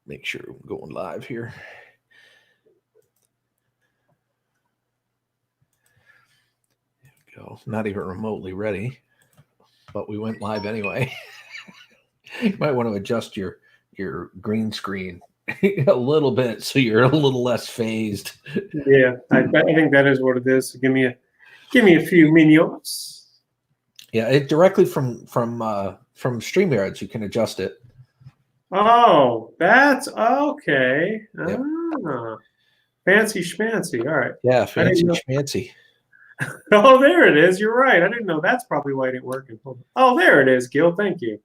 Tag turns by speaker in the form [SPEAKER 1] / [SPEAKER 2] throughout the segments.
[SPEAKER 1] make sure I'm going live here. There we go. Not even remotely ready, but we went live anyway. You might want to adjust your green screen a little bit so you're a little less phased.
[SPEAKER 2] Yeah, I think that is what it is. So give me a few minutes.
[SPEAKER 1] Yeah, it directly from StreamYards you can adjust it.
[SPEAKER 2] Oh, that's okay.
[SPEAKER 1] Yep.
[SPEAKER 2] Ah, fancy schmancy. All right.
[SPEAKER 1] Yeah, fancy schmancy.
[SPEAKER 2] Oh, there it is. You're right. I didn't know that's probably why it ain't working. Oh, there it is, Gil. Thank you.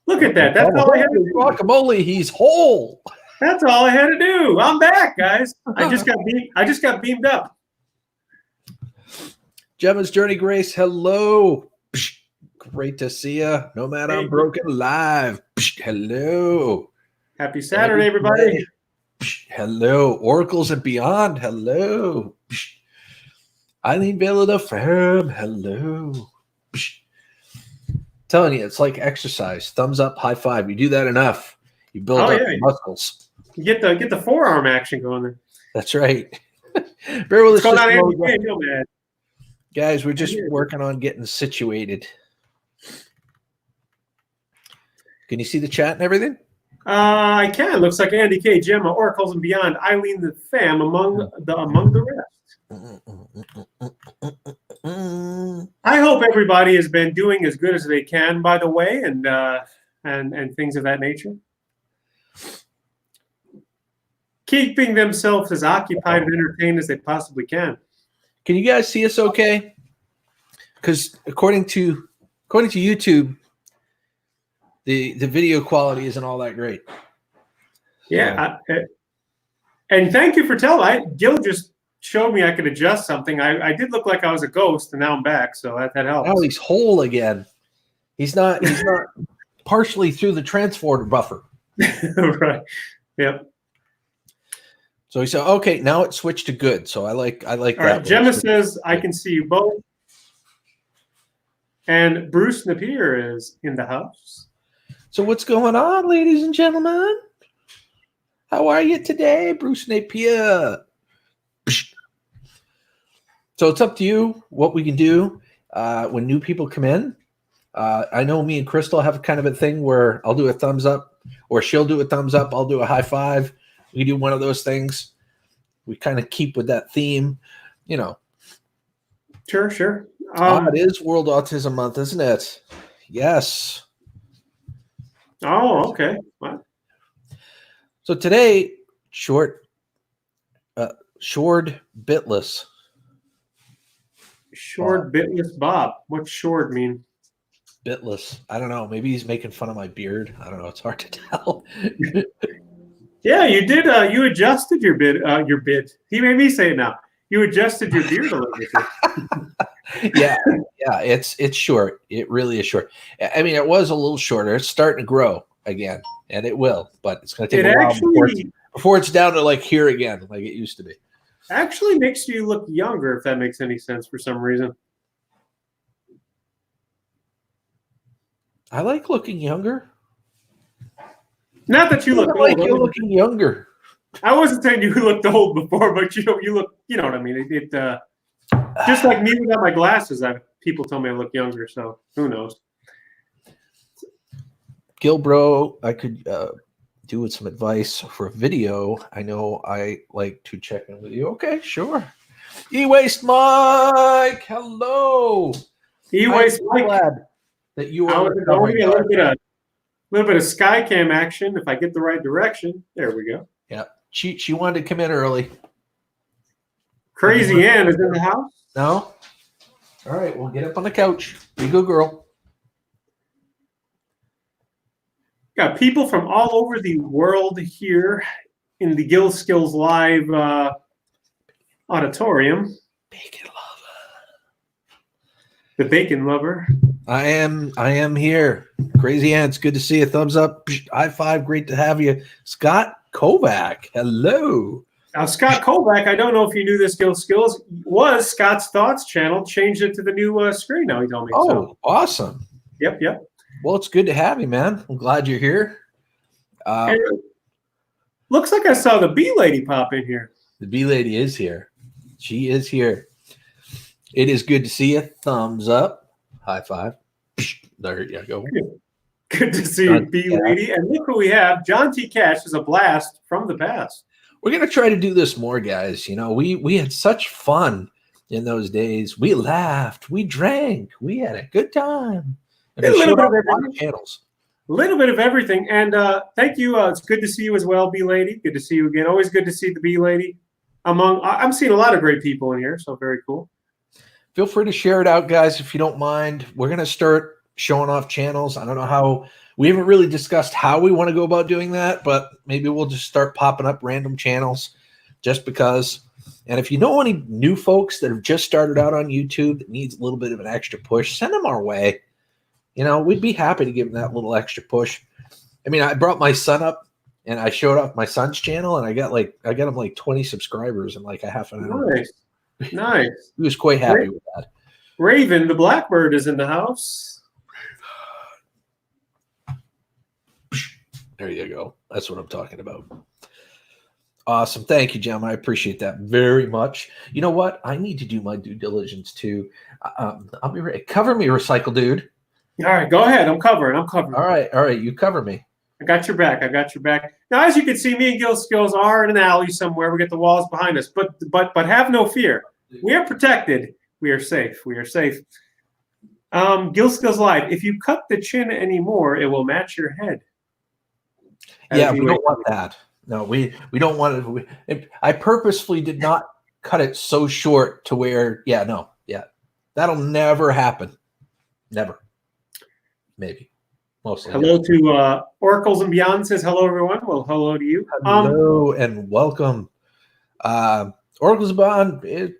[SPEAKER 2] Look at that. That's all I had to do.
[SPEAKER 1] Guacamole, he's whole.
[SPEAKER 2] That's all I had to do. I'm back, guys. I just got beamed up.
[SPEAKER 1] Gemma's Journey Grace, hello. Psh, great to see you. Nomad Unbroken live. Psh, hello.
[SPEAKER 2] Happy Saturday, everybody.
[SPEAKER 1] Psh, hello. Oracles and Beyond, hello. Psh. Eileen Villa the Fam, hello. Psh. Telling you, it's like exercise. Thumbs up, high five. You do that enough, you build up your muscles.
[SPEAKER 2] You get the forearm action going there.
[SPEAKER 1] That's right. Bear with
[SPEAKER 2] us.
[SPEAKER 1] Guys, we're just working on getting situated. Can you see the chat and everything?
[SPEAKER 2] I can. Looks like Andy K, Gemma, Oracles and Beyond, Eileen the Fam among the rest. I hope everybody has been doing as good as they can, by the way, and things of that nature. Keeping themselves as occupied and entertained as they possibly can.
[SPEAKER 1] Can you guys see us okay? Because according to YouTube, the video quality isn't all that great.
[SPEAKER 2] Yeah, and thank you for telling. Gil just showed me I could adjust something. I did look like I was a ghost, and now I'm back, so that helps.
[SPEAKER 1] Now he's whole again. He's not partially through the transporter buffer.
[SPEAKER 2] Right. Yep.
[SPEAKER 1] So he said, "Okay, now it switched to good." So I like that.
[SPEAKER 2] Right. Gemma says, "I can see you both." And Bruce Napier is in the house.
[SPEAKER 1] So what's going on, ladies and gentlemen? How are you today, Bruce Napier? So it's up to you what we can do when new people come in. I know me and Crystal have kind of a thing where I'll do a thumbs up, or she'll do a thumbs up. I'll do a high five. We do one of those things. We kind of keep with that theme, you know.
[SPEAKER 2] Sure.
[SPEAKER 1] It is World Autism Month, isn't it? Yes.
[SPEAKER 2] Oh, okay. What?
[SPEAKER 1] So today, short bitless.
[SPEAKER 2] Short bitless Bob. What's short mean?
[SPEAKER 1] Bitless. I don't know. Maybe he's making fun of my beard. I don't know. It's hard to tell.
[SPEAKER 2] Yeah, you did. You adjusted your bit. He made me say it now. You adjusted your beard a little bit.
[SPEAKER 1] Yeah. It's short. It really is short. I mean, it was a little shorter. It's starting to grow again, and it will. But it's going to take a while before it's down to like here again, like it used to be.
[SPEAKER 2] Actually, makes you look younger, if that makes any sense for some reason.
[SPEAKER 1] I like looking younger.
[SPEAKER 2] Not that you look old.
[SPEAKER 1] Like you're looking younger.
[SPEAKER 2] I wasn't saying you looked old before, but you look. You know what I mean? It just like me without my glasses. People tell me I look younger, so who knows?
[SPEAKER 1] Gil, bro, I could do with some advice for a video. I know I like to check in with you. Okay, sure. E-Waste Mike, hello.
[SPEAKER 2] E-Waste Mike.
[SPEAKER 1] Glad that you are
[SPEAKER 2] a little bit of Skycam action if I get the right direction. There we go.
[SPEAKER 1] Yeah, she wanted to come in early.
[SPEAKER 2] Crazy Ann is in the house.
[SPEAKER 1] No. All right, we'll get up on the couch. Be a good girl.
[SPEAKER 2] Got people from all over the world here in the Skillz Live auditorium.
[SPEAKER 1] Bacon lover.
[SPEAKER 2] The bacon lover.
[SPEAKER 1] I am here. Crazy Ants, good to see you. Thumbs up. High five. Great to have you. Scott Kovac. Hello.
[SPEAKER 2] Now, Scott Kovac, I don't know if you knew this, Skillz was Scott's Thoughts channel. Changed it to the new screen now, he told me.
[SPEAKER 1] Oh,
[SPEAKER 2] so.
[SPEAKER 1] Awesome.
[SPEAKER 2] Yep.
[SPEAKER 1] Well, it's good to have you, man. I'm glad you're here.
[SPEAKER 2] looks like I saw the bee lady pop in here.
[SPEAKER 1] The bee lady is here. She is here. It is good to see you. Thumbs up. High five. There you go.
[SPEAKER 2] Good to see you, bee lady. And look who we have. John T. Cash is a blast from the past.
[SPEAKER 1] We're going to try to do this more, guys. You know, we had such fun in those days. We laughed. We drank. We had a good time. And
[SPEAKER 2] A
[SPEAKER 1] we
[SPEAKER 2] little
[SPEAKER 1] showed
[SPEAKER 2] bit
[SPEAKER 1] up
[SPEAKER 2] of
[SPEAKER 1] on the channels.
[SPEAKER 2] A little bit of everything. And thank you. It's good to see you as well, bee lady. Good to see you again. Always good to see the bee lady. I'm seeing a lot of great people in here, so very cool.
[SPEAKER 1] Feel free to share it out, guys, if you don't mind. We're going to start showing off channels. I don't know how. We haven't really discussed how we want to go about doing that, but maybe we'll just start popping up random channels just because. And if you know any new folks that have just started out on YouTube that needs a little bit of an extra push, send them our way. You know, we'd be happy to give them that little extra push. I mean, I brought my son up and I showed off my son's channel and I got him like 20 subscribers in like a half an hour.
[SPEAKER 2] Nice.
[SPEAKER 1] He was quite happy with that.
[SPEAKER 2] Raven, the blackbird, is in the house.
[SPEAKER 1] There you go. That's what I'm talking about. Awesome. Thank you, Jim. I appreciate that very much. You know what? I need to do my due diligence too. I'll be ready. Cover me, Recycle Dude.
[SPEAKER 2] All right, go ahead. I'm covering.
[SPEAKER 1] All right. You cover me.
[SPEAKER 2] I got your back. Now, as you can see, me and Gil Skills are in an alley somewhere. We get the walls behind us, but have no fear. We are protected. We are safe. Gil Skills Live. If you cut the chin anymore, it will match your head.
[SPEAKER 1] Yeah, we don't want that. No, we don't want it. I purposefully did not cut it so short to where, that'll never happen. Never. Maybe. Mostly.
[SPEAKER 2] Hello to Oracles and Beyond says hello, everyone. Well, hello to you.
[SPEAKER 1] Hello and welcome. Oracles and Beyond,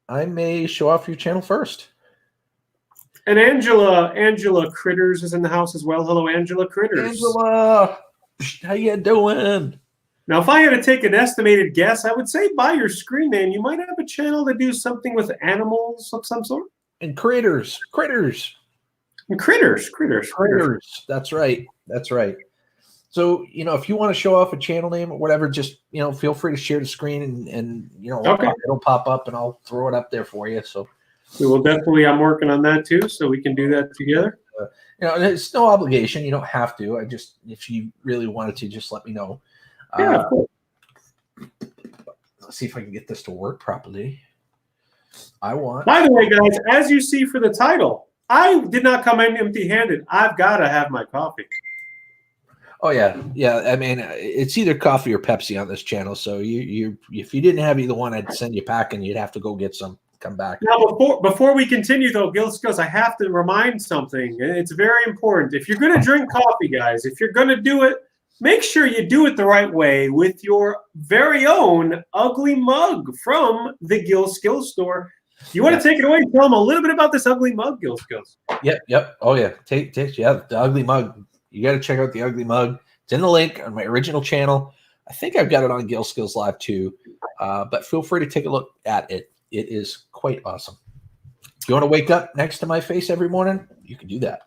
[SPEAKER 1] I may show off your channel first.
[SPEAKER 2] And Angela Critters is in the house as well. Hello, Angela Critters.
[SPEAKER 1] Angela, how you doing?
[SPEAKER 2] Now, if I had to take an estimated guess, I would say by your screen name, you might have a channel to do something with animals of some sort.
[SPEAKER 1] And critters.
[SPEAKER 2] And critters.
[SPEAKER 1] That's right. So, you know, if you want to show off a channel name or whatever, just, you know, feel free to share the screen and you know,
[SPEAKER 2] okay.
[SPEAKER 1] It'll pop up and I'll throw it up there for you. So
[SPEAKER 2] we will definitely, I'm working on that too, so we can do that together.
[SPEAKER 1] You know, it's no obligation. You don't have to. If you really wanted to, just let me know.
[SPEAKER 2] Yeah, of course.
[SPEAKER 1] Let's see if I can get this to work properly.
[SPEAKER 2] By the way, guys, as you see for the title, I did not come in empty-handed. I've got to have my coffee.
[SPEAKER 1] Oh yeah. I mean, it's either coffee or Pepsi on this channel. So if you didn't have either one, I'd send you packing. You'd have to go get some. Come back.
[SPEAKER 2] Now, before we continue, though, Gil Skills, I have to remind something. It's very important. If you're going to drink coffee, guys, if you're going to do it, make sure you do it the right way with your very own ugly mug from the Gil Skills store. You want to take it away? Tell them a little bit about this ugly mug, Gil Skills.
[SPEAKER 1] Yep. Oh yeah. Take the ugly mug. You got to check out the ugly mug. It's in the link on my original channel. I think I've got it on Gil Skills Live too. But feel free to take a look at it. It is quite awesome. You want to wake up next to my face every morning? You can do that.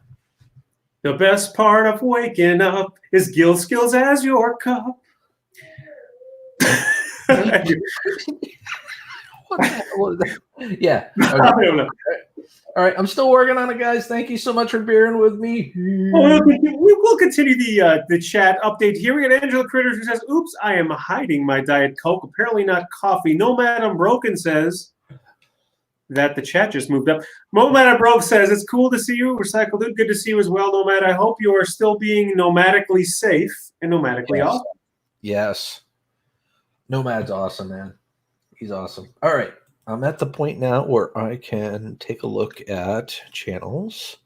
[SPEAKER 2] The best part of waking up is Gil Skills as your cup.
[SPEAKER 1] What the hell was that? Yeah. Okay. I don't know. All right. I'm still working on it, guys. Thank you so much for bearing with me.
[SPEAKER 2] We will continue the chat update here. We got Angela Critters who says, oops, I am hiding my Diet Coke. Apparently not coffee. Nomad Unbroken says that the chat just moved up. Nomad Unbroken says, it's cool to see you. Recycle Dude, good to see you as well, Nomad. I hope you are still being nomadically safe and nomadically awesome.
[SPEAKER 1] Yes. Nomad's awesome, man. He's awesome. All right. I'm at the point now where I can take a look at channels.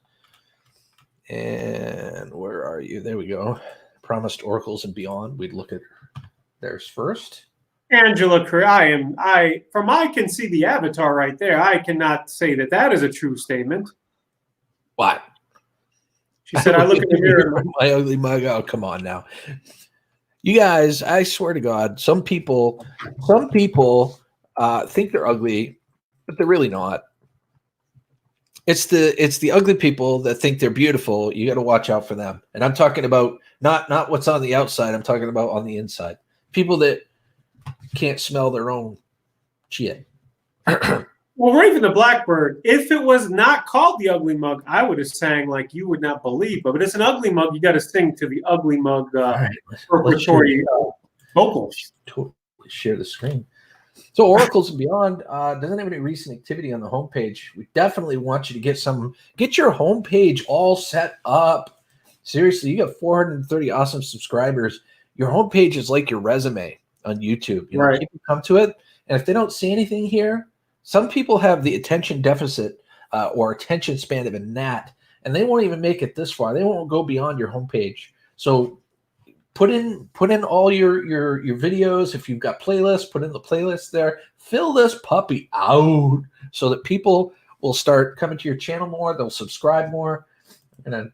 [SPEAKER 1] And where are you? There we go. Promised Oracles and Beyond. We'd look at theirs first.
[SPEAKER 2] Angela, from I can see the avatar right there. I cannot say that is a true statement.
[SPEAKER 1] What?
[SPEAKER 2] She said, I look in the mirror.
[SPEAKER 1] My ugly mug. Oh, come on now. You guys, I swear to God, some people think they're ugly, but they're really not. It's the ugly people that think they're beautiful. You got to watch out for them. And I'm talking about not what's on the outside. I'm talking about on the inside. people that can't smell their own shit.
[SPEAKER 2] Well, Raven the Blackbird, if it was not called the Ugly Mug, I would have sang like you would not believe. But it's an ugly mug, you got to sing to the Ugly Mug preparatory vocals.
[SPEAKER 1] Totally share the screen. So Oracles and Beyond doesn't have any recent activity on the homepage. We definitely want you to get your homepage all set up. Seriously, you got 430 awesome subscribers. Your homepage is like your resume on YouTube. You know,
[SPEAKER 2] right.
[SPEAKER 1] People come to it, and if they don't see anything here, some people have the attention deficit or attention span of a gnat, and they won't even make it this far. They won't go beyond your homepage. So put in all your videos. If you've got playlists, put in the playlist there. Fill this puppy out so that people will start coming to your channel more. They'll subscribe more. And then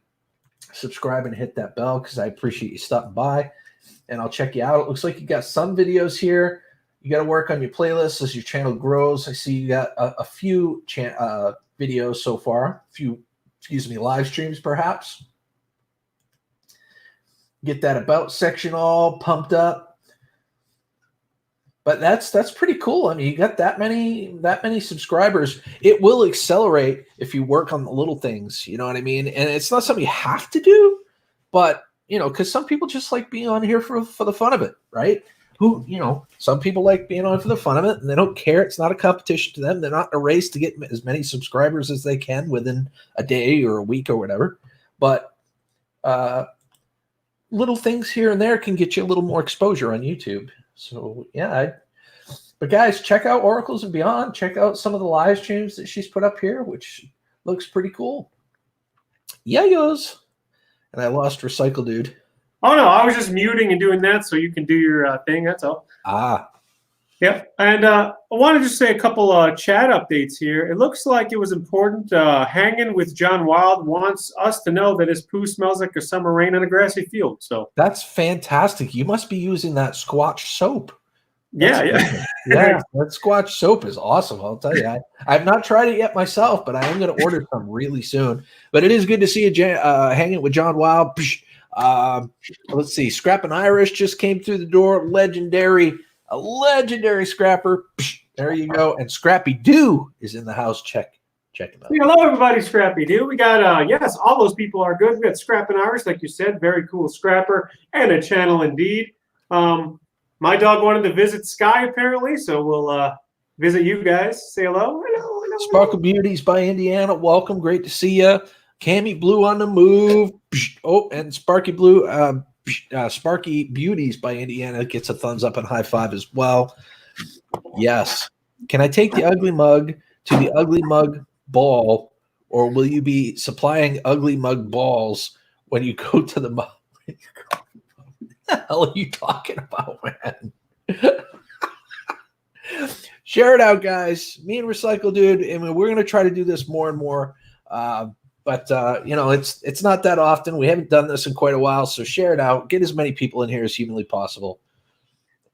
[SPEAKER 1] subscribe and hit that bell because I appreciate you stopping by. And I'll check you out. It looks like you got some videos here. You got to work on your playlist as your channel grows. I see you got a few videos so far. A few, live streams perhaps. Get that about section all pumped up. But that's pretty cool. I mean, you got that many subscribers. It will accelerate if you work on the little things. You know what I mean? And it's not something you have to do, but you know, because some people just like being on here for the fun of it, right? Some people like being on for the fun of it, and they don't care. It's not a competition to them. They're not in a race to get as many subscribers as they can within a day or a week or whatever. But little things here and there can get you a little more exposure on YouTube. So yeah, but guys, check out Oracles and Beyond. Check out some of the live streams that she's put up here, which looks pretty cool. Yayos. And I lost Recycle Dude.
[SPEAKER 2] Oh no, I was just muting and doing that so you can do your thing. That's all. Yep. And I want to just say a couple chat updates here. It looks like it was important. Hanging with John Wild wants us to know that his poo smells like a summer rain on a grassy field. So
[SPEAKER 1] that's fantastic. You must be using that Squatch soap.
[SPEAKER 2] Yeah.
[SPEAKER 1] That Squatch soap is awesome. I'll tell you. I've not tried it yet myself, but I am going to order some really soon. But it is good to see you hanging with John Wild. Let's see. Scrappin' Irish just came through the door. A legendary scrapper. There you go. And Scrappy Doo is in the house. Check him out.
[SPEAKER 2] Hello, everybody. Scrappy Doo. We got yes, all those people are good. We got Scrappin' Irish, like you said, very cool scrapper and a channel indeed. My dog wanted to visit Sky apparently, so we'll visit you guys. Say hello. Hello.
[SPEAKER 1] Sparkle Beauties by Indiana. Welcome. Great to see you. Cami Blue on the move. Oh, and Sparky Blue. Sparky Beauties by Indiana gets a thumbs up and high five as well. Yes. Can I take the Ugly Mug to the Ugly Mug Ball, or will you be supplying Ugly Mug balls when you go to the mug? What the hell are you talking about, man? Share it out, guys. Me and Recycle Dude. I mean, we're going to try to do this more and more. But it's not that often. We haven't done this in quite a while, so share it out. Get as many people in here as humanly possible.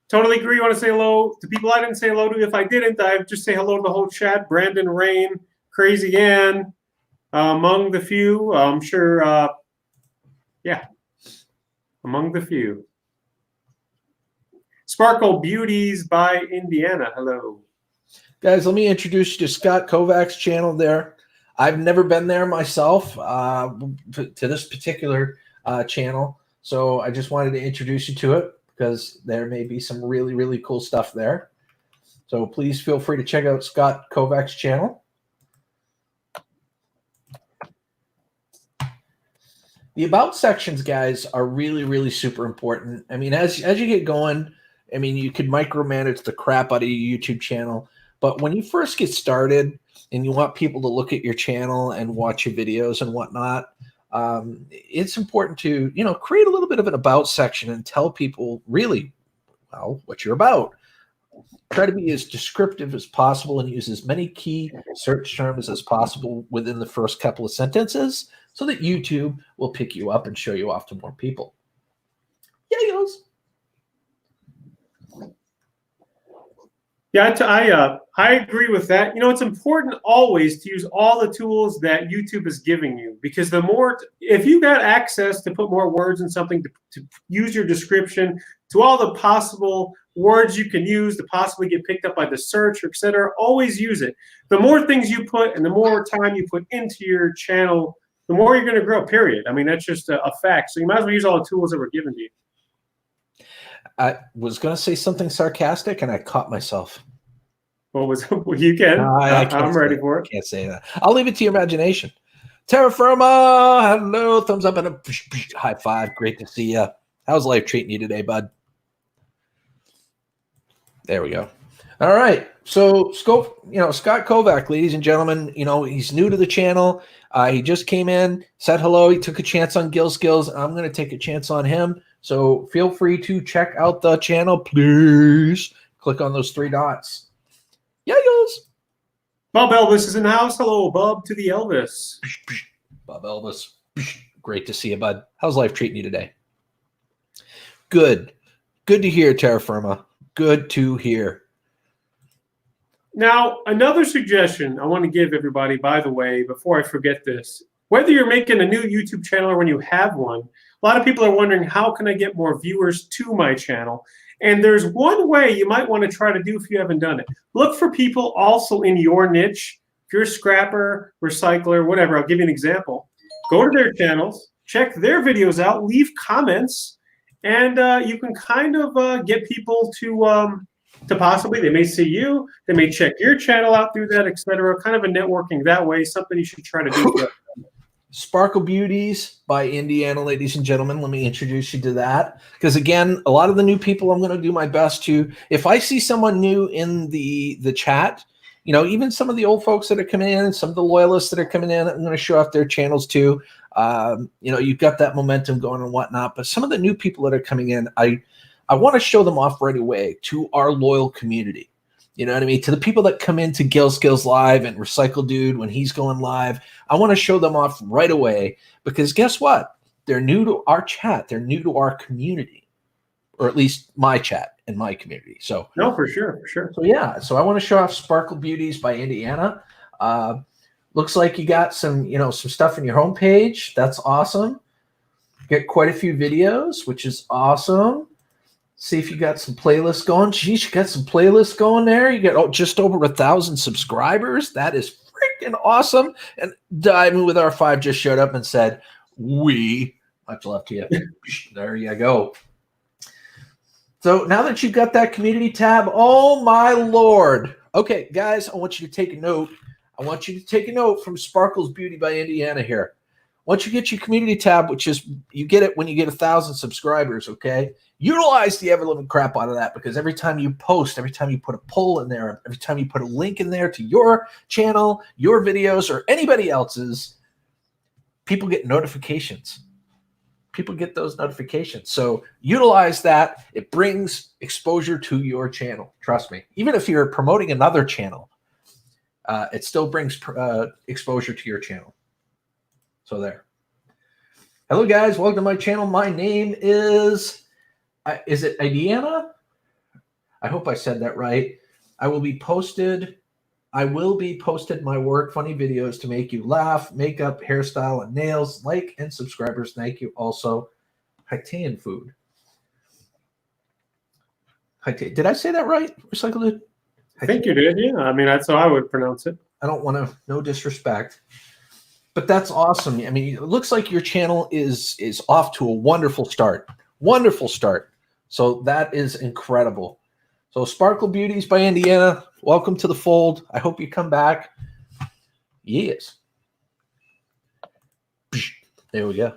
[SPEAKER 2] Totally agree. You want to say hello to people I didn't say hello to. If I didn't, I would just say hello to the whole chat. Brandon, Rain, Crazy Ann, among the few. I'm sure, among the few. Sparkle Beauties by Indiana. Hello.
[SPEAKER 1] Guys, let me introduce you to Scott Kovac's channel there. I've never been there myself to this particular channel, so I just wanted to introduce you to it because there may be some really, really cool stuff there. So please feel free to check out Scott Kovac's channel. The About sections, guys, are really, really super important. I mean, as you get going, I mean, you could micromanage the crap out of your YouTube channel, but when you first get started, and you want people to look at your channel and watch your videos and whatnot, it's important to, create a little bit of an about section and tell people really, what you're about. Try to be as descriptive as possible and use as many key search terms as possible within the first couple of sentences so that YouTube will pick you up and show you off to more people. Yayos.
[SPEAKER 2] Yeah, I agree with that. It's important always to use all the tools that YouTube is giving you, because the more, if you got access to put more words in something, to use your description, to all the possible words you can use to possibly get picked up by the search, etc. Always use it. The more things you put and the more time you put into your channel, the more you're going to grow, period. I mean, that's just a fact. So you might as well use all the tools that were given to you.
[SPEAKER 1] I was going to say something sarcastic, and I caught myself.
[SPEAKER 2] What was you can? I'm ready for it.
[SPEAKER 1] I can't say that. I'll leave it to your imagination. Terra Firma, hello, thumbs up and a high five. Great to see you. How's life treating you today, bud? There we go. All right. So, Scott Kovac, ladies and gentlemen, he's new to the channel. He just came in, said hello. He took a chance on Skillz. I'm going to take a chance on him. So feel free to check out the channel, please. Click on those 3 dots. Yeah, yours.
[SPEAKER 2] Bob Elvis is in the house. Hello, Bob, to the Elvis.
[SPEAKER 1] Bob Elvis. Great to see you, bud. How's life treating you today? Good. Good to hear, Terra Firma. Good to hear.
[SPEAKER 2] Now, another suggestion I want to give everybody, by the way, before I forget this, whether you're making a new YouTube channel or when you have one, a lot of people are wondering, how can I get more viewers to my channel? And there's one way you might want to try to do if you haven't done it. Look for people also in your niche. If you're a scrapper, recycler, whatever, I'll give you an example. Go to their channels, check their videos out, leave comments, and you can kind of get people to possibly, they may see you, they may check your channel out through that, etc. Kind of a networking that way, something you should try to do.
[SPEAKER 1] Sparkle Beauties by Indiana, ladies and gentlemen. Let me introduce you to that. Because again, a lot of the new people, I'm going to do my best to, if I see someone new in the chat, even some of the old folks that are coming in, some of the loyalists that are coming in, I'm going to show off their channels too. You've got that momentum going and whatnot. But some of the new people that are coming in, I want to show them off right away to our loyal community. You know what I mean? To the people that come into Skillz Live and Recycle Dude when he's going live, I want to show them off right away because guess what? They're new to our chat. They're new to our community, or at least my chat and my community. So
[SPEAKER 2] no, for sure, for sure.
[SPEAKER 1] So yeah, so I want to show off Sparkle Beauties by Indiana. Looks like you got some stuff in your homepage. That's awesome. Get quite a few videos, which is awesome. See if you got some playlists going. Geez, you got some playlists going there. You got just over 1,000 subscribers. That is freaking awesome. And Diamond with R5 just showed up and said, much love to you. There you go. So now that you've got that community tab, oh my Lord. Okay, guys, I want you to take a note. I want you to take a note from Sparkle's Beauty by Indiana here. Once you get your community tab, which is, you get it when you get 1,000 subscribers, okay? Utilize the ever-living crap out of that because every time you post, every time you put a poll in there, every time you put a link in there to your channel, your videos, or anybody else's, people get notifications. People get those notifications. So utilize that. It brings exposure to your channel. Trust me. Even if you're promoting another channel, it still brings exposure to your channel. So there. Hello, guys. Welcome to my channel. My name is it Indiana? I hope I said that right. I will be posted my work, funny videos to make you laugh, makeup, hairstyle, and nails. Like and subscribers. Thank you. Also, Haitian food. Did I say that right? Recycled?
[SPEAKER 2] I think you did, yeah. I mean, that's how I would pronounce it.
[SPEAKER 1] I don't want to, no disrespect. But that's awesome. I mean, it looks like your channel is off to a wonderful start. Wonderful start. So that is incredible. So Sparkle Beauties by Indiana, welcome to the fold. I hope you come back. Yes. There we go.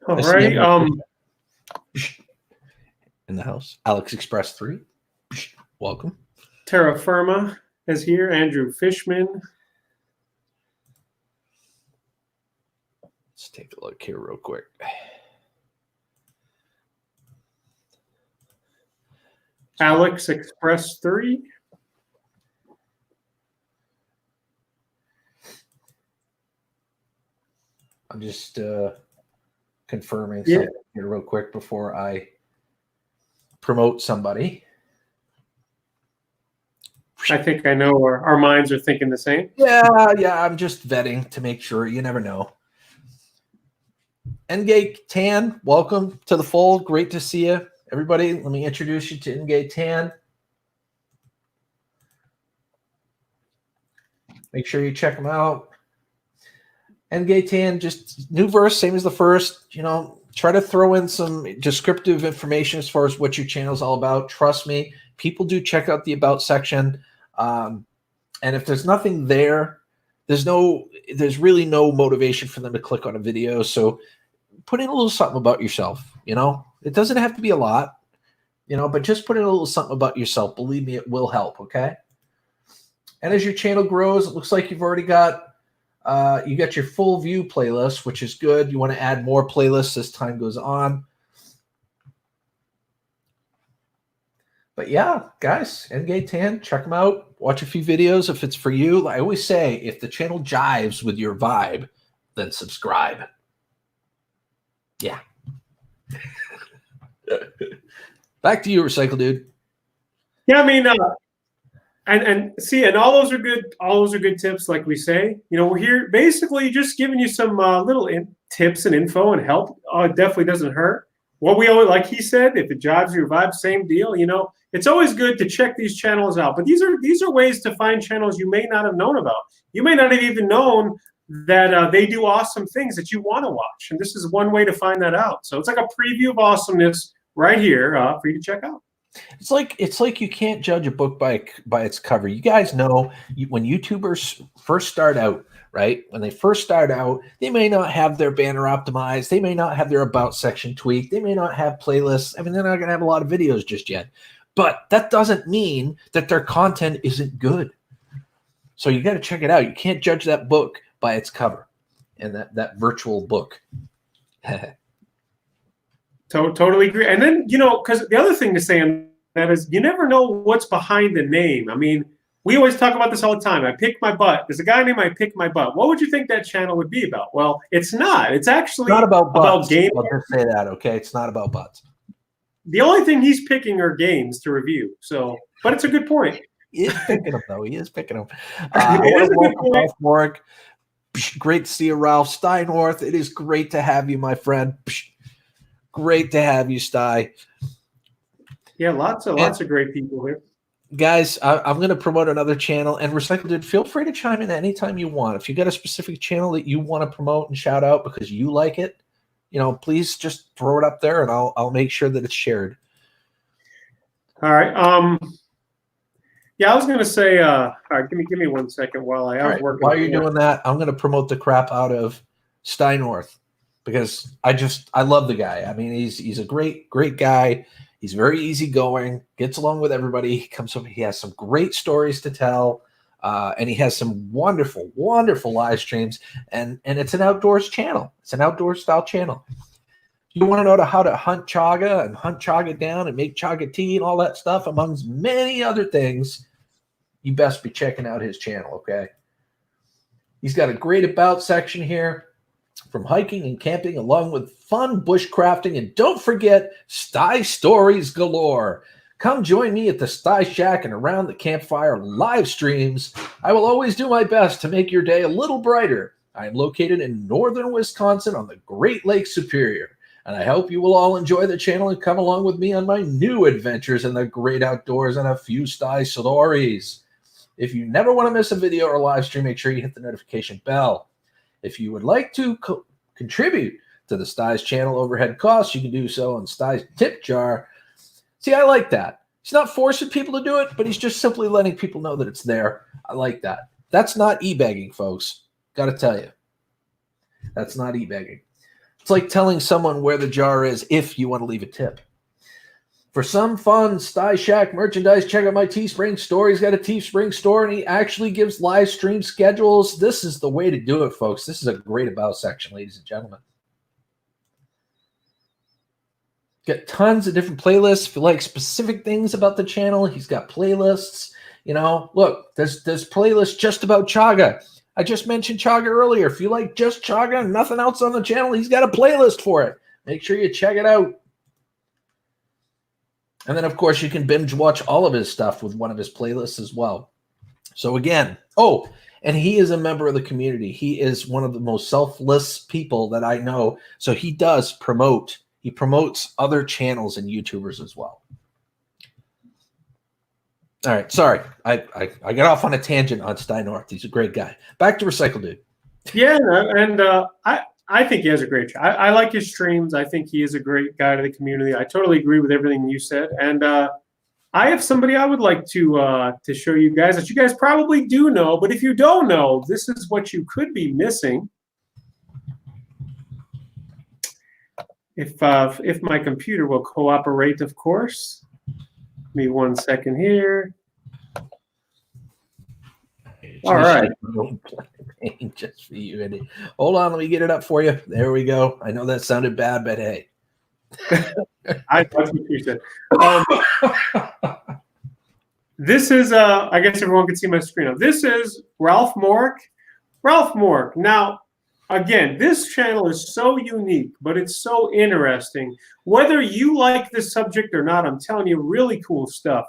[SPEAKER 2] All right.
[SPEAKER 1] In the house. Alex Express 3. Welcome.
[SPEAKER 2] Terra Firma is here. Andrew Fishman.
[SPEAKER 1] Let's take a look here real quick.
[SPEAKER 2] Alex Express 3.
[SPEAKER 1] I'm just confirming something here real quick before I promote somebody.
[SPEAKER 2] I think I know our minds are thinking the same.
[SPEAKER 1] Yeah, I'm just vetting to make sure. You never know. Ngay Tan, welcome to the fold. Great to see you. Everybody, let me introduce you to Ngay Tan. Make sure you check him out. Ngay Tan, just new verse, same as the first. You know, try to throw in some descriptive information as far as what your channel is all about. Trust me, people do check out the about section. And if there's nothing there, there's really no motivation for them to click on a video. So put in a little something about yourself. You know, it doesn't have to be a lot, you know, but just put in a little something about yourself. Believe me, it will help. Okay. And as your channel grows, it looks like you've already got you got your full view playlist, which is good. You want to add more playlists as time goes on. But yeah, guys, Ngay Tan, check them out. Watch a few videos if it's for you. I always say, if the channel jives with your vibe, then subscribe. Yeah. Back to you, Recycle Dude.
[SPEAKER 2] Yeah, I mean, and see, and all those are good. All those are good tips, like we say. You know, we're here basically just giving you some little tips and info and help. It definitely doesn't hurt. What we always, like he said, if it jives your vibe, same deal. You know, it's always good to check these channels out. But these are ways to find channels you may not have known about. You may not have even known that they do awesome things that you want to watch. And this is one way to find that out. So it's like a preview of awesomeness right here for you to check out.
[SPEAKER 1] It's like you can't judge a book by its cover. You guys know when YouTubers first start out, right? When they first start out, they may not have their banner optimized. They may not have their about section tweaked. They may not have playlists. I mean, they're not going to have a lot of videos just yet. But that doesn't mean that their content isn't good. So you got to check it out. You can't judge that book by its cover and that virtual book.
[SPEAKER 2] Totally agree. And then, you know, because the other thing to say on that is you never know what's behind the name. I mean, we always talk about this all the time. I pick my butt. There's a guy named I Pick My Butt. What would you think that channel would be about? Well, it's not. It's actually
[SPEAKER 1] not about
[SPEAKER 2] games.
[SPEAKER 1] I'll just say that, okay? It's not about butts.
[SPEAKER 2] The only thing he's picking are games to review. So, but it's a good point.
[SPEAKER 1] He is picking them, though. He is picking them.
[SPEAKER 2] It is a good point.
[SPEAKER 1] Ralph Warwick. Great to see you, Ralph. Steinworth, it is great to have you, my friend. Great to have you, Sty.
[SPEAKER 2] Yeah, lots of great people here.
[SPEAKER 1] Guys, I'm going to promote another channel. And Recycle Dude, feel free to chime in anytime you want. If you got a specific channel that you want to promote and shout out because you like it, you know, please just throw it up there, and I'll make sure that it's shared.
[SPEAKER 2] All right. Yeah, I was going to say. All right, give me 1 second while I was working.
[SPEAKER 1] While you're doing that, I'm going to promote the crap out of Steinworth because I love the guy. I mean, he's a great guy. He's very easygoing, gets along with everybody. He comes up. He has some great stories to tell, and he has some wonderful live streams. And it's an outdoors channel. It's an outdoor style channel. You want to know how to hunt chaga and hunt chaga down and make chaga tea and all that stuff, amongst many other things. You best be checking out his channel. Okay, he's got a great about section here. From hiking and camping, along with fun bushcrafting, and don't forget Sty Stories galore. Come join me at the Sty Shack and around the campfire live streams. I will always do my best to make your day a little brighter. I am located in northern Wisconsin on the Great Lakes Superior, and I hope you will all enjoy the channel and come along with me on my new adventures in the great outdoors and a few Sty stories. If you never want to miss a video or live stream, make sure you hit the notification bell. If you would like to contribute to the Sty's channel overhead costs, you can do so on Sty's tip jar. See, I like that. He's not forcing people to do it, but he's just simply letting people know that it's there. I like that. That's not e-begging, folks. Got to tell you. That's not e-begging. It's like telling someone where the jar is if you want to leave a tip. For some fun Sty Shack merchandise, check out my Teespring store. He's got a Teespring store, and he actually gives live stream schedules. This is the way to do it, folks. This is a great about section, ladies and gentlemen. Got tons of different playlists. If you like specific things about the channel, he's got playlists. You know, look, there's playlists just about chaga. I just mentioned chaga earlier. If you like just chaga and nothing else on the channel, he's got a playlist for it. Make sure you check it out. And then, of course, you can binge watch all of his stuff with one of his playlists as well. So, again, Oh, and he is a member of the community. He is one of the most selfless people that I know. So he does promote. He promotes other channels and YouTubers as well. All right, sorry. I got off on a tangent on Steinort. He's a great guy. Back to Recycle Dude.
[SPEAKER 2] Yeah, and I think he has a great show. I like his streams. I think he is a great guy to the community. I totally agree with everything you said. And I have somebody I would like to show you guys that you guys probably do know. But if you don't know, this is what you could be missing. If my computer will cooperate, of course. Give me 1 second here. All right.
[SPEAKER 1] Just for you, Andy. Hold on, let me get it up for you. There we go. I know that sounded bad, but hey.
[SPEAKER 2] That's what you said. This is, I guess everyone can see my screen now. This is Ralph Mork. Ralph Mork. Now, again, this channel is so unique, but it's so interesting. Whether you like this subject or not, I'm telling you, really cool stuff.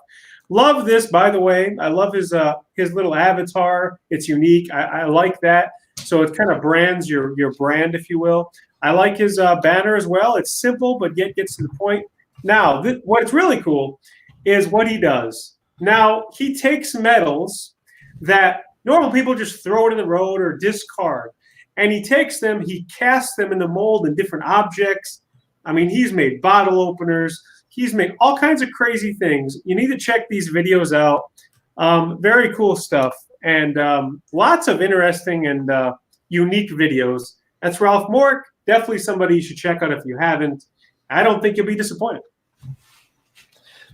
[SPEAKER 2] Love this, by the way. I love his little avatar. It's unique. I like that. So it kind of brands your brand, if you will. I like his banner as well. It's simple, but yet gets to the point. Now, what's really cool is what he does. Now, he takes metals that normal people just throw it in the road or discard. And he takes them, he casts them in the mold in different objects. I mean, he's made bottle openers. He's made all kinds of crazy things. You need to check these videos out. Very cool stuff. And lots of interesting and unique videos. That's Ralph Mork. Definitely somebody you should check out if you haven't. I don't think you'll be disappointed.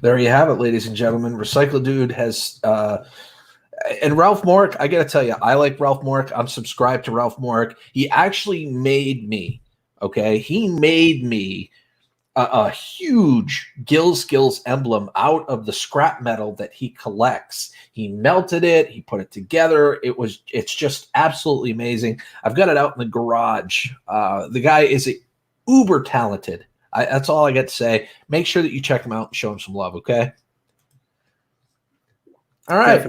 [SPEAKER 1] There you have it, ladies and gentlemen. Recycle Dude has and Ralph Mork, I got to tell you, I like Ralph Mork. I'm subscribed to Ralph Mork. He actually made me, okay? He made me a huge Skillz emblem out of the scrap metal that he collects. He melted it. He put it together. It's just absolutely amazing. I've got it out in the garage. The guy is uber talented. That's all I got to say. Make sure that you check him out and show him some love, okay? All right.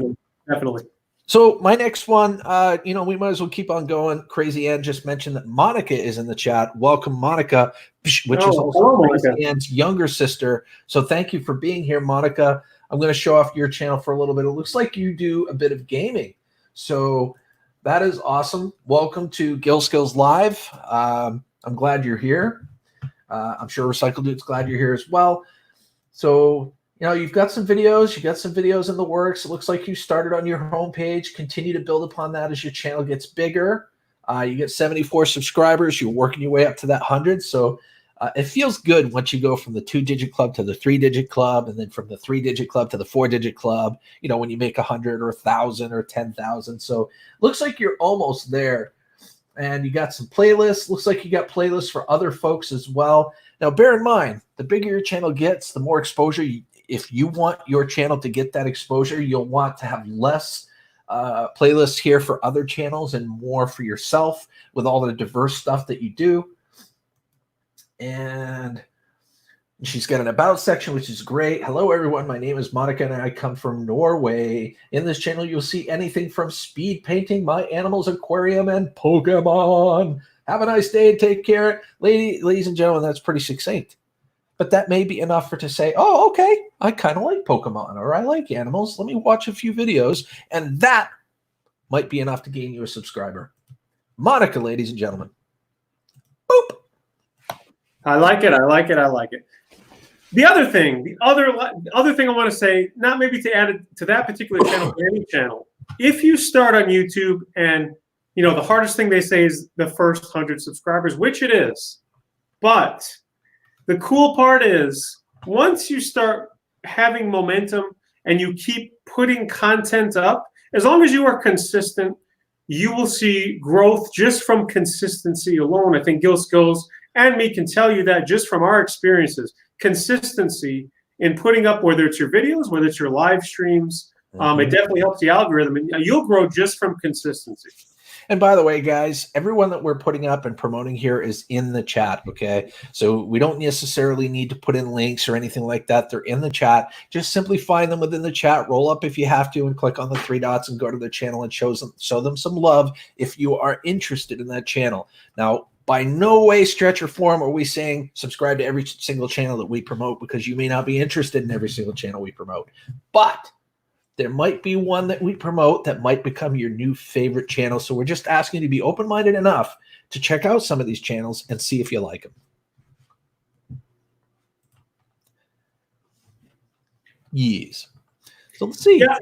[SPEAKER 2] Definitely.
[SPEAKER 1] So my next one, we might as well keep on going. Crazy Ann just mentioned that Monica is in the chat. Welcome, Monica, which is also Crazy Ann's younger sister. So thank you for being here, Monica. I'm going to show off your channel for a little bit. It looks like you do a bit of gaming. So that is awesome. Welcome to Skillz Live. I'm glad you're here. I'm sure Recycle Dude's glad you're here as well. So, you've got some videos. You got some videos in the works. It looks like you started on your homepage. Continue to build upon that as your channel gets bigger. You get 74 subscribers. You're working your way up to that 100. So it feels good once you go from the 2-digit club to the 3-digit club, and then from the 3-digit club to the 4-digit club, when you make 100 or 1,000 or 10,000. So looks like you're almost there. And you got some playlists. Looks like you got playlists for other folks as well. Now, bear in mind, the bigger your channel gets, the more exposure if you want your channel to get that exposure, you'll want to have less playlists here for other channels and more for yourself with all the diverse stuff that you do. And she's got an about section, which is great. Hello, everyone. My name is Monica, and I come from Norway. In this channel, you'll see anything from speed painting, my animals aquarium, and Pokemon. Have a nice day. Take care. Ladies and gentlemen, that's pretty succinct. But that may be enough to say, oh, okay, I kind of like Pokemon, or I like animals. Let me watch a few videos. And that might be enough to gain you a subscriber. Monica, ladies and gentlemen. Boop.
[SPEAKER 2] I like it. I like it. I like it. The other thing I want to say, not maybe to add it to that particular channel, but any channel. If you start on YouTube and, the hardest thing they say is the first 100 subscribers, which it is. But the cool part is once you start having momentum and you keep putting content up, as long as you are consistent, you will see growth just from consistency alone. I think Skillz and me can tell you that just from our experiences. Consistency in putting up, whether it's your videos, whether it's your live streams, it definitely helps the algorithm, and you'll grow just from consistency.
[SPEAKER 1] And by the way, guys, everyone that we're putting up and promoting here is in the chat, okay? So we don't necessarily need to put in links or anything like that. They're in the chat. Just simply find them within the chat, roll up if you have to, and click on the 3 dots and go to the channel and show them some love if you are interested in that channel. Now, by no way, stretch, or form are we saying subscribe to every single channel that we promote, because you may not be interested in every single channel we promote. But there might be one that we promote that might become your new favorite channel. So we're just asking you to be open-minded enough to check out some of these channels and see if you like them. Yes. So let's see.
[SPEAKER 2] Yeah.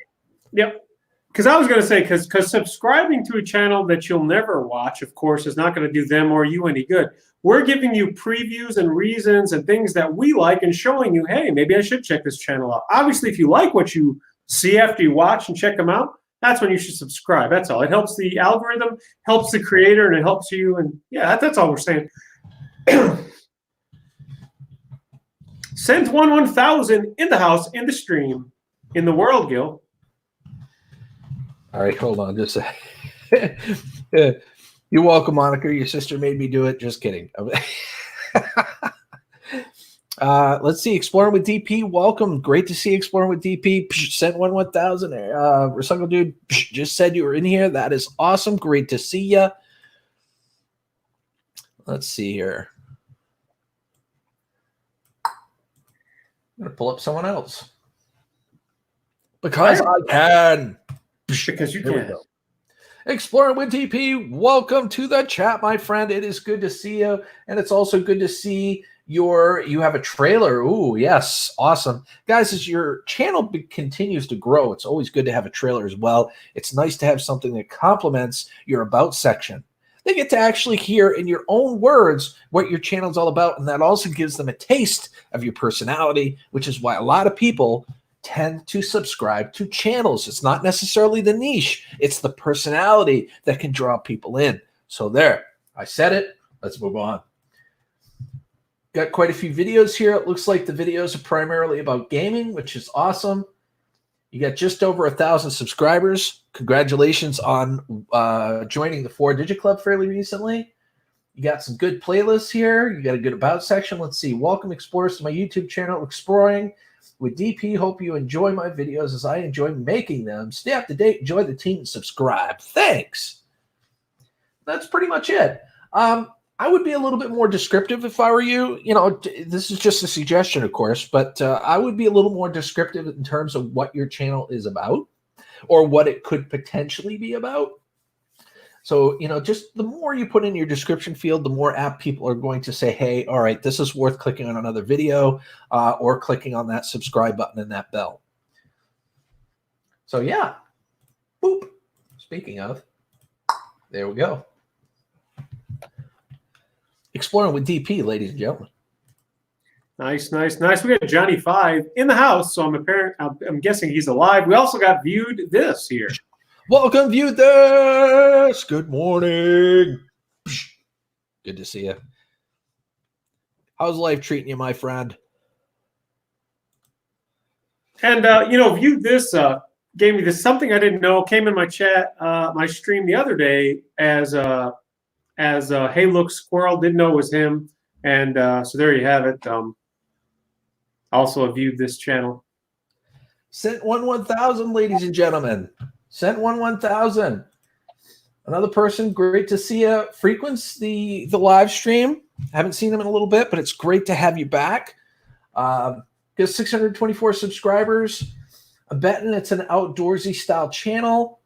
[SPEAKER 2] Yep. Because I was going to say, because subscribing to a channel that you'll never watch, of course, is not going to do them or you any good. We're giving you previews and reasons and things that we like and showing you, hey, maybe I should check this channel out. Obviously, if you like what you see after you watch and check them out, that's when you should subscribe. That's all. It helps the algorithm, helps the creator, and it helps you. And yeah, that's all we're saying. Sent 1,000 in the house, in the stream, in the world, Gil.
[SPEAKER 1] All right, hold on just a second. You're welcome, Monica. Your sister made me do it. Just kidding. Let's see. Exploring with DP. Welcome. Great to see Exploring with DP. Sent 1,000. Recycle Dude just said you were in here. That is awesome. Great to see you. Let's see here. I'm going to pull up someone else. Because I can.
[SPEAKER 2] Because you can.
[SPEAKER 1] Exploring with DP, welcome to the chat, my friend. It is good to see you, and it's also good to see you have a trailer. Ooh, yes, awesome. Guys, as your channel continues to grow, it's always good to have a trailer as well. It's nice to have something that complements your About section. They get to actually hear in your own words what your channel is all about, and that also gives them a taste of your personality, which is why a lot of people tend to subscribe to channels. It's not necessarily the niche. It's the personality that can draw people in. So there, I said it. Let's move on. Got quite a few videos here. It looks like the videos are primarily about gaming, which is awesome. You got just over 1,000 subscribers. Congratulations on joining the 4-Digit Club fairly recently. You got some good playlists here. You got a good About section. Let's see. Welcome, explorers, to my YouTube channel, Exploring with DP. Hope you enjoy my videos as I enjoy making them. Stay up to date, enjoy the team, and subscribe. Thanks. That's pretty much it. I would be a little bit more descriptive if I were you. You know, this is just a suggestion, of course, but I would be a little more descriptive in terms of what your channel is about or what it could potentially be about. So, you know, just the more you put in your description field, the more apt people are going to say, hey, all right, this is worth clicking on another video or clicking on that subscribe button and that bell. So, yeah. Boop. Speaking of, there we go. Exploring with DP, ladies and gentlemen.
[SPEAKER 2] Nice, nice, nice. We got Johnny 5 in the house, so I'm guessing he's alive. We also got Viewed This here.
[SPEAKER 1] Welcome, Viewed This. Good morning. Good to see you. How's life treating you, my friend? And,
[SPEAKER 2] you know, Viewed This gave me this something I didn't know. Came in my chat, my stream the other day as Hey Look Squirrel. Didn't know it was him. And so there you have it. Also viewed this channel.
[SPEAKER 1] Sent 1,000, ladies and gentlemen. Sent 1,000. Another person, great to see you. Frequents the live stream. Haven't seen him in a little bit, but it's great to have you back. Got 624 subscribers. I'm betting it's an outdoorsy style channel.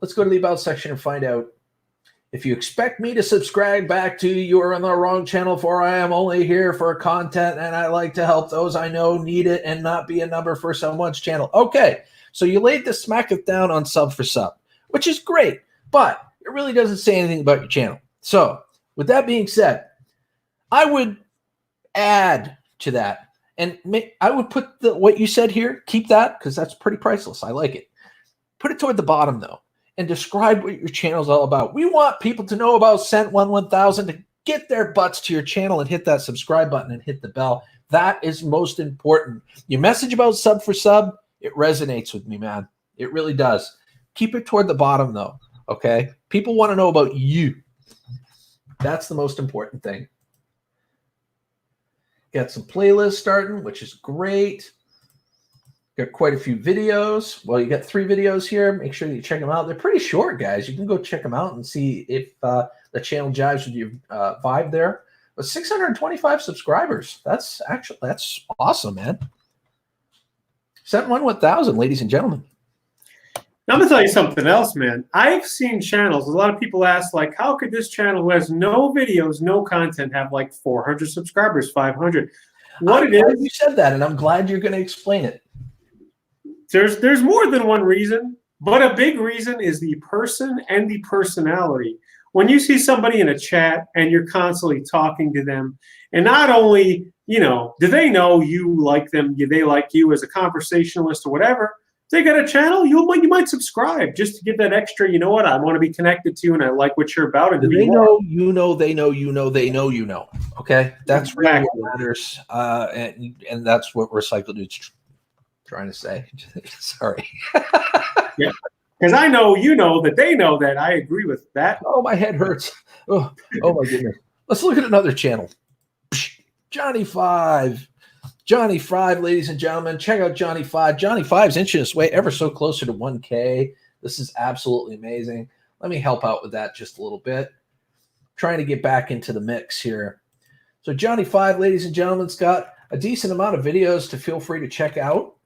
[SPEAKER 1] Let's go to the About section and find out. If you expect me to subscribe back to you are on the wrong channel, for I am only here for content and I like to help those I know need it and not be a number for someone's channel. Okay, so you laid the smack down on sub for sub, which is great, but it really doesn't say anything about your channel. So with that being said, I would add to that. And I would put what you said here, keep that because that's pretty priceless. I like it. Put it toward the bottom though. And describe what your channel is all about. We want people to know about Sent 1,000 to get their butts to your channel and hit that subscribe button and hit the bell. That is most important. Your message about sub for sub, it resonates with me, man. It really does. Keep it toward the bottom, though. Okay? People want to know about you. That's the most important thing. Got some playlists starting, which is great. Got quite a few videos. Well, you got 3 videos here. Make sure you check them out. They're pretty short, guys. You can go check them out and see if the channel jives with your vibe there. But 625 subscribers. That's awesome, man. 711,000, ladies and gentlemen.
[SPEAKER 2] Now, I'm going to tell you something else, man. I've seen channels. A lot of people ask, like, how could this channel who has no videos, no content, have like 400 subscribers, 500? What it is?
[SPEAKER 1] You said that, and I'm glad you're going to explain it.
[SPEAKER 2] There's more than one reason, but a big reason is the person and the personality. When you see somebody in a chat and you're constantly talking to them, and not only, do they know you like them, do they like you as a conversationalist or whatever, they got a channel, you might subscribe just to give that extra, I want to be connected to you and I like what you're about. And
[SPEAKER 1] they know, they know. Okay? That's really what matters. And that's what Recycle Dude's trying to say. Sorry.
[SPEAKER 2] Yeah. Because I know that they know that. I agree with that.
[SPEAKER 1] Oh, my head hurts. Oh my goodness. Let's look at another channel. Johnny 5. Johnny 5, ladies and gentlemen, check out Johnny 5. Johnny 5's inching his way ever so closer to 1K. This is absolutely amazing. Let me help out with that just a little bit. Trying to get back into the mix here. So Johnny 5, ladies and gentlemen, has got a decent amount of videos to feel free to check out.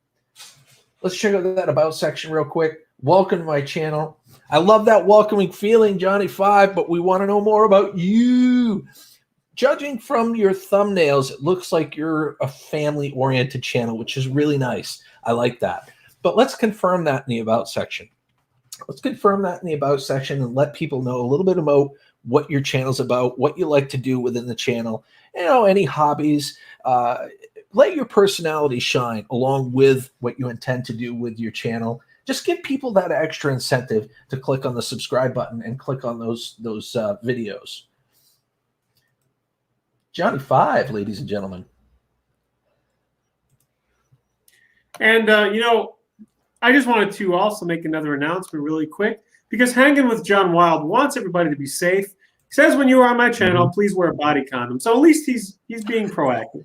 [SPEAKER 1] Let's check out that About section real quick. Welcome to my channel. I love that welcoming feeling, Johnny 5, but we want to know more about you. Judging from your thumbnails, it looks like you're a family-oriented channel, which is really nice. I like that. But let's confirm that in the About section. Let's confirm that in the About section and let people know a little bit about what your channel's about, what you like to do within the channel, any hobbies. Let your personality shine along with what you intend to do with your channel. Just give people that extra incentive to click on the subscribe button and click on those videos. Johnny 5, ladies and gentlemen.
[SPEAKER 2] And, I just wanted to also make another announcement really quick, because Hanging with John Wild wants everybody to be safe. He says when you are on my channel, please wear a body condom. So at least he's being proactive.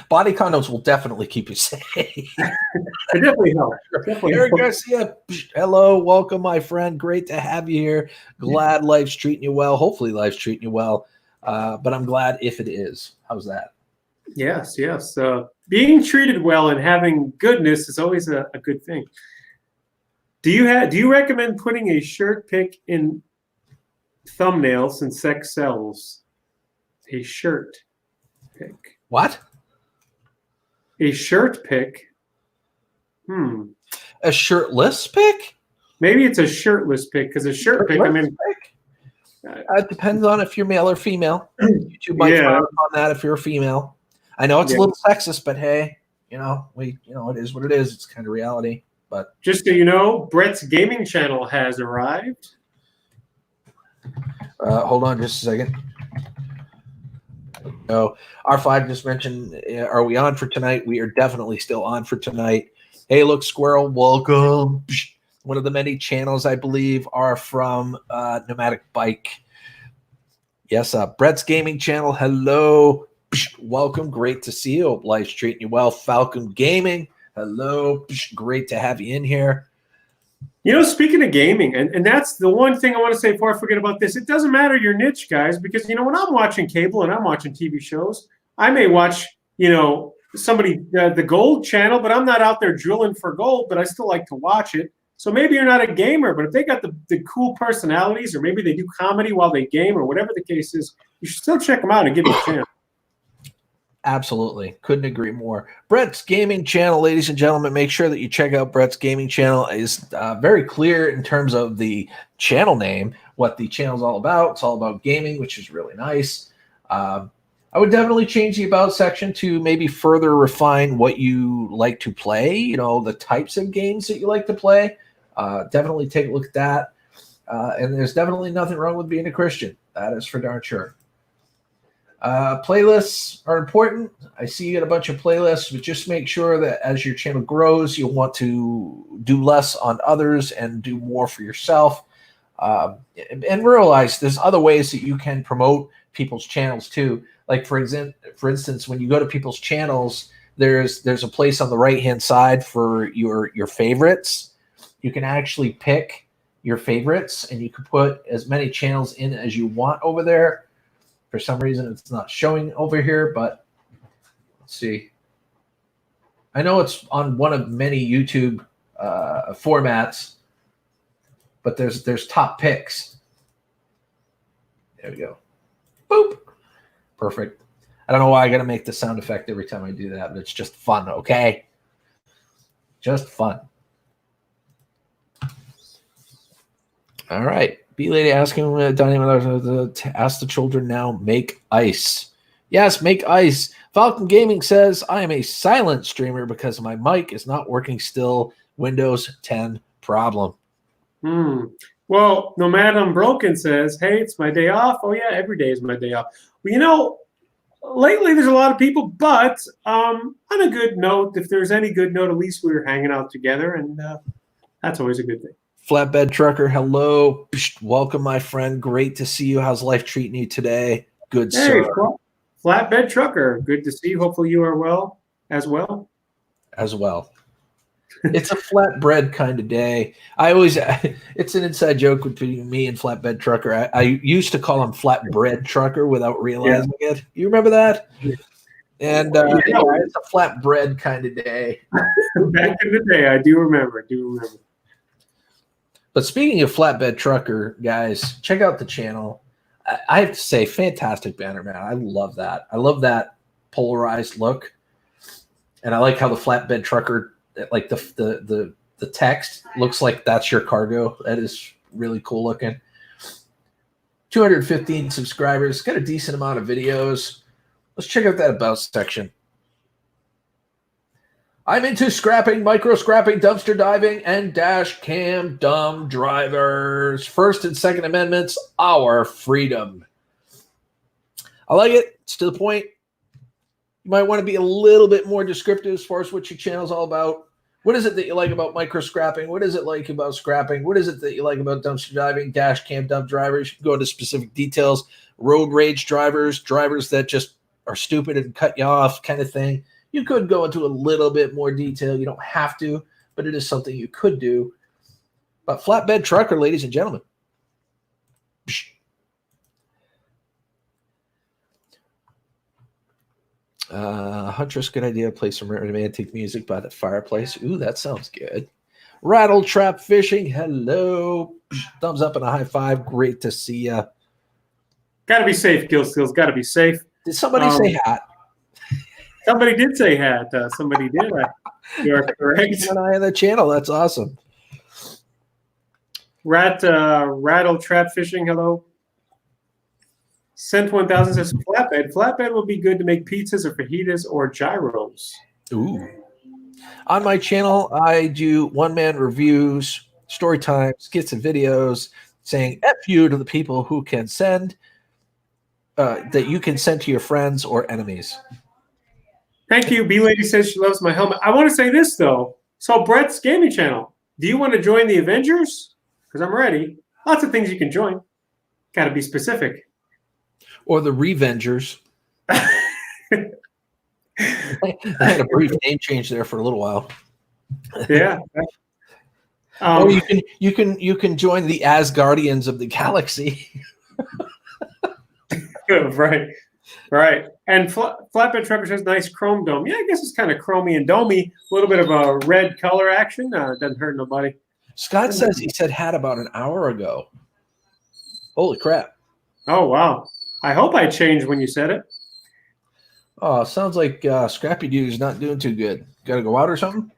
[SPEAKER 1] Body condoms will definitely keep you safe.
[SPEAKER 2] They definitely help.
[SPEAKER 1] Eric Garcia, hello, welcome, my friend. Great to have you here. Glad life's treating you well. Hopefully life's treating you well. But I'm glad if it is. How's that?
[SPEAKER 2] Yes. Being treated well and having goodness is always a good thing. Do you recommend putting a shirt pic in thumbnail since sex sells? A shirt pic.
[SPEAKER 1] What?
[SPEAKER 2] A shirt pic.
[SPEAKER 1] A shirtless pic?
[SPEAKER 2] Maybe it's a shirtless pic, because a shirt pic,
[SPEAKER 1] it depends on if you're male or female. YouTube might frown on that if you're a female. I know it's a little sexist, but hey, it is what it is. It's kind of reality. But
[SPEAKER 2] just so you know, Brett's gaming channel has arrived.
[SPEAKER 1] Hold on just a second. So R5 just mentioned, are we on for tonight? We are definitely still on for tonight. Hey, look, Squirrel, welcome. One of the many channels, I believe, are from Nomadic Bike. Yes, Brett's gaming channel. Hello. Welcome. Great to see you. Hope life's treating you well. Falcon Gaming. Hello. Great to have you in here.
[SPEAKER 2] Speaking of gaming, and that's the one thing I want to say before I forget about this. It doesn't matter your niche, guys, because, when I'm watching cable and I'm watching TV shows, I may watch, somebody, the gold channel, but I'm not out there drilling for gold, but I still like to watch it. So maybe you're not a gamer, but if they got the cool personalities, or maybe they do comedy while they game, or whatever the case is, you should still check them out and give them a chance.
[SPEAKER 1] Absolutely. Couldn't agree more. Brett's gaming channel, ladies and gentlemen, make sure that you check out Brett's gaming channel. Is very clear in terms of the channel name, what the channel's all about. It's all about gaming, which is really nice. I would definitely change the About section to maybe further refine what you like to play, the types of games that you like to play. Definitely take a look at that. And there's definitely nothing wrong with being a Christian. That is for darn sure. Playlists are important. I see you got a bunch of playlists, but just make sure that as your channel grows, you'll want to do less on others and do more for yourself. And realize there's other ways that you can promote people's channels too. Like for instance, when you go to people's channels, there's a place on the right-hand side for your favorites. You can actually pick your favorites, and you can put as many channels in as you want over there. For some reason, it's not showing over here, but let's see. I know it's on one of many YouTube formats, but there's top picks. There we go. Boop. Perfect. I don't know why I got to make the sound effect every time I do that, but it's just fun, okay? Just fun. All right. B-Lady asking to ask the children now, make ice. Yes, make ice. Falcon Gaming says, I am a silent streamer because my mic is not working still. Windows 10 problem.
[SPEAKER 2] Well, Nomad Unbroken says, hey, it's my day off. Oh, yeah, every day is my day off. Well, lately there's a lot of people, but on a good note, if there's any good note, at least we were hanging out together, and that's always a good thing.
[SPEAKER 1] Flatbed Trucker, hello. Welcome, my friend. Great to see you. How's life treating you today? Good, sir.
[SPEAKER 2] Flatbed Trucker, good to see you. Hopefully you are well. As well.
[SPEAKER 1] It's a flatbread kind of day. It's an inside joke between me and Flatbed Trucker. I used to call him Flatbread Trucker without realizing it. You remember that? Yeah. And it's a flatbread kind of day.
[SPEAKER 2] Back in the day, I do remember.
[SPEAKER 1] But speaking of Flatbed Trucker, guys, check out the channel. I have to say, fantastic banner, man. I love that. I love that polarized look. And I like how the Flatbed Trucker, like the text looks like that's your cargo. That is really cool looking. 215 subscribers. Got a decent amount of videos. Let's check out that about section. I'm into scrapping, micro scrapping, dumpster diving, and dash cam dumb drivers. First and Second Amendments, our freedom. I like it. It's to the point. You might want to be a little bit more descriptive as far as what your channel's all about. What is it that you like about micro scrapping? What is it like about scrapping? What is it that you like about dumpster diving, dash cam dump drivers? You can go into specific details. Road rage drivers, drivers that just are stupid and cut you off kind of thing. You could go into a little bit more detail. You don't have to, but it is something you could do. But Flatbed Trucker, ladies and gentlemen. Huntress, good idea. Play some romantic music by the fireplace. Ooh, that sounds good. Rattle Trap Fishing, hello. Thumbs up and a high five. Great to see you.
[SPEAKER 2] Got to be safe, Skills. Got to be safe.
[SPEAKER 1] Did somebody say hat?
[SPEAKER 2] Somebody did say hat. Somebody did. You are correct.
[SPEAKER 1] An eye on the channel. That's awesome.
[SPEAKER 2] Rattle Trap Fishing, hello. Cent 1000 says flatbed. Flatbed will be good to make pizzas or fajitas or gyros.
[SPEAKER 1] Ooh. On my channel, I do one-man reviews, story time, skits and videos saying F you to the people who can send, that you can send to your friends or enemies.
[SPEAKER 2] Thank you. B-Lady says she loves my helmet. I want to say this, though. So Brett's gaming channel, do you want to join the Avengers? Because I'm ready. Lots of things you can join. Got to be specific.
[SPEAKER 1] Or the Revengers. I had a brief name change there for a little while.
[SPEAKER 2] Yeah.
[SPEAKER 1] Or you can join the Asgardians of the Galaxy.
[SPEAKER 2] Right. And Flatbed Trucker says nice chrome dome. Yeah, I guess it's kind of chromey and domey. A little bit of a red color action. Doesn't hurt nobody.
[SPEAKER 1] Scott says he said hat about an hour ago. Holy crap.
[SPEAKER 2] Oh, wow. I hope I changed when you said it.
[SPEAKER 1] Oh, sounds like Scrappy Dude is not doing too good. Got to go out or something?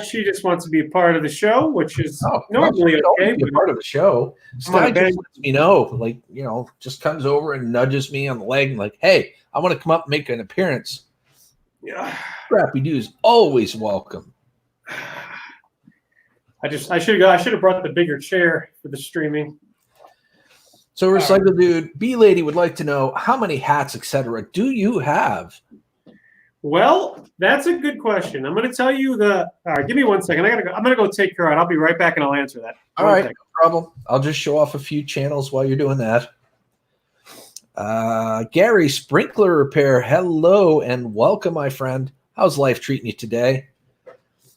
[SPEAKER 2] She just wants to be a part of the show, which is normally okay.
[SPEAKER 1] Be a part of the show. Scott just lets me know, just comes over and nudges me on the leg and like, hey, I want to come up and make an appearance.
[SPEAKER 2] Yeah.
[SPEAKER 1] Scrappy Dude is always welcome.
[SPEAKER 2] I should have brought the bigger chair for the streaming.
[SPEAKER 1] So Recycle Dude, B-Lady would like to know how many hats, etc. do you have?
[SPEAKER 2] Well, that's a good question. I'm going to tell you the. All right, give me 1 second. I'm going to go take her out. I'll be right back and I'll answer that.
[SPEAKER 1] All right, no problem. I'll just show off a few channels while you're doing that. Gary, Sprinkler Repair, hello and welcome, my friend. How's life treating you today?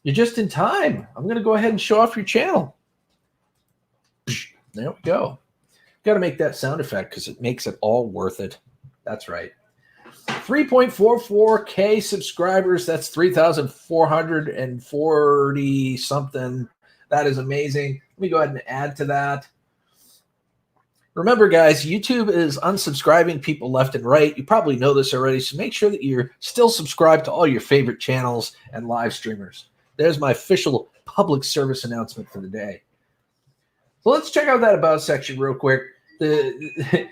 [SPEAKER 1] You're just in time. I'm going to go ahead and show off your channel. There we go. Got to make that sound effect because it makes it all worth it. That's right. 3.44K subscribers. That's 3,440 something. That is amazing. Let me go ahead and add to that. Remember, guys, YouTube is unsubscribing people left and right. You probably know this already, so make sure that you're still subscribed to all your favorite channels and live streamers. There's my official public service announcement for the day. So let's check out that About section real quick. The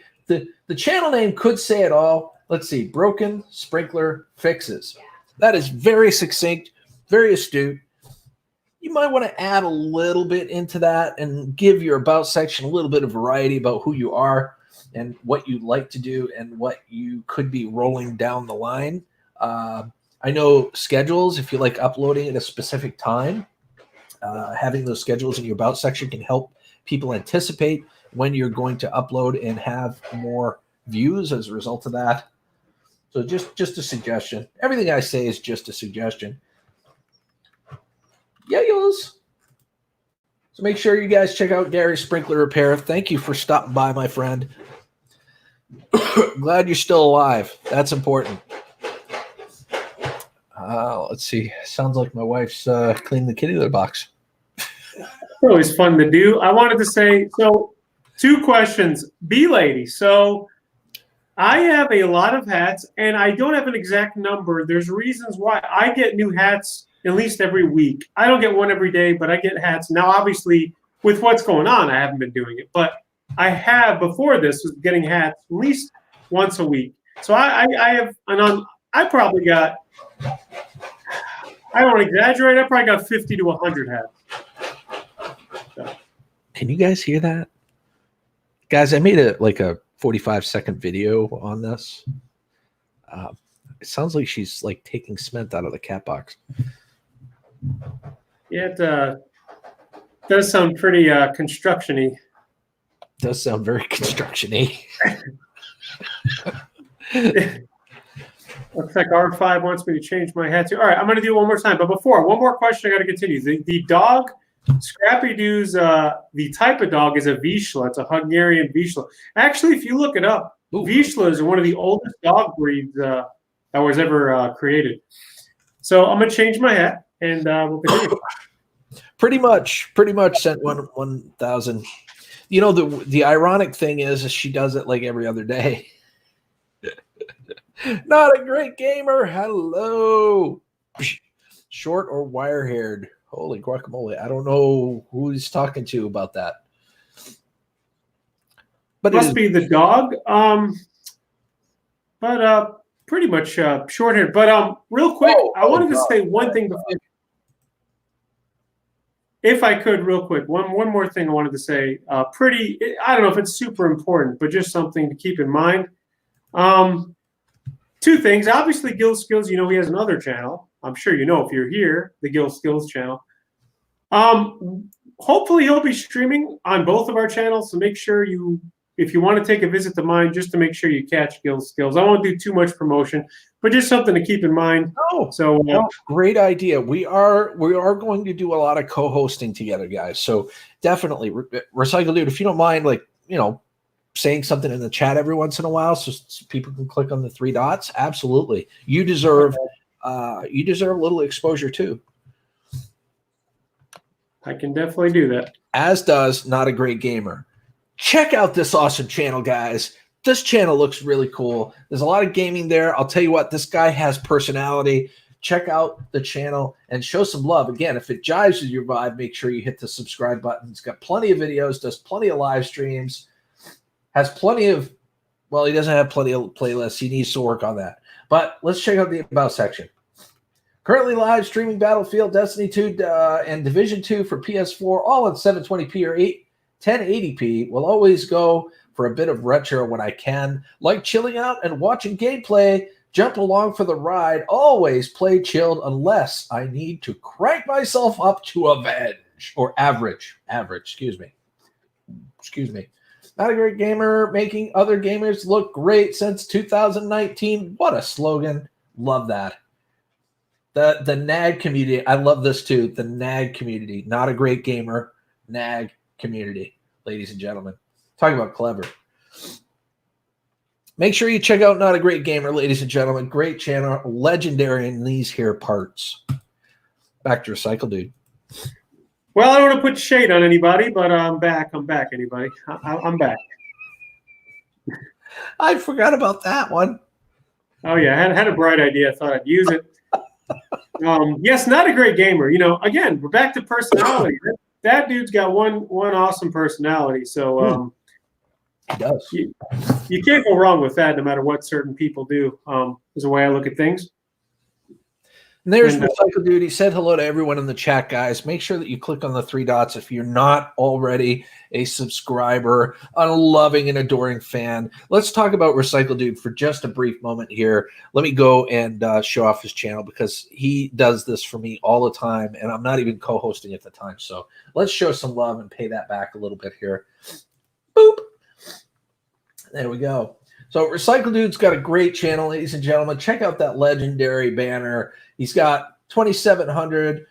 [SPEAKER 1] channel name could say it all. Let's see, Broken Sprinkler Fixes. That is very succinct, very astute. You might want to add a little bit into that and give your About section a little bit of variety about who you are and what you like to do and what you could be rolling down the line. I know schedules, if you like uploading at a specific time, having those schedules in your About section can help people anticipate when you're going to upload and have more views as a result of that. So just a suggestion. Everything I say is just a suggestion. Yayos. So make sure you guys check out Gary Sprinkler Repair. Thank you for stopping by, my friend. Glad you're still alive. That's important. Let's see. Sounds like my wife's cleaning the kitty litter box.
[SPEAKER 2] Always fun to do. I wanted to say, so 2 questions. B-Lady. So I have a lot of hats, and I don't have an exact number. There's reasons why. I get new hats at least every week. I don't get one every day, but I get hats. Now, obviously, with what's going on, I haven't been doing it. But I have, before this, was getting hats at least once a week. So I probably got, I don't exaggerate, I probably got 50 to 100 hats. So.
[SPEAKER 1] Can you guys hear that? Guys, I made a 45-second video on this. It sounds like she's like taking cement out of the cat box.
[SPEAKER 2] Yeah, it does sound pretty construction-y.
[SPEAKER 1] Does sound very construction-y.
[SPEAKER 2] Looks like R5 wants me to change my hat too. All right, I'm going to do it one more time. But before, one more question I got to continue. The dog, Scrappy Doo's, the type of dog is a Vizsla. It's a Hungarian Vizsla. Actually, if you look it up, Vizsla is one of the oldest dog breeds that was ever created. So I'm going to change my hat, and we'll continue.
[SPEAKER 1] Pretty much sent 1,000. You know, the ironic thing is she does it like every other day. Not a great gamer. Hello. Short or wire-haired. Holy guacamole. I don't know who he's talking to about that. But
[SPEAKER 2] it must be the dog. But pretty much short-haired. But real quick, I wanted to say one thing before. If I could, real quick, one more thing I wanted to say. I don't know if it's super important, but just something to keep in mind. 2 things. Obviously, Skillz, he has another channel. I'm sure you know if you're here, the Skillz channel. Hopefully, he'll be streaming on both of our channels, so make sure if you want to take a visit to mine, just to make sure you catch Skillz. I won't do too much promotion, but just something to keep in mind.
[SPEAKER 1] Great idea. We are going to do a lot of co-hosting together, guys. So definitely, Recycle Dude, if you don't mind, saying something in the chat every once in a while, so people can click on the 3 dots. Absolutely, you deserve a little exposure too.
[SPEAKER 2] I can definitely do that.
[SPEAKER 1] As does Not a Great Gamer. Check out this awesome channel, guys. This channel looks really cool. There's a lot of gaming there. I'll tell you what, this guy has personality. Check out the channel and show some love. Again, if it jives with your vibe, make sure you hit the subscribe button. It's got plenty of videos, does plenty of live streams, has plenty of, well, he doesn't have plenty of playlists. He needs to work on that. But let's check out the About section. Currently live streaming Battlefield, Destiny 2, and Division 2 for PS4, all at 720p or 1080p. Will always go for a bit of retro when I can. Like chilling out and watching gameplay. Jump along for the ride. Always play chilled unless I need to crank myself up to avenge or average. Excuse me. Not a great gamer, making other gamers look great since 2019. What a slogan. Love that. The NAG community. I love this too. The NAG community. Not a great gamer. NAG community. Ladies and gentlemen. Talk about clever. Make sure you check out Not a Great Gamer, ladies and gentlemen. Great channel. Legendary in these here parts. Back to Recycle Dude.
[SPEAKER 2] Well, I don't want to put shade on anybody, but I'm back. I'm back, anybody. I'm back.
[SPEAKER 1] I forgot about that one.
[SPEAKER 2] Oh, yeah. I had a bright idea. I thought I'd use it. Yes, not a great gamer. You know, again, we're back to personality. That dude's got one awesome personality. So
[SPEAKER 1] he does.
[SPEAKER 2] You can't go wrong with that no matter what certain people do, is the way I look at things.
[SPEAKER 1] And there's Recycle Dude. He said hello to everyone in the chat, guys. Make sure that you click on the 3 dots if you're not already a subscriber, a loving and adoring fan. Let's talk about Recycle Dude for just a brief moment here. Let me go and show off his channel because he does this for me all the time, and I'm not even co-hosting at the time. So let's show some love and pay that back a little bit here. Boop. There we go. So Recycle Dude's got a great channel, ladies and gentlemen. Check out that legendary banner. He's got 2,700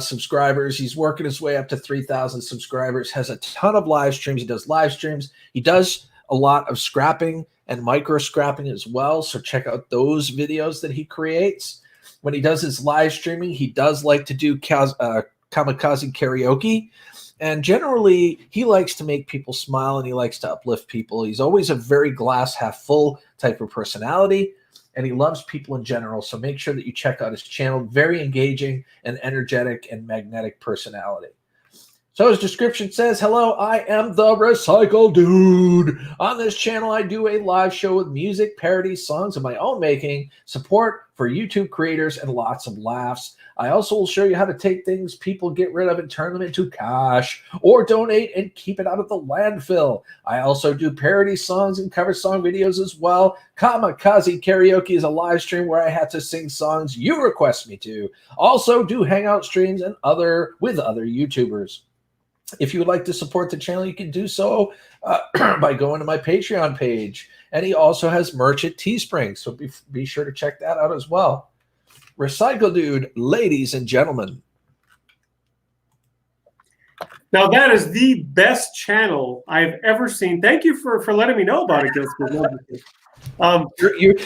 [SPEAKER 1] subscribers. He's working his way up to 3,000 subscribers. Has a ton of live streams. He does live streams. He does a lot of scrapping and micro scrapping as well. So check out those videos that he creates. When he does his live streaming, he does like to do kamikaze karaoke. And generally, he likes to make people smile and he likes to uplift people. He's always a very glass half full type of personality, and he loves people in general. So make sure that you check out his channel. Very engaging and energetic and magnetic personality. So his description says, hello, I am the Recycle Dude. On this channel, I do a live show with music, parodies, songs of my own making, support for YouTube creators, and lots of laughs. I also will show you how to take things people get rid of and turn them into cash, or donate and keep it out of the landfill. I also do parody songs and cover song videos as well. Kamikaze Karaoke is a live stream where I had to sing songs you request me to. Also do hangout streams and with other YouTubers. If you would like to support the channel, you can do so by going to my Patreon page. And he also has merch at Teespring, so be sure to check that out as well. Recycle Dude, ladies and gentlemen.
[SPEAKER 2] Now, that is the best channel I've ever seen. Thank you for letting me know about it, Gilskis.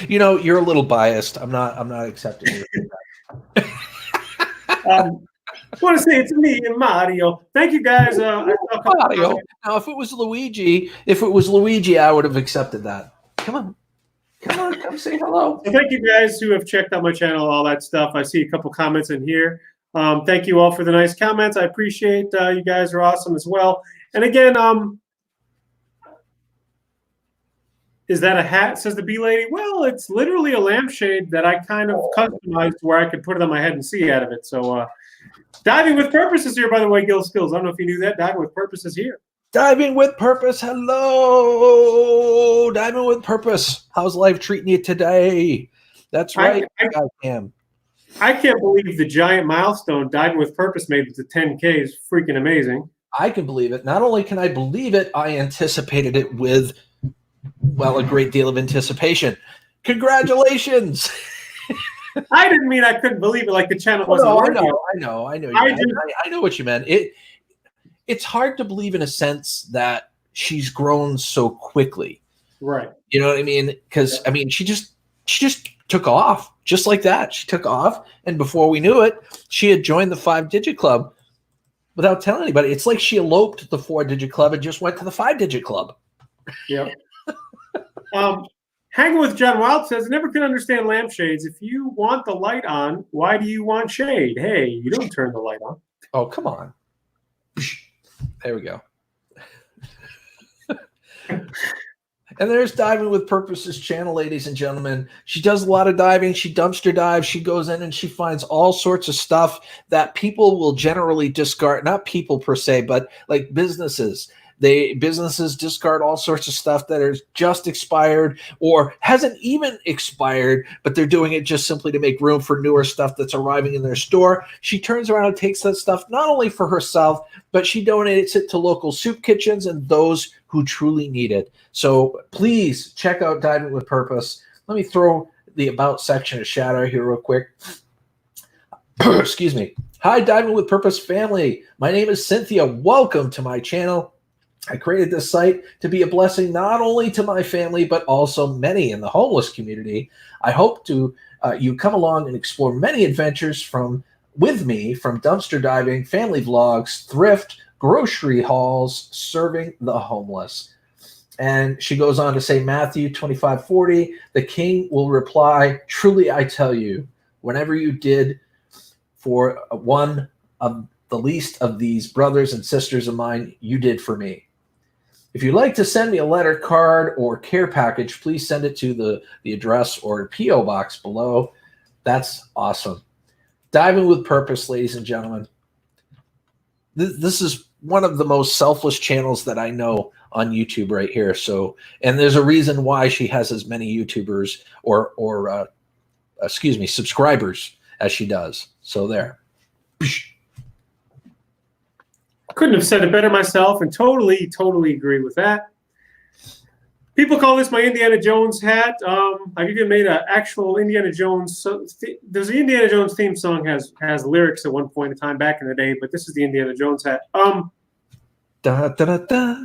[SPEAKER 1] You're a little biased. I'm not accepting it.
[SPEAKER 2] I want to say it's me and Mario. Thank you, guys.
[SPEAKER 1] Mario. Now, if it was Luigi, I would have accepted that. Come come say hello.
[SPEAKER 2] So thank you, guys, who have checked out my channel, all that stuff. I see a couple comments in here. Thank you all for the nice comments. I appreciate you guys are awesome as well. And again, is that a hat, says the bee lady? Well, it's literally a lampshade that I kind of customized where I could put it on my head and see out of it. So Diving with Purpose is here, by the way, Gil Skills. I don't know if you knew that. Diving with Purpose is here.
[SPEAKER 1] Diving with Purpose. Hello. Diving with Purpose. How's life treating you today? That's right.
[SPEAKER 2] I can't believe the giant milestone Diving with Purpose made it to 10K is freaking amazing.
[SPEAKER 1] I can believe it. Not only can I believe it, I anticipated it with, well, a great deal of anticipation. Congratulations.
[SPEAKER 2] I didn't mean I couldn't believe it like the channel wasn't working.
[SPEAKER 1] I know. I know what you meant. It's hard to believe in a sense that she's grown so quickly.
[SPEAKER 2] Right.
[SPEAKER 1] You know what I mean? Because, I mean, she just took off just like that. She took off, and before we knew it, she had joined the 5-digit club without telling anybody. It's like she eloped the 4-digit club and just went to the 5-digit club.
[SPEAKER 2] Yep. Hanging with John Wild says, I never could understand lampshades. If you want the light on, why do you want shade? Hey, you don't turn the light on.
[SPEAKER 1] Oh, come on. There we go. And there's Diving with Purpose's channel, ladies and gentlemen. She does a lot of diving. She dumpster dives. She goes in and she finds all sorts of stuff that people will generally discard. Not people per se, but like businesses. Businesses discard all sorts of stuff that is just expired or hasn't even expired, but they're doing it just simply to make room for newer stuff that's arriving in their store. She turns around and takes that stuff not only for herself, but she donates it to local soup kitchens and those who truly need it. So please check out Diving with Purpose. Let me throw the About section a shout out here real quick. Excuse me. Hi, Diving with Purpose family. My name is Cynthia. Welcome to my channel. I created this site to be a blessing not only to my family, but also many in the homeless community. I hope to you come along and explore many adventures with me, from dumpster diving, family vlogs, thrift, grocery hauls, serving the homeless. And she goes on to say, Matthew 25:40, the king will reply, truly I tell you, whenever you did for one of the least of these brothers and sisters of mine, you did for me. If you'd like to send me a letter, card, or care package, please send it to the address or P.O. box below. That's awesome. Diving with Purpose, ladies and gentlemen. This is one of the most selfless channels that I know on YouTube right here. So, and there's a reason why she has as many YouTubers or subscribers as she does. So there.
[SPEAKER 2] Couldn't have said it better myself, and totally agree with that. People call this my Indiana Jones hat. I've even made an actual Indiana Jones. There's the Indiana Jones theme song has lyrics at one point in time back in the day, but this is the Indiana Jones hat.
[SPEAKER 1] Da, da, da, da.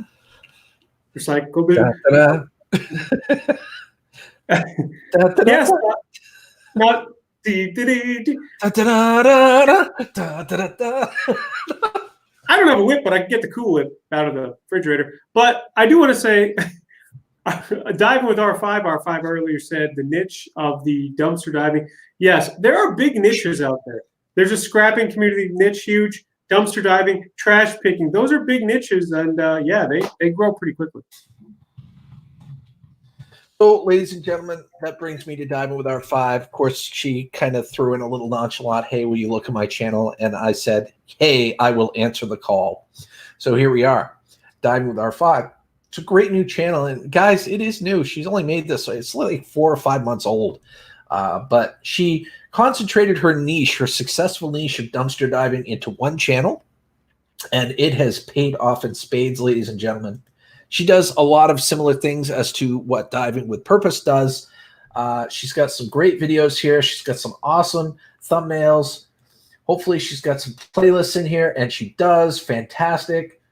[SPEAKER 2] Recycle bin.
[SPEAKER 1] Da, da, da. Da, da,
[SPEAKER 2] Yes,
[SPEAKER 1] da.
[SPEAKER 2] not
[SPEAKER 1] Da, da, da, da, da, da, da.
[SPEAKER 2] I don't have a whip, but I can get the Cool Whip out of the refrigerator. But I do want to say, diving with R5 earlier said the niche of the dumpster diving. Yes, there are big niches out there. There's a scrapping community niche, huge. Dumpster diving, trash picking. Those are big niches, and yeah, they grow pretty quickly.
[SPEAKER 1] So, ladies and gentlemen, that brings me to Diving with R5. Of course, she kind of threw in a little nonchalant, hey, will you look at my channel? And I said, hey, I will answer the call. So here we are, Diving with R5. It's a great new channel. And guys, it is new. She's only made this. It's like 4 or 5 months old. But she concentrated her niche, her successful niche of dumpster diving into one channel. And it has paid off in spades, ladies and gentlemen. She does a lot of similar things as to what Diving with Purpose does. She's got some great videos here. She's got some awesome thumbnails. Hopefully she's got some playlists in here, and she does. Fantastic.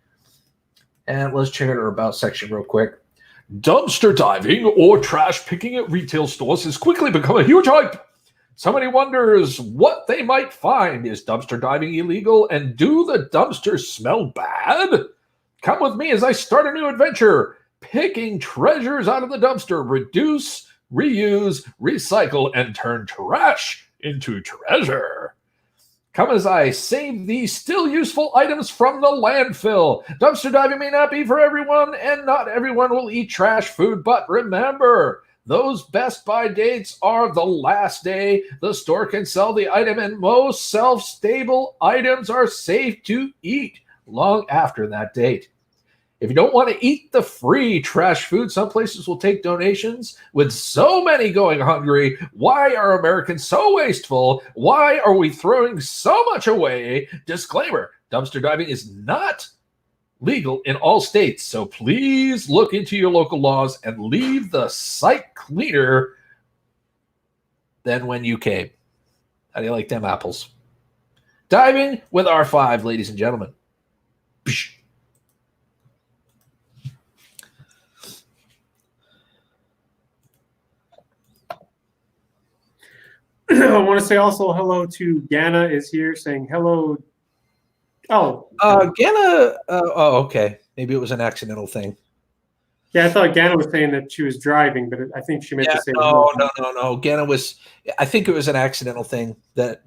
[SPEAKER 1] And let's check out her About section real quick. Dumpster diving or trash picking at retail stores has quickly become a huge hype. Somebody wonders what they might find. Is dumpster diving illegal, and do the dumpsters smell bad? Come with me as I start a new adventure, picking treasures out of the dumpster. Reduce, reuse, recycle, and turn trash into treasure. Come as I save these still useful items from the landfill. Dumpster diving may not be for everyone, and not everyone will eat trash food, but remember, those best buy dates are the last day the store can sell the item, and most shelf-stable items are safe to eat long after that date. If you don't want to eat the free trash food, some places will take donations. With so many going hungry, why are Americans so wasteful? Why are we throwing so much away? Disclaimer, dumpster diving is not legal in all states, so please look into your local laws and leave the site cleaner than when you came. How do you like them apples? Diving with R5, ladies and gentlemen. Psh.
[SPEAKER 2] I want to say also hello to Gana is here saying hello. Oh,
[SPEAKER 1] Gana. Oh, okay. Maybe it was an accidental thing.
[SPEAKER 2] yeah, I thought Gana was saying that she was driving, but I think she meant to say
[SPEAKER 1] no. Gana was. I think it was an accidental thing that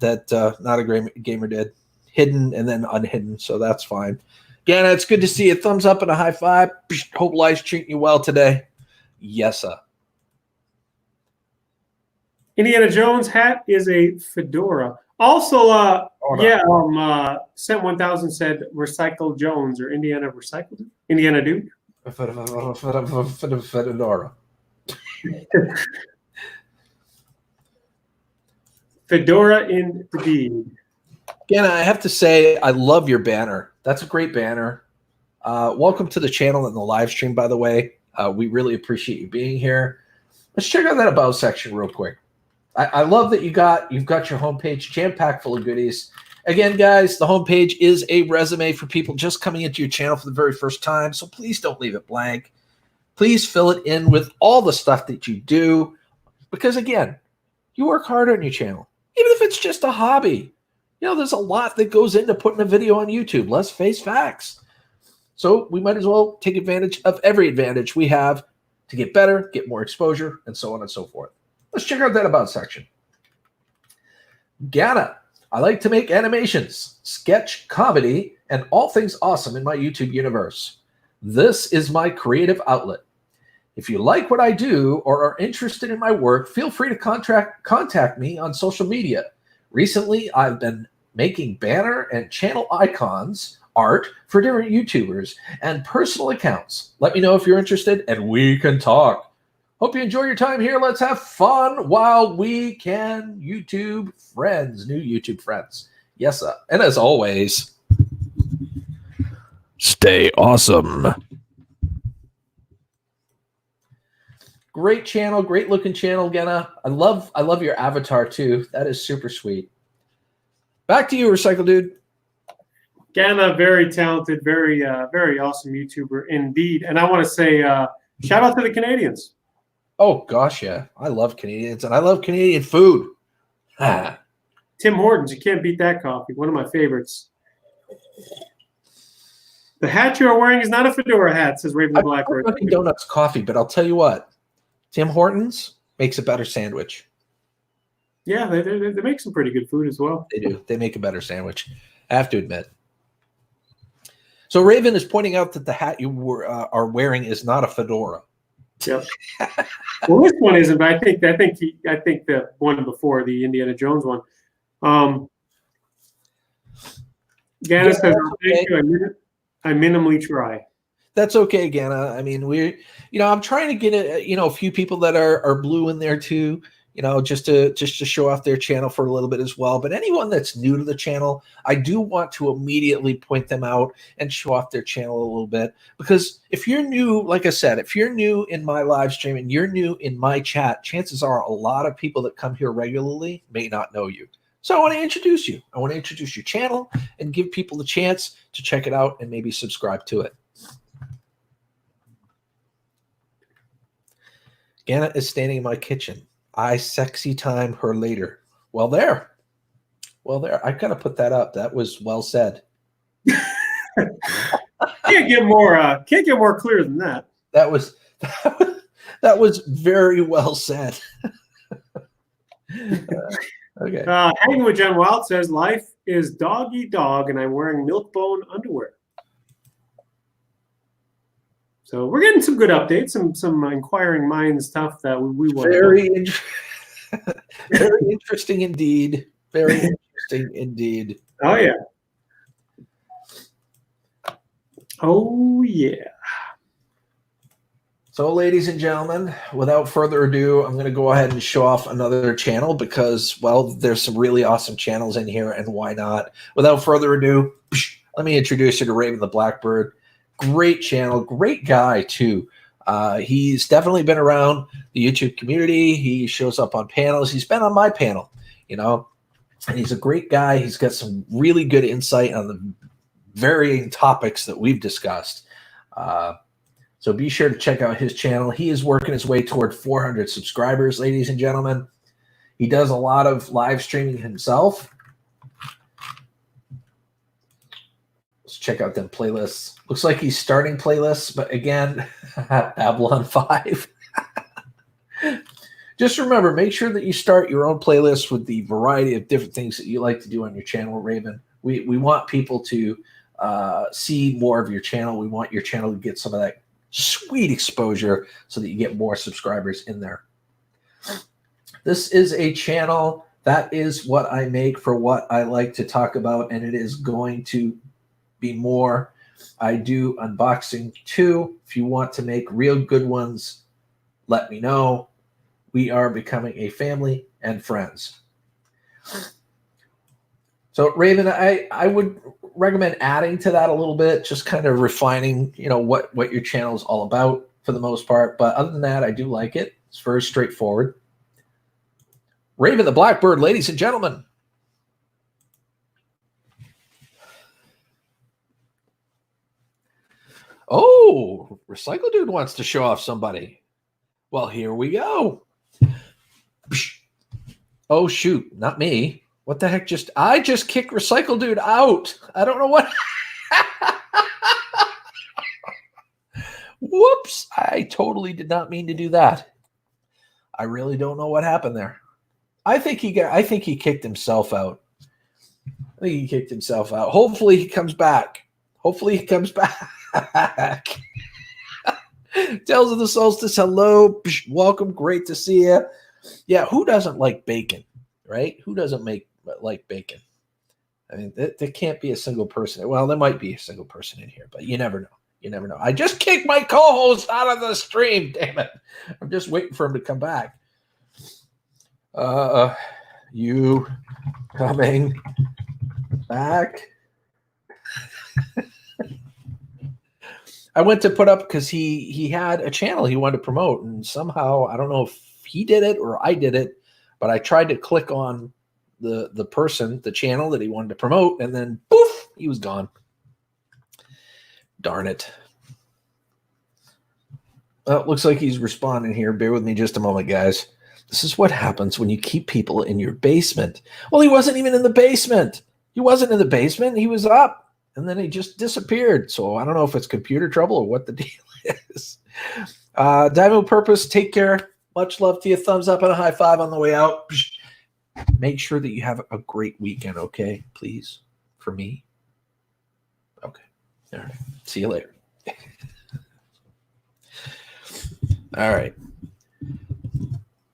[SPEAKER 1] not a gamer did, hidden and then unhidden. So that's fine. Gana, it's good to see you. Thumbs up and a high five. Hope life's treating you well today. Yes, sir.
[SPEAKER 2] Indiana Jones hat is a fedora. Also,
[SPEAKER 1] Hold
[SPEAKER 2] yeah, Cent 1000 said Recycle Jones or Indiana Recycled Indiana Duke.
[SPEAKER 1] Fedora.
[SPEAKER 2] Fedora indeed.
[SPEAKER 1] Again, I have to say, I love your banner. That's a great banner. Welcome to the channel and the live stream, by the way. We really appreciate you being here. Let's check out that about section real quick. I love that you've got your homepage jam-packed full of goodies. Again, guys, the homepage is a resume for people just coming into your channel for the very first time, so please don't leave it blank. Please fill it in with all the stuff that you do, because, again, you work hard on your channel, even if it's just a hobby. You know, there's a lot that goes into putting a video on YouTube. Let's face facts. So we might as well take advantage of every advantage we have to get better, get more exposure, and so on and so forth. Let's check out that about section. Ghana. I like to make animations, sketch, comedy, and all things awesome in my YouTube universe. This is my creative outlet. If you like what I do or are interested in my work, feel free to contact me on social media. Recently, I've been making banner and channel icons art for different YouTubers and personal accounts. Let me know if you're interested and we can talk. Hope you enjoy your time here. Let's have fun while we can. YouTube friends, new YouTube friends. Yes, sir. And as always, stay awesome. Great channel, great looking channel, Genna. I love your avatar too. That is super sweet. Back to you, Recycle Dude.
[SPEAKER 2] Ganna, very talented, very awesome YouTuber indeed. And I want to say shout out to the Canadians.
[SPEAKER 1] Oh, gosh, yeah. I love Canadians, and I love Canadian food.
[SPEAKER 2] Tim Hortons, you can't beat that coffee. One of my favorites. The hat you are wearing is not a fedora hat, says Raven the Blackbird.
[SPEAKER 1] Dunkin' Donuts coffee, but I'll tell you what. Tim Hortons makes a better sandwich.
[SPEAKER 2] Yeah, they make some pretty good food as well.
[SPEAKER 1] They do. They make a better sandwich. I have to admit. So Raven is pointing out that the hat you are wearing is not a fedora.
[SPEAKER 2] Yep. Well, this one isn't, but I think the one before, the Indiana Jones one. Ganna says, "Thank you. I minimally try."
[SPEAKER 1] That's okay, Ganna. I mean, I'm trying to get a few people that are blue in there too. Just to show off their channel for a little bit as well. But anyone that's new to the channel, I do want to immediately point them out and show off their channel a little bit. Because if you're new, like I said, if you're new in my live stream and you're new in my chat, chances are a lot of people that come here regularly may not know you. So I want to introduce you. I want to introduce your channel and give people the chance to check it out and maybe subscribe to it. Ganna is standing in my kitchen. I sexy time her later. Well, there. I gotta put that up. That was well said.
[SPEAKER 2] Can't get more clear than that.
[SPEAKER 1] That was very well said. Okay.
[SPEAKER 2] Hanging with John Wild says, "Life is dog eat dog, and I'm wearing milk-bone underwear." So we're getting some good updates, some inquiring minds stuff that we want.
[SPEAKER 1] Very interesting indeed. Very interesting indeed.
[SPEAKER 2] Oh yeah. Oh yeah.
[SPEAKER 1] So, ladies and gentlemen, without further ado, I'm going to go ahead and show off another channel because, well, there's some really awesome channels in here, and why not? Without further ado, let me introduce you to Raven the Blackbird. Great channel, great guy too. He's definitely been around the YouTube community. He shows up on panels. He's been on my panel, and he's a great guy. He's got some really good insight on the varying topics that we've discussed. So be sure to check out his channel. He is working his way toward 400 subscribers, ladies and gentlemen. He does a lot of live streaming himself. Let's check out them playlists. Looks like he's starting playlists, but again, Babylon 5. Just remember, make sure that you start your own playlist with the variety of different things that you like to do on your channel, Raven. We want people to see more of your channel. We want your channel to get some of that sweet exposure so that you get more subscribers in there. This is a channel that is what I make for what I like to talk about, and it is going to be more. I do unboxing too. If you want to make real good ones, let me know. We are becoming a family and friends. So Raven, I would recommend adding to that a little bit, just kind of refining, what your channel is all about for the most part. But other than that, I do like it. It's very straightforward. Raven the Blackbird, ladies and gentlemen. Oh, Recycle Dude wants to show off somebody. Well, here we go. Oh, shoot. Not me. What the heck? I just kicked Recycle Dude out. I don't know what. Whoops. I totally did not mean to do that. I really don't know what happened there. I think he kicked himself out. Hopefully he comes back. Tales of the Solstice, hello. Welcome. Great to see you. Yeah, who doesn't like bacon, right? Who doesn't like bacon? I mean, there can't be a single person. Well, there might be a single person in here, but you never know. You never know. I just kicked my co-host out of the stream. Damn it. I'm just waiting for him to come back. You coming back? I went to put up because he had a channel he wanted to promote, and somehow, I don't know if he did it or I did it, but I tried to click on the channel that he wanted to promote, and then poof, he was gone. Darn it. Well, it looks like he's responding here. Bear with me just a moment, guys. This is what happens when you keep people in your basement. Well, he wasn't even in the basement. He was up, and then he just disappeared. So I don't know if it's computer trouble or what the deal is. Diamond Purpose, take care. Much love to you. Thumbs up and a high five on the way out. Make sure that you have a great weekend, okay? Please, for me. Okay. All right. See you later. All right.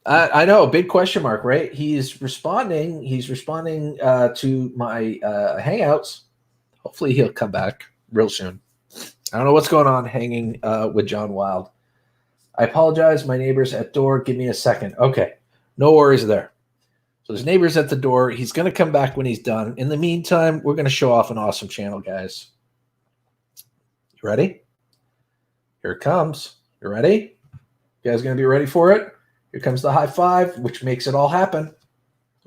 [SPEAKER 1] I know, big question mark, right? He's responding to my hangouts. Hopefully he'll come back real soon. I don't know what's going on hanging with John Wild. I apologize. My neighbor's at door. Give me a second. Okay. No worries there. So his neighbor's at the door. He's going to come back when he's done. In the meantime, we're going to show off an awesome channel, guys. You ready? Here it comes. You ready? You guys going to be ready for it? Here comes the high five, which makes it all happen.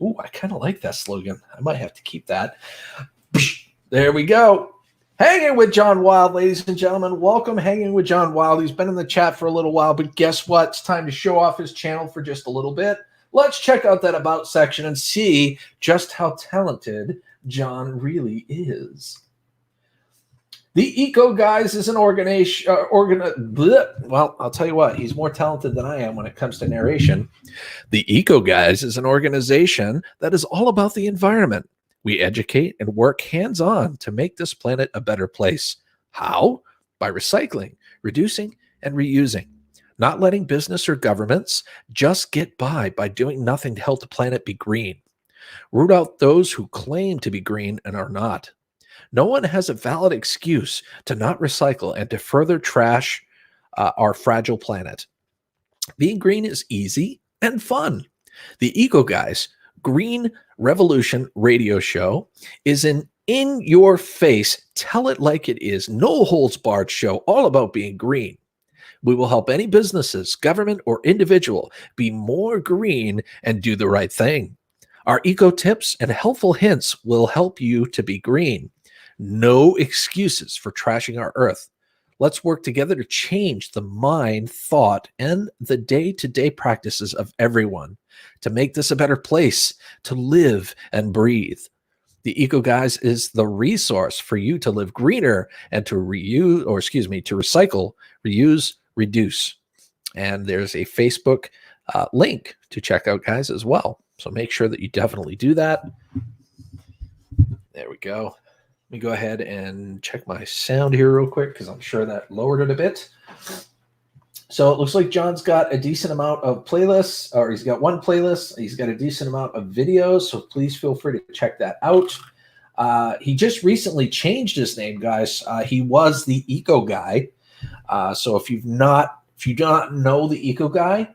[SPEAKER 1] Ooh, I kind of like that slogan. I might have to keep that. There we go. Hanging with John Wild, ladies and gentlemen. Welcome, Hanging with John Wild. He's been in the chat for a little while, but guess what? It's time to show off his channel for just a little bit. Let's check out that About section and see just how talented John really is. The Eco Guys is an organization. Well, I'll tell you what, he's more talented than I am when it comes to narration. The Eco Guys is an organization that is all about the environment. We educate and work hands-on to make this planet a better place. How? By recycling, reducing, and reusing. Not letting business or governments just get by doing nothing to help the planet be green. Root out those who claim to be green and are not. No one has a valid excuse to not recycle and to further trash our fragile planet. Being green is easy and fun. The Eco Guys Green Revolution radio show is an in-your-face, tell it like it is, no holds barred show all about being green. We will help any businesses, government, or individual be more green and do the right thing. Our eco tips and helpful hints will help you to be green. No excuses for trashing our earth. Let's work together to change the mind, thought, and the day-to-day practices of everyone to make this a better place to live and breathe. The Eco Guys is the resource for you to live greener and to recycle, reuse, reduce. And there's a Facebook link to check out, guys, as well. So make sure that you definitely do that. There we go. Let me go ahead and check my sound here real quick because I'm sure that lowered it a bit. So it looks like John's got a decent amount of playlists, or he's got one playlist. He's got a decent amount of videos, so please feel free to check that out. He just recently changed his name, guys. He was the Eco Guy. So if you do not know the Eco Guy,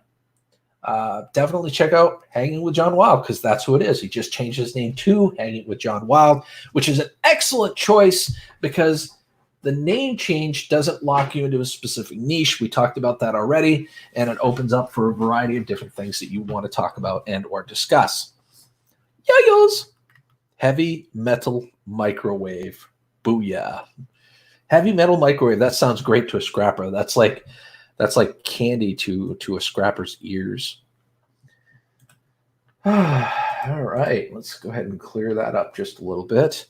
[SPEAKER 1] definitely check out Hanging with John Wild, because that's who it is. He just changed his name to Hanging with John Wild, which is an excellent choice because the name change doesn't lock you into a specific niche. We talked about that already, and it opens up for a variety of different things that you want to talk about and or discuss. Yayos! Heavy metal microwave. Booyah. Heavy metal microwave. That sounds great to a scrapper. That's like candy to a scrapper's ears. All right, let's go ahead and clear that up just a little bit.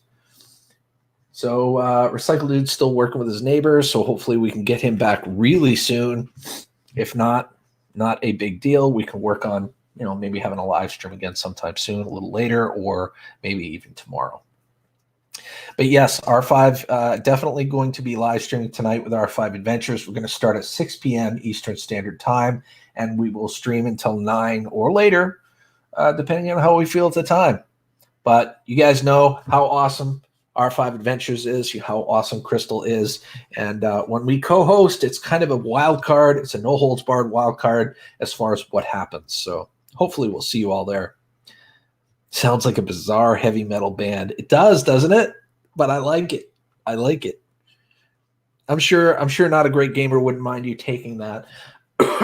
[SPEAKER 1] So Recycle Dude's still working with his neighbors, so hopefully we can get him back really soon. If not a big deal. We can work on, maybe having a live stream again sometime soon, a little later, or maybe even tomorrow. But yes, R5 definitely going to be live streaming tonight with R5 Adventures. We're going to start at 6 p.m. Eastern Standard Time, and we will stream until 9 or later, depending on how we feel at the time. But you guys know how awesome R5 Adventures is, how awesome Crystal is. And when we co-host, it's kind of a wild card. It's a no-holds-barred wild card as far as what happens. So hopefully we'll see you all there. Sounds like a bizarre heavy metal band. It does, doesn't it? But I like it. I like it. I'm sure Not a Great Gamer wouldn't mind you taking that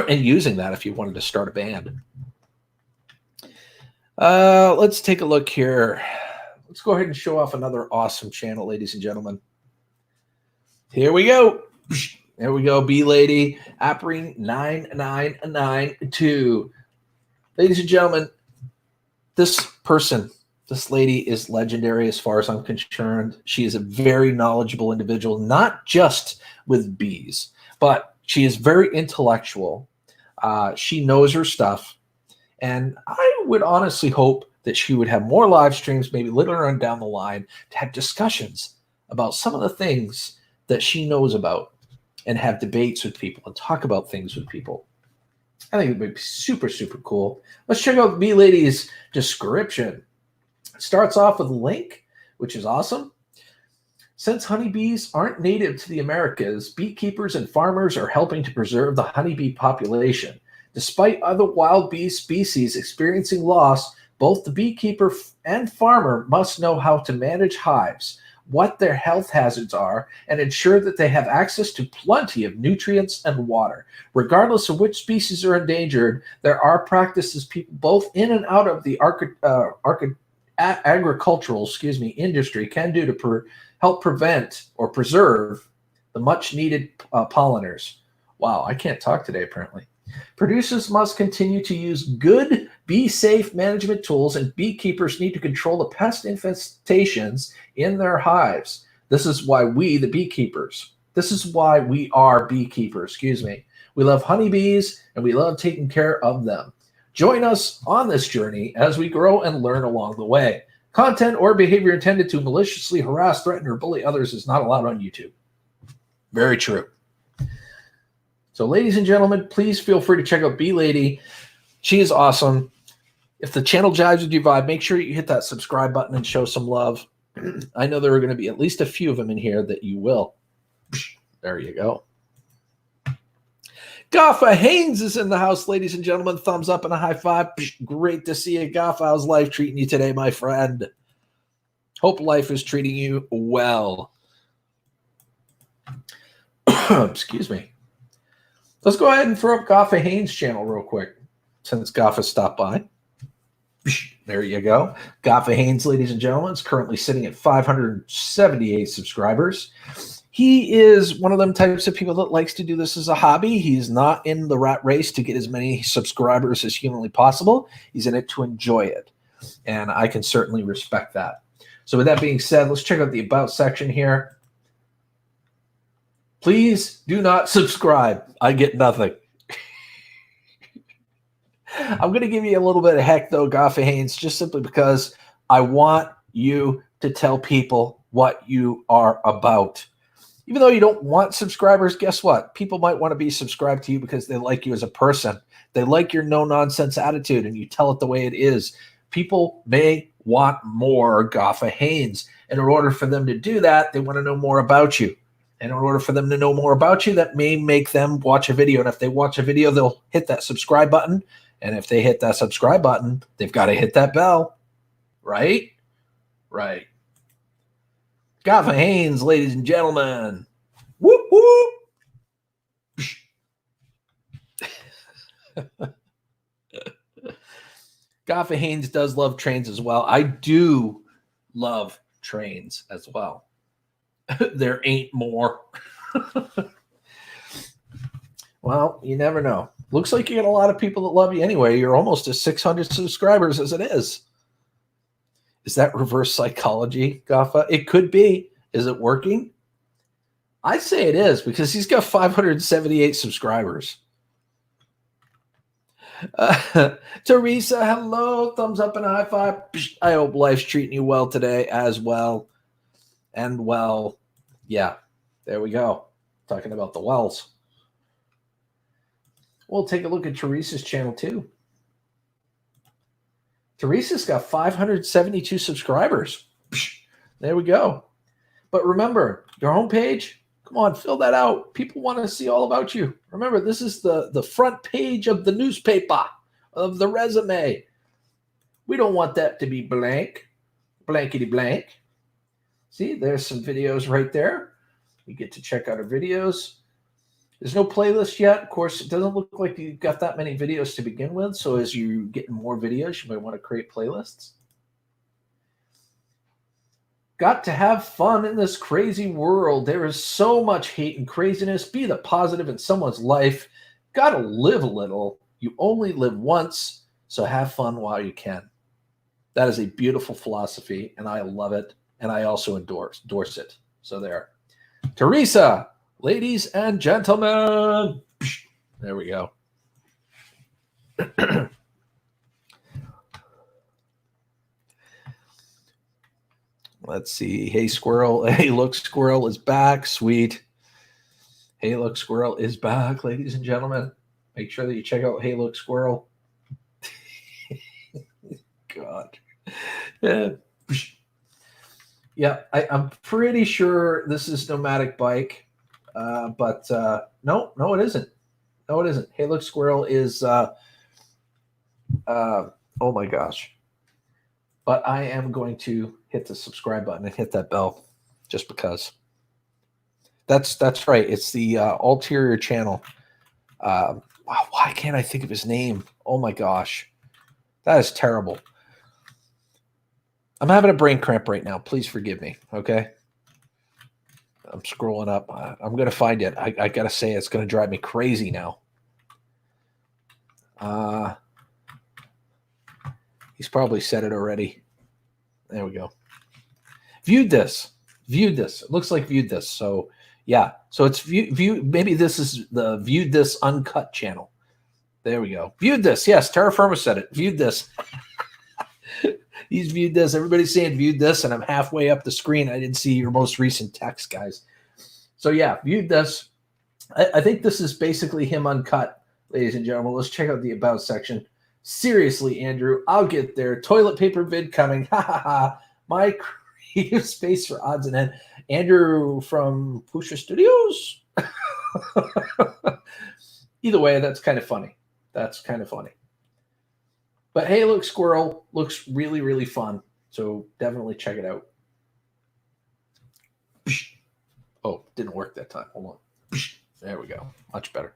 [SPEAKER 1] and using that if you wanted to start a band. Let's take a look here. Let's go ahead and show off another awesome channel, ladies and gentlemen. Here we go. There we go. B-Lady, Appring 9992. Ladies and gentlemen, this lady is legendary as far as I'm concerned. She is a very knowledgeable individual, not just with bees, but she is very intellectual. She knows her stuff. And I would honestly hope that she would have more live streams, maybe later on down the line, to have discussions about some of the things that she knows about and have debates with people and talk about things with people. I think it would be super, super cool. Let's check out B-Lady's description. It starts off with a link, which is awesome. Since honeybees aren't native to the Americas, beekeepers and farmers are helping to preserve the honeybee population. Despite other wild bee species experiencing loss, both the beekeeper and farmer must know how to manage hives, what their health hazards are, and ensure that they have access to plenty of nutrients and water. Regardless of which species are endangered, there are practices people both in and out of the agricultural industry can do to help prevent or preserve the much-needed pollinators. Wow, I can't talk today, apparently. Producers must continue to use good bee-safe management tools, and beekeepers need to control the pest infestations in their hives. This is why we are beekeepers. We love honeybees, and we love taking care of them. Join us on this journey as we grow and learn along the way. Content or behavior intended to maliciously harass, threaten, or bully others is not allowed on YouTube. Very true. So, ladies and gentlemen, please feel free to check out B-Lady. She is awesome. If the channel jives with your vibe, make sure you hit that subscribe button and show some love. I know there are going to be at least a few of them in here that you will. There you go. Gaffa Haynes is in the house, ladies and gentlemen. Thumbs up and a high five. Great to see you, Gaffa. How's life treating you today, my friend? Hope life is treating you well. Excuse me. Let's go ahead and throw up Gaffa Haynes' channel real quick, since Gaffa stopped by. There you go. Gaffa Haynes, ladies and gentlemen, is currently sitting at 578 subscribers. He is one of them types of people that likes to do this as a hobby. He's not in the rat race to get as many subscribers as humanly possible. He's in it to enjoy it, and I can certainly respect that. So with that being said, let's check out the About section here. Please do not subscribe. I get nothing. I'm going to give you a little bit of heck, though, Gaffa Haynes, just simply because I want you to tell people what you are about. Even though you don't want subscribers, guess what? People might want to be subscribed to you because they like you as a person. They like your no-nonsense attitude, and you tell it the way it is. People may want more Gaffa Haynes. And in order for them to do that, they want to know more about you. And in order for them to know more about you, that may make them watch a video. And if they watch a video, they'll hit that subscribe button. And if they hit that subscribe button, they've got to hit that bell. Right? Right. Gaffa Haynes, ladies and gentlemen. Whoop, whoop. Gaffa Haynes does love trains as well. I do love trains as well. There ain't more. Well, you never know. Looks like you got a lot of people that love you anyway. You're almost at 600 subscribers as it is. Is that reverse psychology, Gaffa? It could be. Is it working? I'd say it is because he's got 578 subscribers. Teresa, hello. Thumbs up and a high five. I hope life's treating you well today as well. And well, yeah, there we go. Talking about the wells. We'll take a look at Teresa's channel too. Teresa's got 572 subscribers. There we go. But remember, your homepage, come on, fill that out. People want to see all about you. Remember, this is the front page of the newspaper, of the resume. We don't want that to be blank, blankety blank. See, there's some videos right there. You get to check out our videos. There's no playlist yet. Of course, it doesn't look like you've got that many videos to begin with. So as you get more videos, you might want to create playlists. Got to have fun in this crazy world. There is so much hate and craziness. Be the positive in someone's life. Got to live a little. You only live once, so have fun while you can. That is a beautiful philosophy, and I love it. And I also endorse it. So there. Teresa, ladies and gentlemen. There we go. Let's see. Hey, Squirrel. Hey, look, Squirrel is back. Sweet. Hey, look, Squirrel is back, ladies and gentlemen. Make sure that you check out Hey, look, Squirrel. God. Yeah, I'm pretty sure this is Nomadic Bike, but no, it isn't. No, it isn't. Hey, look, Squirrel is, oh my gosh. But I am going to hit the subscribe button and hit that bell just because. That's right. It's the ulterior channel. Wow, why can't I think of his name? Oh my gosh. That is terrible. I'm having a brain cramp right now. Please forgive me, okay? I'm scrolling up. I'm going to find it. I got to say, it's going to drive me crazy now. He's probably said it already. There we go. Viewed this. It looks like viewed this. So, yeah. So it's view. Maybe this is the viewed this uncut channel. There we go. Viewed this. Yes, Terra Firma said it. Viewed this. He's viewed this. Everybody's saying viewed this, and I'm halfway up the screen. I didn't see your most recent text, guys. So, yeah, viewed this. I think this is basically him uncut, ladies and gentlemen. Let's check out the About section. Seriously, Andrew, I'll get there. Toilet paper vid coming. Ha, ha, ha. My creative space for odds and ends. Andrew from Pusha Studios. Either way, that's kind of funny. But hey, look, Squirrel looks really, really fun. So definitely check it out. Oh, didn't work that time. Hold on. There we go. Much better.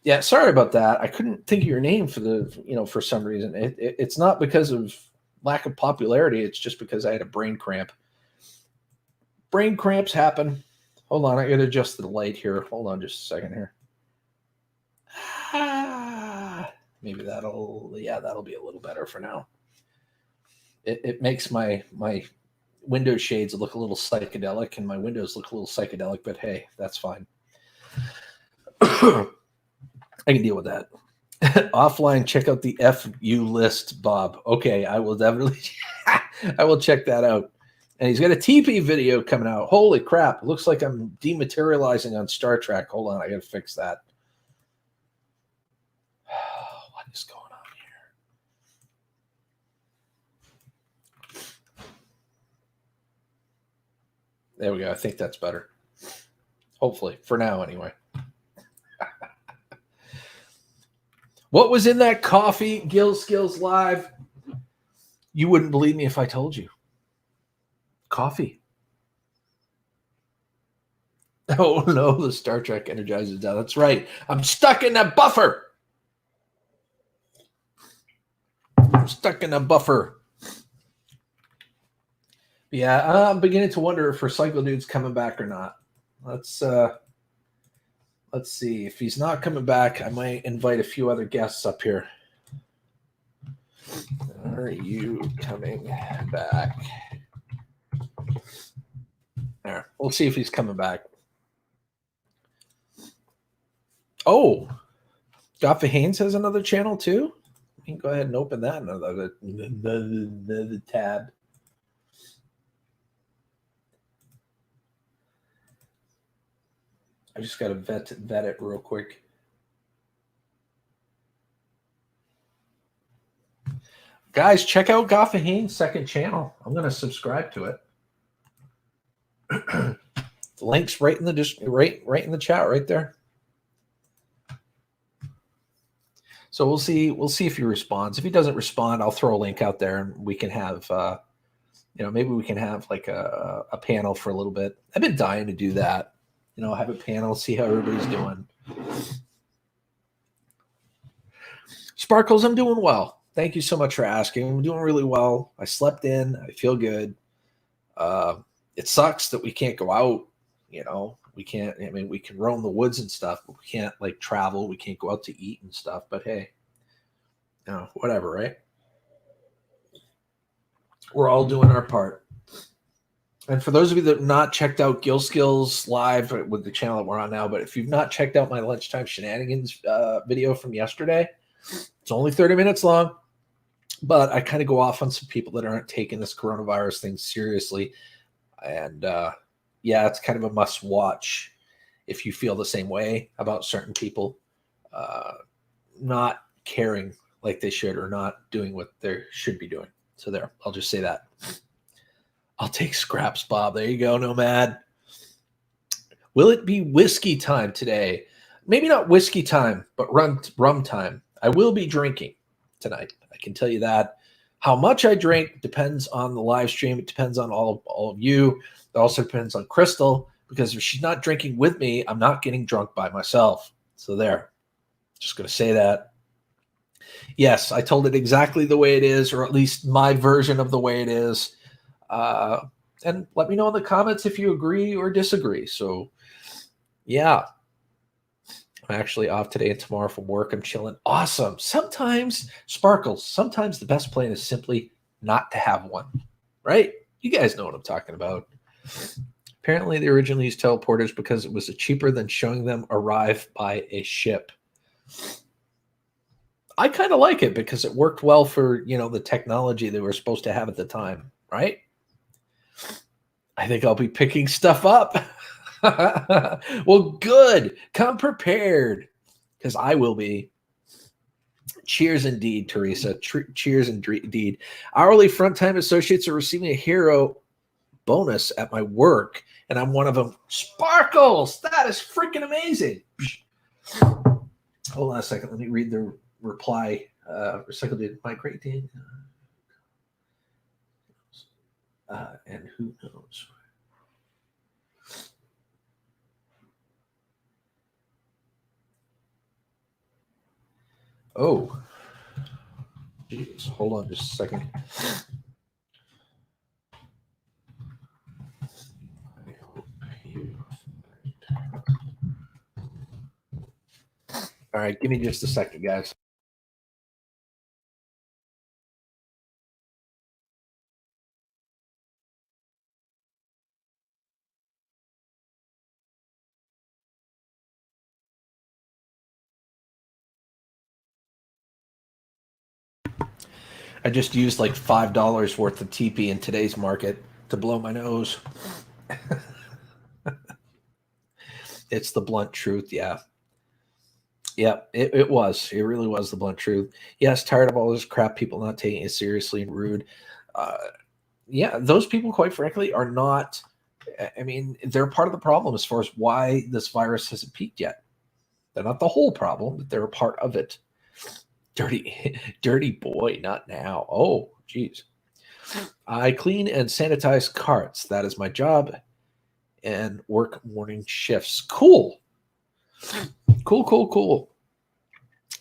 [SPEAKER 1] Yeah, sorry about that. I couldn't think of your name for some reason. It's not because of lack of popularity. It's just because I had a brain cramp. Brain cramps happen. Hold on, I got to adjust the light here. Hold on just a second here. Maybe that'll be a little better for now. It makes my window shades look a little psychedelic, and my windows look a little psychedelic, but hey, that's fine. I can deal with that. Offline, check out the FU list, Bob. Okay, I will definitely I will check that out. And he's got a TP video coming out. Holy crap. It looks like I'm dematerializing on Star Trek. Hold on. I got to fix that. What is going on here? There we go. I think that's better. Hopefully. For now, anyway. What was in that coffee, Skillz Live? You wouldn't believe me if I told you. Coffee. Oh, no, the Star Trek Energizes down. That's right. I'm stuck in a buffer. I'm stuck in a buffer. Yeah, I'm beginning to wonder if Recycle Dude's coming back or not. Let's see. If he's not coming back, I might invite a few other guests up here. Are you coming back? There. We'll see if he's coming back. Oh, Goffa Haynes has another channel too. You can go ahead and open that another tab. I just got to vet it real quick. Guys, check out Goffa Haynes' second channel. I'm going to subscribe to it. The link's right in the right in the chat right there. So we'll see if he responds. If he doesn't respond, I'll throw a link out there and we can have maybe we can have like a panel for a little bit. I've been dying to do that. Have a panel, see how everybody's doing. Sparkles, I'm doing well. Thank you so much for asking. I'm doing really well. I slept in. I feel good. It sucks that we can't go out. We can't. I mean, we can roam the woods and stuff, but we can't like travel. We can't go out to eat and stuff. But hey, whatever, right? We're all doing our part. And for those of you that have not checked out Skillz Live with the channel that we're on now, but if you've not checked out my lunchtime shenanigans video from yesterday, it's only 30 minutes long, but I kind of go off on some people that aren't taking this coronavirus thing seriously. And yeah, it's kind of a must watch if you feel the same way about certain people not caring like they should or not doing what they should be doing. So there, I'll just say that. I'll take scraps, Bob. There you go, Nomad. Will it be whiskey time today? Maybe not whiskey time, but rum time. I will be drinking tonight. I can tell you that. How much I drink depends on the live stream. It depends on all of you. It also depends on Crystal, because if she's not drinking with me, I'm not getting drunk by myself. So there. Just going to say that. Yes, I told it exactly the way it is, or at least my version of the way it is. And let me know in the comments if you agree or disagree. So, yeah. I'm actually off today and tomorrow from work. I'm chilling. Awesome. Sometimes, Sparkles, sometimes the best plan is simply not to have one, right? You guys know what I'm talking about. Apparently, they originally used teleporters because it was cheaper than showing them arrive by a ship. I kind of like it because it worked well for, the technology they were supposed to have at the time, right? I think I'll be picking stuff up. Well, good. Come prepared, because I will be. Cheers indeed, Teresa. Cheers indeed. Hourly front time associates are receiving a hero bonus at my work, and I'm one of them. Sparkles! That is freaking amazing. Hold on a second. Let me read the reply. Recycle did my great day. And who knows? Oh, geez. Hold on just a second. I hope you. All right, give me just a second, guys. I just used like $5 worth of TP in today's market. to blow my nose. It's the blunt truth, yeah. Yeah, it was. It really was the blunt truth. Yes, tired of all this crap, people not taking it seriously and rude. Yeah, those people, quite frankly, are not, I mean, they're part of the problem as far as why this virus hasn't peaked yet. They're not the whole problem, but they're a part of it. Dirty boy, not now. Oh, geez. I clean and sanitize carts. That is my job. And work morning shifts. Cool. Cool.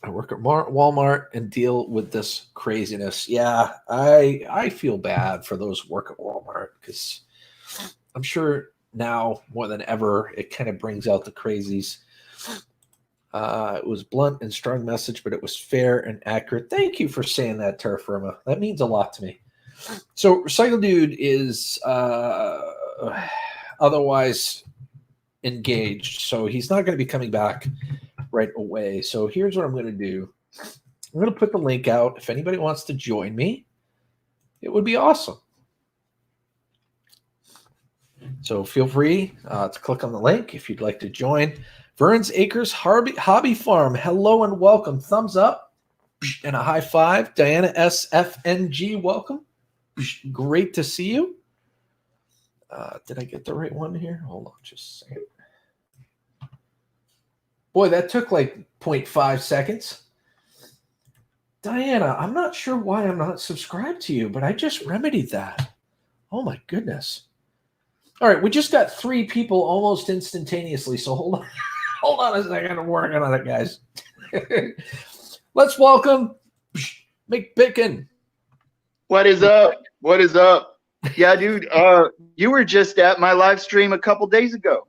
[SPEAKER 1] I work at Walmart and deal with this craziness. Yeah, I feel bad for those who work at Walmart because I'm sure now more than ever it kind of brings out the crazies. It was blunt and strong message, but it was fair and accurate. Thank you for saying that, Terra Firma. That means a lot to me. So Recycle Dude is otherwise engaged, so he's not going to be coming back right away. So here's what I'm going to do. I'm going to put the link out. If anybody wants to join me, it would be awesome. So feel free to click on the link if you'd like to join. Vern's Acres Hobby Farm. Hello and welcome. Thumbs up and a high five. Diana SFNG, welcome. Great to see you. Did I get the right one here? Hold on just a second. Boy, that took like 0.5 seconds. Diana, I'm not sure why I'm not subscribed to you, but I just remedied that. Oh my goodness. All right, we just got 3 people almost instantaneously, so hold on. Hold on a second. I'm working on it, guys. Let's welcome McBickin.
[SPEAKER 3] What is up? What is up? Yeah, dude, you were just at my live stream a couple days ago.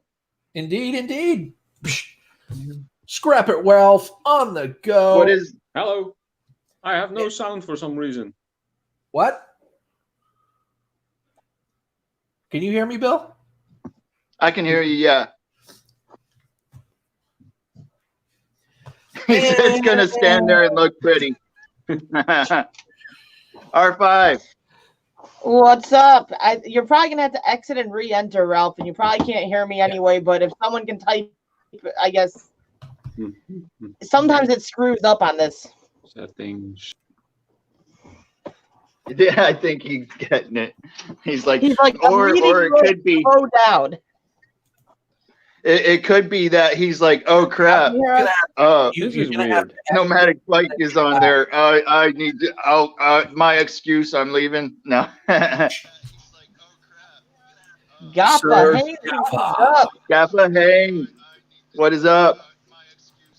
[SPEAKER 1] Indeed. Scrap it, Ralph, on the go.
[SPEAKER 3] What is...
[SPEAKER 4] Hello. I have no sound for some reason.
[SPEAKER 1] What? Can you hear me, Bill?
[SPEAKER 3] I can hear you, yeah. He's just going to stand there and look pretty. R5.
[SPEAKER 5] What's up? You're probably going to have to exit and re-enter, Ralph, and you probably can't hear me anyway, but if someone can type, I guess. Sometimes it screws up on this.
[SPEAKER 4] Settings.
[SPEAKER 3] Yeah, I think he's getting it. He's like or it could be.
[SPEAKER 5] Slow down.
[SPEAKER 3] It could be that he's like, oh crap.
[SPEAKER 4] This is weird.
[SPEAKER 3] Nomadic Flight is on there. I need to. My excuse. I'm leaving. No.
[SPEAKER 5] Gaffa, hey, what's up?
[SPEAKER 3] Gaffa, hey, what is up?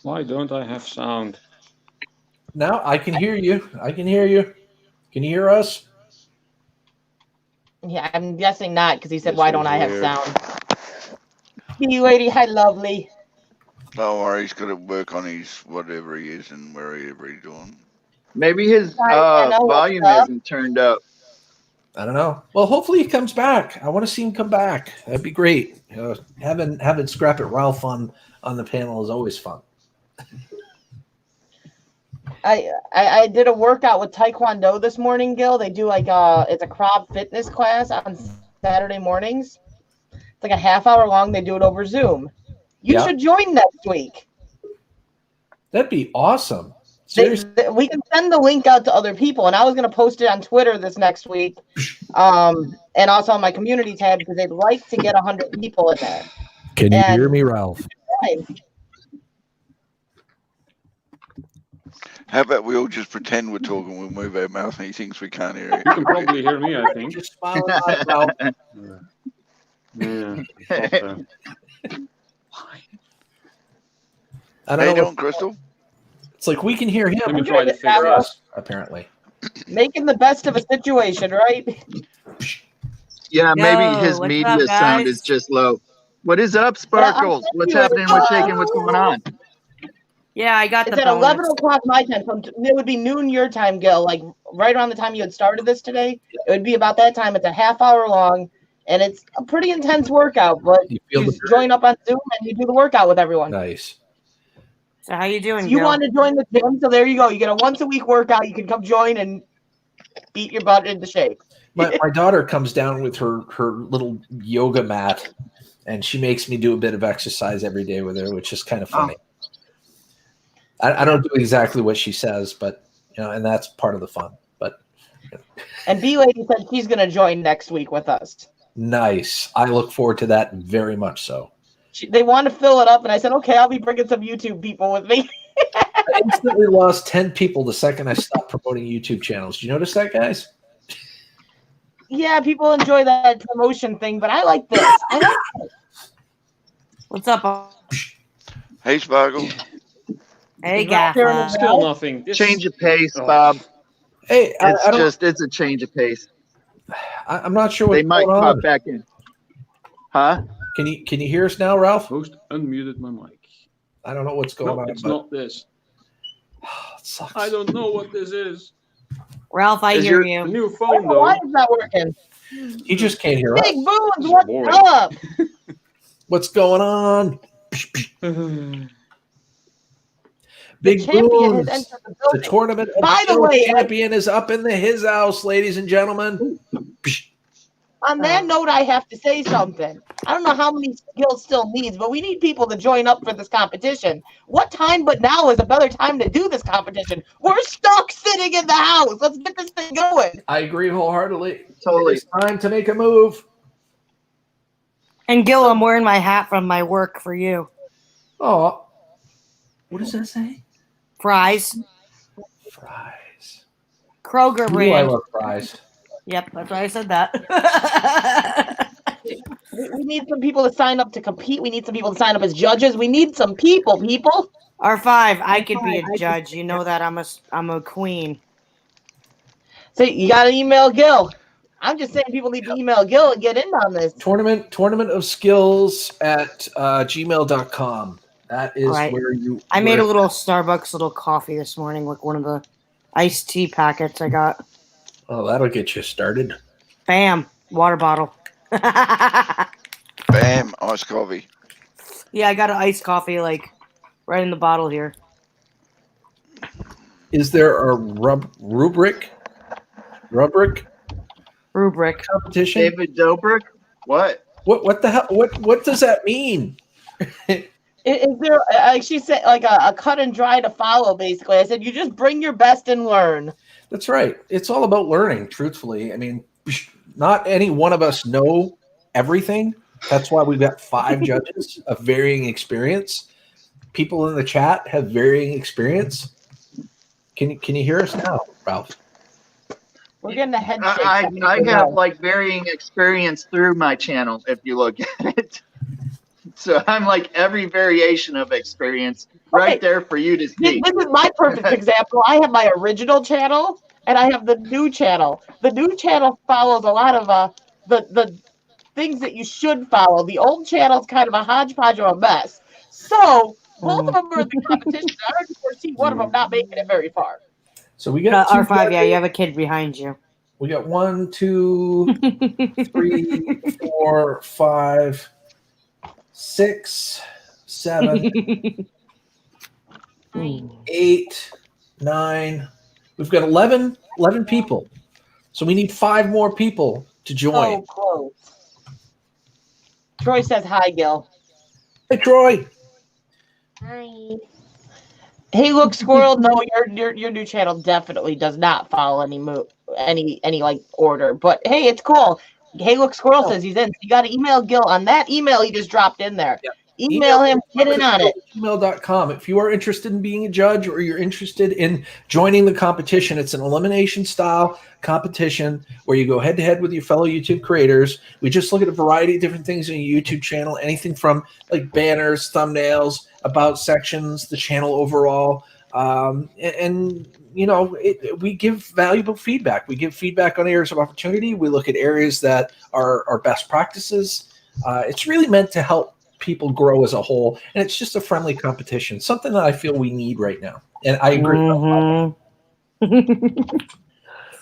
[SPEAKER 4] Why don't I have sound?
[SPEAKER 1] Now I can hear you. Can you hear us?
[SPEAKER 5] Yeah, I'm guessing not because he said,
[SPEAKER 4] This
[SPEAKER 5] "Why
[SPEAKER 4] is
[SPEAKER 5] don't I have
[SPEAKER 4] weird.
[SPEAKER 5] sound?" Hey, lady, hi, lovely.
[SPEAKER 6] Don't worry, he's got to work on his whatever he is and wherever he's doing.
[SPEAKER 3] Maybe his
[SPEAKER 5] I know,
[SPEAKER 3] volume
[SPEAKER 5] what's up?
[SPEAKER 3] isn't turned up.
[SPEAKER 1] I don't know. Well, hopefully he comes back. I want to see him come back. That'd be great. Having Scrap It Ralph on the panel is always fun.
[SPEAKER 5] I did a workout with Taekwondo this morning, Gil. They do like it's a crowd fitness class on Saturday mornings. It's like a half-hour long. They do it over Zoom. You should join next week.
[SPEAKER 1] That'd be awesome.
[SPEAKER 5] We can send the link out to other people, and I was going to post it on Twitter this next week, and also on my community tab because they'd like to get 100 people in there.
[SPEAKER 1] Can you hear me, Ralph?
[SPEAKER 6] How about we all just pretend we're talking, we'll move our mouth and he thinks we can't hear it.
[SPEAKER 4] You can probably hear me, I think.
[SPEAKER 1] Just smile about it,
[SPEAKER 4] Yeah.
[SPEAKER 1] I don't
[SPEAKER 6] How you
[SPEAKER 1] know.
[SPEAKER 6] doing, Crystal?
[SPEAKER 1] It's like we can hear him.
[SPEAKER 4] Let me try to figure out.
[SPEAKER 1] Apparently.
[SPEAKER 5] Making the best of a situation, right?
[SPEAKER 3] Yeah, maybe
[SPEAKER 7] Yo,
[SPEAKER 3] his
[SPEAKER 7] what's
[SPEAKER 3] media
[SPEAKER 7] up,
[SPEAKER 3] sound
[SPEAKER 7] guys?
[SPEAKER 3] is just low. What is up, Sparkles? What's happening? What's shaking? What's going on?
[SPEAKER 7] Yeah, I got
[SPEAKER 5] It's
[SPEAKER 7] the
[SPEAKER 5] at
[SPEAKER 7] bonus.
[SPEAKER 5] 11 o'clock my time, so it would be noon your time, Gil. Like right around the time you had started this today, it would be about that time. It's a half-hour long, and it's a pretty intense workout. But
[SPEAKER 1] You feel
[SPEAKER 5] you
[SPEAKER 1] the
[SPEAKER 5] join up on Zoom and you do the workout with everyone.
[SPEAKER 1] Nice.
[SPEAKER 7] So how you doing,
[SPEAKER 5] So you
[SPEAKER 7] Gil?
[SPEAKER 5] want to join the gym, so there you go. You get a once-a-week workout. You can come join, and beat your butt into shape.
[SPEAKER 1] My daughter comes down with her little yoga mat, and she makes me do a bit of exercise every day with her, which is kind of funny. I don't do exactly what she says, but and that's part of the fun. But
[SPEAKER 5] And B Lady said she's going to join next week with us.
[SPEAKER 1] nice. I look forward to that very much. So
[SPEAKER 5] They want to fill it up, and I said, okay, I'll be bringing some YouTube people with me.
[SPEAKER 1] I instantly lost 10 people the second I stopped promoting YouTube channels. Do you notice that, guys?
[SPEAKER 5] Yeah, people enjoy that promotion thing, but I like this. I like this.
[SPEAKER 7] What's up?
[SPEAKER 6] Hey, Sparkle.
[SPEAKER 7] Hey,
[SPEAKER 5] Right there in the
[SPEAKER 7] Gaffer.
[SPEAKER 4] Still nothing. This-
[SPEAKER 3] Change of pace,
[SPEAKER 4] Oh.
[SPEAKER 3] Bob.
[SPEAKER 1] Hey,
[SPEAKER 3] It's a change of pace.
[SPEAKER 1] I'm not sure
[SPEAKER 3] They
[SPEAKER 1] what's
[SPEAKER 3] might
[SPEAKER 1] going
[SPEAKER 3] pop
[SPEAKER 1] on.
[SPEAKER 3] back in. Huh?
[SPEAKER 1] Can you hear us now, Ralph?
[SPEAKER 4] Host unmuted my mic.
[SPEAKER 1] I don't know what's going
[SPEAKER 4] No,
[SPEAKER 1] on.
[SPEAKER 4] it's
[SPEAKER 1] but
[SPEAKER 4] not this.
[SPEAKER 1] it sucks.
[SPEAKER 4] I don't know what this is.
[SPEAKER 7] Ralph, I
[SPEAKER 3] Is
[SPEAKER 7] hear
[SPEAKER 3] your-
[SPEAKER 4] The
[SPEAKER 7] you.
[SPEAKER 4] new phone,
[SPEAKER 5] Why
[SPEAKER 4] though.
[SPEAKER 5] is that working?
[SPEAKER 1] You just can't hear us.
[SPEAKER 5] Big Boones,
[SPEAKER 4] This is
[SPEAKER 5] what's
[SPEAKER 4] boring.
[SPEAKER 5] up?
[SPEAKER 1] What's going on?
[SPEAKER 5] The
[SPEAKER 1] Big
[SPEAKER 5] champion has
[SPEAKER 1] Boones.
[SPEAKER 5] entered the
[SPEAKER 1] The
[SPEAKER 5] building.
[SPEAKER 1] Tournament of
[SPEAKER 5] By the
[SPEAKER 1] Skillz
[SPEAKER 5] way,
[SPEAKER 1] Champion is up in his house, ladies and gentlemen.
[SPEAKER 5] On that note, I have to say something. I don't know how many skills still needs, but we need people to join up for this competition. What time but now is a better time to do this competition? We're stuck sitting in the house. Let's get this thing going.
[SPEAKER 1] I agree wholeheartedly.
[SPEAKER 3] Totally.
[SPEAKER 1] It's time to make a move.
[SPEAKER 7] And Gil, I'm wearing my hat from my work for you.
[SPEAKER 1] Oh, what does that say?
[SPEAKER 7] Fries.
[SPEAKER 1] Fries.
[SPEAKER 7] Kroger
[SPEAKER 1] Ooh, I
[SPEAKER 7] brand.
[SPEAKER 1] love fries.
[SPEAKER 7] Yep, that's why I said that.
[SPEAKER 5] We need some people to sign up to compete. We need some people to sign up as judges. We need some people.
[SPEAKER 7] R5, I could be a judge. You know that I'm a queen.
[SPEAKER 5] So you got to email Gil. I'm just saying people need to email Gil and get in on this.
[SPEAKER 1] Tournament of Skillz at gmail.com. That is
[SPEAKER 7] Right.
[SPEAKER 1] where you.
[SPEAKER 7] I made a little Starbucks little coffee this morning with one of the iced tea packets I got.
[SPEAKER 1] Oh, that'll get you started.
[SPEAKER 7] Bam. Water bottle.
[SPEAKER 6] Bam, iced coffee.
[SPEAKER 7] Yeah, I got an iced coffee like right in the bottle here.
[SPEAKER 1] Is there a rubric competition?
[SPEAKER 3] David Dobrik? What?
[SPEAKER 1] What the hell? What does that mean?
[SPEAKER 5] Is there, she said, like a cut and dry to follow, basically? I said, you just bring your best and learn.
[SPEAKER 1] That's right. It's all about learning, truthfully. I mean, not any one of us know everything. That's why we've got 5 judges of varying experience. People in the chat have varying experience. Can you hear us now, Ralph?
[SPEAKER 5] We're getting a head shake.
[SPEAKER 3] I have like varying experience through my channel if you look at it. So I'm like every variation of experience right there for you to see.
[SPEAKER 5] This is my perfect example. I have my original channel and I have the new channel. The new channel follows a lot of the things that you should follow. The old channel is kind of a hodgepodge of a mess. So both of them are in the competition. I already foresee one of them not making it very far.
[SPEAKER 1] So we got
[SPEAKER 7] R5,
[SPEAKER 1] 2
[SPEAKER 7] yeah,
[SPEAKER 1] judges.
[SPEAKER 7] you have a kid behind you.
[SPEAKER 1] We got 1, 2, 3, 4, 5, 6, 7, 8, 9. We've got 11 people. So we need 5 more people to join.
[SPEAKER 5] So close. Troy says hi, Gil.
[SPEAKER 1] Hey, Troy.
[SPEAKER 5] Hi. Hey, look, Squirrel. No, your new channel definitely does not follow any like order. But hey, it's cool. Hey, look, Squirrel says he's in. You got to email Gil on that email he just dropped in there.
[SPEAKER 1] Yep.
[SPEAKER 5] Email him. Get in on it.
[SPEAKER 1] Gmail.com. If you are interested in being a judge or you're interested in joining the competition, it's an elimination style competition where you go head to head with your fellow YouTube creators. We just look at a variety of different things in your YouTube channel, anything from like banners, thumbnails, about sections, the channel overall. And you know, we give valuable feedback. We give feedback on areas of opportunity. We look at areas that are best practices. It's really meant to help people grow as a whole, and it's just a friendly competition, something that I feel we need right now. And I agree.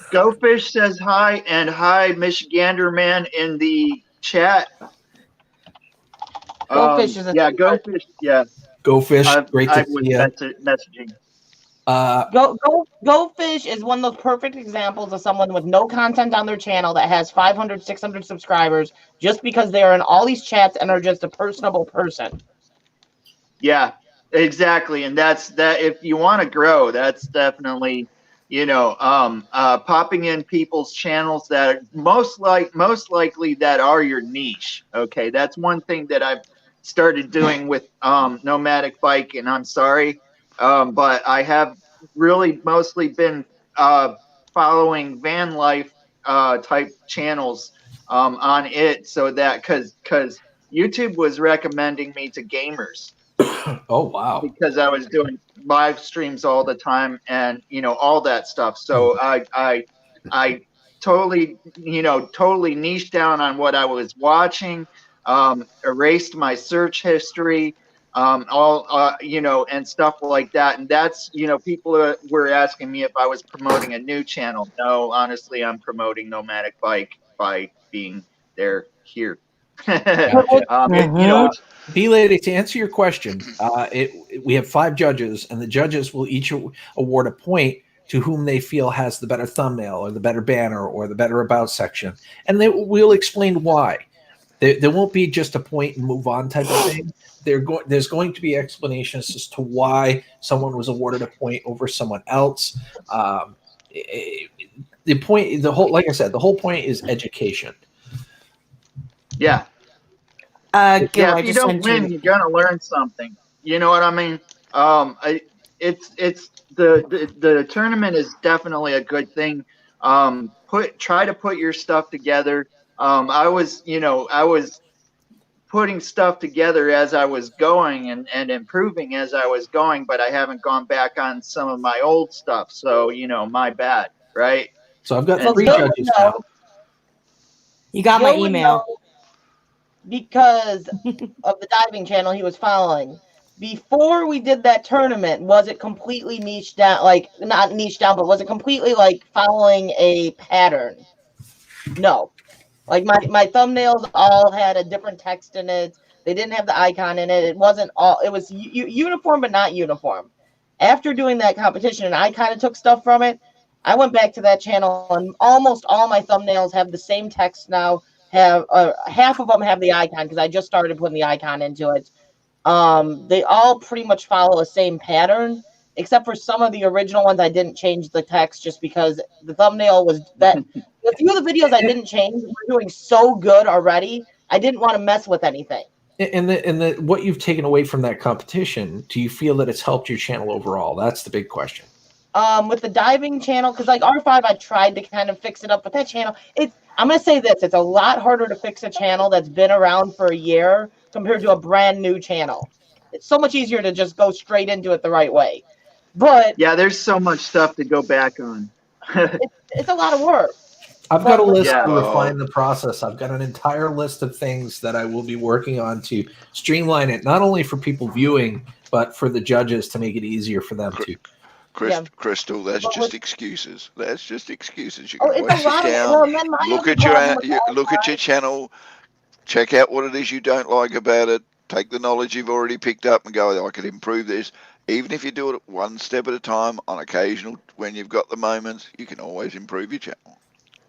[SPEAKER 3] Go Fish says hi, and hi, Michigander Man in the chat.
[SPEAKER 5] Go Fish is a
[SPEAKER 3] Go Fish. Yeah,
[SPEAKER 1] Go Fish.
[SPEAKER 3] I
[SPEAKER 1] Great to
[SPEAKER 3] was
[SPEAKER 1] see you.
[SPEAKER 3] messaging.
[SPEAKER 5] Go Fish is one of those perfect examples of someone with no content on their channel that has 500, 600 subscribers just because they are in all these chats and are just a personable person.
[SPEAKER 3] Yeah, exactly. And that's that. If you want to grow, that's definitely, popping in people's channels that most likely that are your niche. Okay, that's one thing that I've started doing with Nomadic Bike, and I'm sorry, but I have really mostly been following van life type channels on it, so that because YouTube was recommending me to gamers.
[SPEAKER 1] Oh wow!
[SPEAKER 3] Because I was doing live streams all the time, and all that stuff. So I totally totally niched down on what I was watching, erased my search history, and stuff like that. And that's people were asking me if I was promoting a new channel. No, honestly, I'm promoting Nomadic Bike by being there here.
[SPEAKER 1] B-Lady, to answer your question, we have 5 judges, and the judges will each award a point to whom they feel has the better thumbnail or the better banner or the better about section, and we'll explain why. There won't be just a point and move on type of thing. There's going to be explanations as to why someone was awarded a point over someone else. Like I said, the whole point is education.
[SPEAKER 3] Yeah.
[SPEAKER 7] Gil,
[SPEAKER 3] if you don't win, you're gonna learn something. You know what I mean? It's the tournament is definitely a good thing. Try to put your stuff together. I was putting stuff together as I was going and improving as I was going, but I haven't gone back on some of my old stuff. So my bad, right?
[SPEAKER 1] So I've got 3 judges now.
[SPEAKER 7] You got my email.
[SPEAKER 5] Because of the diving channel he was following. Before we did that tournament, was it completely niched down? Like, not niched down, but was it completely like following a pattern? No. Like my thumbnails all had a different text in it. They didn't have the icon in it. It wasn't all. It was uniform, but not uniform. After doing that competition, and I kind of took stuff from it, I went back to that channel, and almost all my thumbnails have the same text now. Have half of them have the icon because I just started putting the icon into it. They all pretty much follow the same pattern, except for some of the original ones. I didn't change the text just because the thumbnail was that. A few of the videos I didn't change were doing so good already. I didn't want to mess with anything.
[SPEAKER 1] And what you've taken away from that competition, do you feel that it's helped your channel overall? That's the big question.
[SPEAKER 5] With the diving channel, because like R5, I tried to kind of fix it up, but that channel, I'm going to say this, it's a lot harder to fix a channel that's been around for a year compared to a brand new channel. It's so much easier to just go straight into it the right way. But
[SPEAKER 3] yeah, there's so much stuff to go back on.
[SPEAKER 5] it's a lot of work.
[SPEAKER 1] I've got a list to refine the process. I've got an entire list of things that I will be working on to streamline it, not only for people viewing, but for the judges to make it easier for them to.
[SPEAKER 6] Crystal, that's just excuses. That's just excuses. You
[SPEAKER 5] it's
[SPEAKER 6] can sit down, look at your channel, check out what it is you don't like about it, take the knowledge you've already picked up and go, I could improve this. Even if you do it one step at a time, on occasional, when you've got the moments, you can always improve your channel.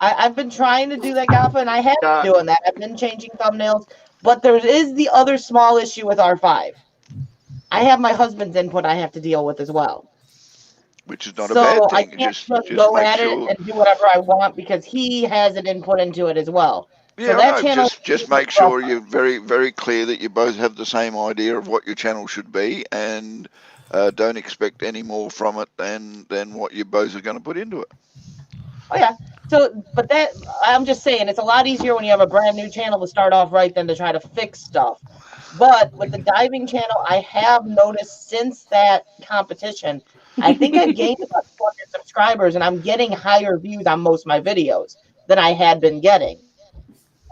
[SPEAKER 5] I've been trying to do that, Gaffa, and I have been doing that. I've been changing thumbnails, but there is the other small issue with R5. I have my husband's input I have to deal with as well.
[SPEAKER 6] Which is not a bad thing.
[SPEAKER 5] I can't just go at it and do whatever I want because he has an input into it as well.
[SPEAKER 6] Yeah, so that channel just make sure you're very, very clear that you both have the same idea of what your channel should be, and don't expect any more from it than what you both are going to put into it.
[SPEAKER 5] Oh yeah. So, but that I'm just saying, it's a lot easier when you have a brand new channel to start off right than to try to fix stuff. But with the diving channel, I have noticed since that competition, I think I've gained about 400 subscribers, and I'm getting higher views on most of my videos than I had been getting.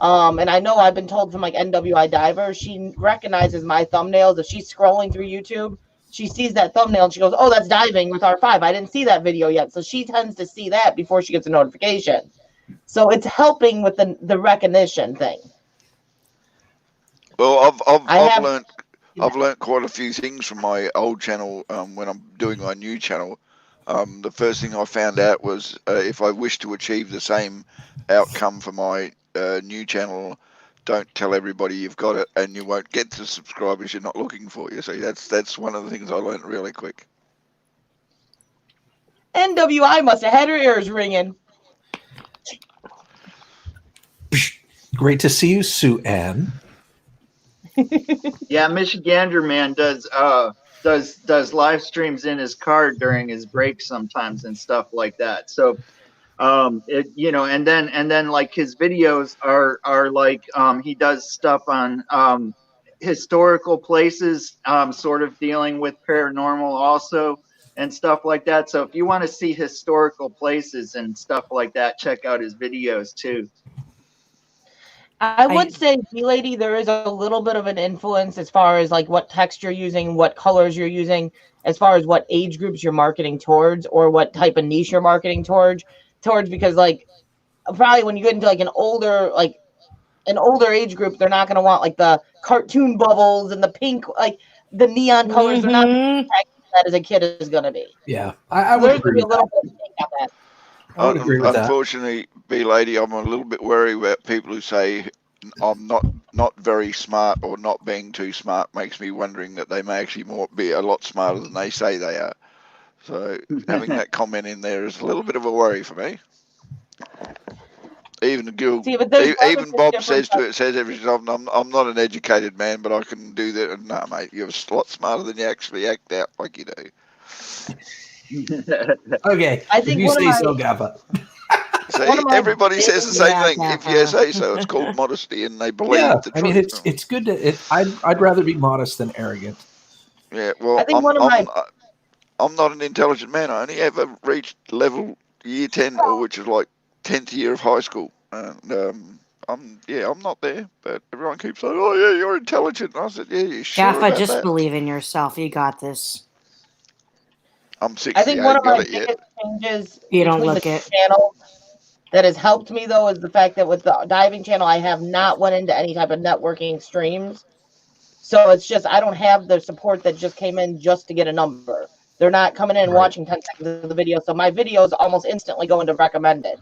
[SPEAKER 5] And I know I've been told from like NWI Diver, she recognizes my thumbnails. If she's scrolling through YouTube, she sees that thumbnail and she goes, oh, that's diving with R5. I didn't see that video yet. So she tends to see that before she gets a notification. So it's helping with the recognition thing.
[SPEAKER 6] Well, I've learned quite a few things from my old channel when I'm doing my new channel. The first thing I found out was if I wish to achieve the same outcome for my new channel, don't tell everybody you've got it, and you won't get the subscribers you're not looking for. You see, that's one of the things I learned really quick.
[SPEAKER 5] NWI must have had her ears ringing.
[SPEAKER 1] Great to see you, Sue Ann.
[SPEAKER 3] Yeah, Michigander man does live streams in his car during his break sometimes and stuff like that. So you know, and then like his videos are like he does stuff on historical places, sort of dealing with paranormal also and stuff like that. So if you want to see historical places and stuff like that, check out his videos too.
[SPEAKER 5] I would say, B-Lady, there is a little bit of an influence as far as like what text you're using, what colors you're using, as far as what age groups you're marketing towards or what type of niche you're marketing towards, because like probably when you get into like an older age group, they're not going to want like the cartoon bubbles and the pink, like the neon colors. They're not that as a kid is going to be.
[SPEAKER 1] Yeah, I would agree with that. I would agree with that.
[SPEAKER 6] Unfortunately, B-Lady, I'm a little bit worried about people who say I'm not very smart or not being too smart. Makes me wondering that they may actually be a lot smarter than they say they are. So having that comment in there is a little bit of a worry for me. Even Bob says every time, I'm not an educated man, but I can do that. And no, mate, you're a lot smarter than you actually act out like you do.
[SPEAKER 1] Okay,
[SPEAKER 5] I think
[SPEAKER 1] if you say so, Gaffa.
[SPEAKER 6] See, everybody says the same thing. If you say so, it's called modesty, and they believe the truth.
[SPEAKER 1] I mean, it's good to. I'd rather be modest than arrogant.
[SPEAKER 6] Yeah, well, I'm not an intelligent man. I only ever reached level year 10, or which is like 10th year of high school, and I'm not there. But everyone keeps saying, "Oh yeah, you're intelligent." And I said, "Yeah, you sure
[SPEAKER 7] Gaffa,
[SPEAKER 6] about
[SPEAKER 7] just
[SPEAKER 6] that?"
[SPEAKER 7] believe in yourself. You got this.
[SPEAKER 6] I'm 68.
[SPEAKER 5] I think one of my biggest changes between the channels that has helped me though is the fact that with the diving channel, I have not went into any type of networking streams. So it's just I don't have the support that just came in just to get a number. They're not coming in and watching 10 seconds of the video. So my videos almost instantly go into recommended.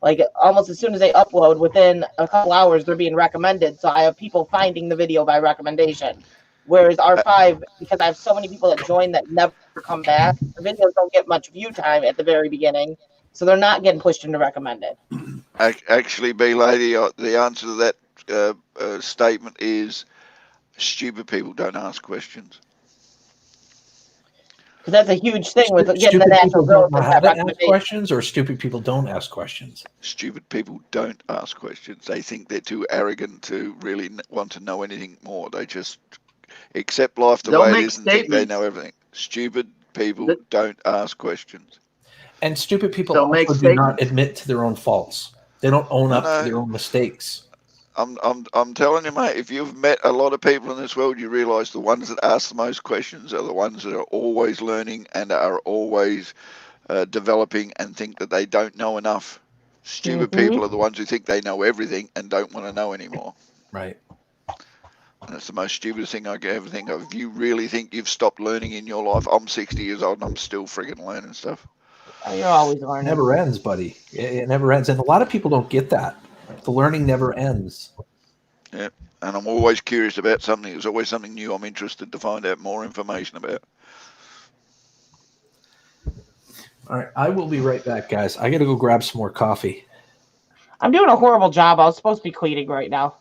[SPEAKER 5] Like almost as soon as they upload, within a couple hours, they're being recommended. So I have people finding the video by recommendation. Whereas R5, because I have so many people that join that never come back, the videos don't get much view time at the very beginning. So they're not getting pushed into recommended.
[SPEAKER 6] Actually, B-Lady, the answer to that statement is stupid people don't ask questions.
[SPEAKER 5] Because that's a huge thing with getting the natural growth.
[SPEAKER 1] Ask questions, or stupid people don't ask questions?
[SPEAKER 6] Stupid people don't ask questions. They think they're too arrogant to really want to know anything more. They just accept life the way it is and think they know everything. Stupid people don't ask questions.
[SPEAKER 1] And stupid people also do not admit to their own faults. They don't own up to their own mistakes.
[SPEAKER 6] I'm telling you, mate, if you've met a lot of people in this world, you realise the ones that ask the most questions are the ones that are always learning and are always developing and think that they don't know enough. Stupid people are the ones who think they know everything and don't want to know anymore.
[SPEAKER 1] Right.
[SPEAKER 6] And that's the most stupidest thing I could ever think of. If you really think you've stopped learning in your life, I'm 60 years old and I'm still friggin' learning stuff.
[SPEAKER 5] You're always learning.
[SPEAKER 1] It never ends, buddy. It never ends. And a lot of people don't get that. The learning never ends.
[SPEAKER 6] Yeah, and I'm always curious about something. There's always something new I'm interested to find out more information about.
[SPEAKER 1] All right, I will be right back, guys. I got to go grab some more coffee.
[SPEAKER 5] I'm doing a horrible job. I was supposed to be cleaning right now.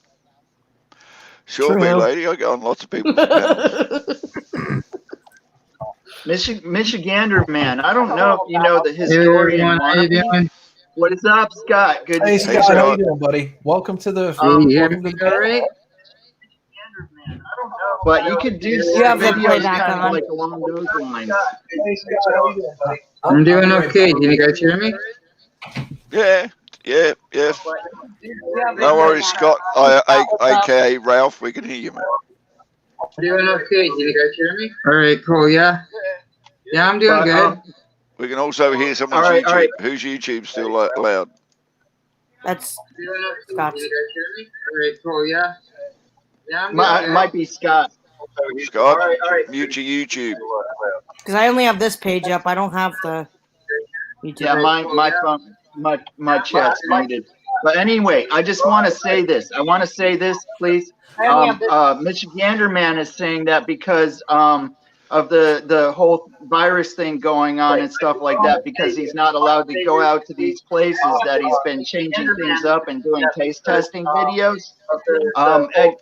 [SPEAKER 6] Sure, B-Lady. I go on lots of people's
[SPEAKER 3] Michigander man, I don't know if you know the historian. Hey, what is up, Scott? Good
[SPEAKER 1] hey,
[SPEAKER 3] to see you.
[SPEAKER 1] Scott, how you doing, buddy? Welcome to the.
[SPEAKER 3] But you could do some videos kind of like along those lines.
[SPEAKER 1] Hey, Scott, how you doing, buddy?
[SPEAKER 8] I'm doing okay. Can you guys hear me?
[SPEAKER 6] Yeah. No worries, Scott. AKA Ralph. We can hear you, man.
[SPEAKER 8] Doing okay. Can you guys hear me? All right, cool. Yeah, I'm doing good.
[SPEAKER 6] We can also hear someone's YouTube. Right. Whose YouTube still loud?
[SPEAKER 7] That's
[SPEAKER 8] Scott's. All right, cool. Yeah, I'm
[SPEAKER 3] might be Scott.
[SPEAKER 6] Scott, mute your YouTube.
[SPEAKER 7] Because I only have this page up. I don't have the YouTube.
[SPEAKER 3] Yeah, my phone, my chat's muted. But anyway, I just want to say this. I want to say this, please. Michigander Man is saying that because of the whole virus thing going on and stuff like that, because he's not allowed to go out to these places, that he's been changing things up and doing taste testing videos. And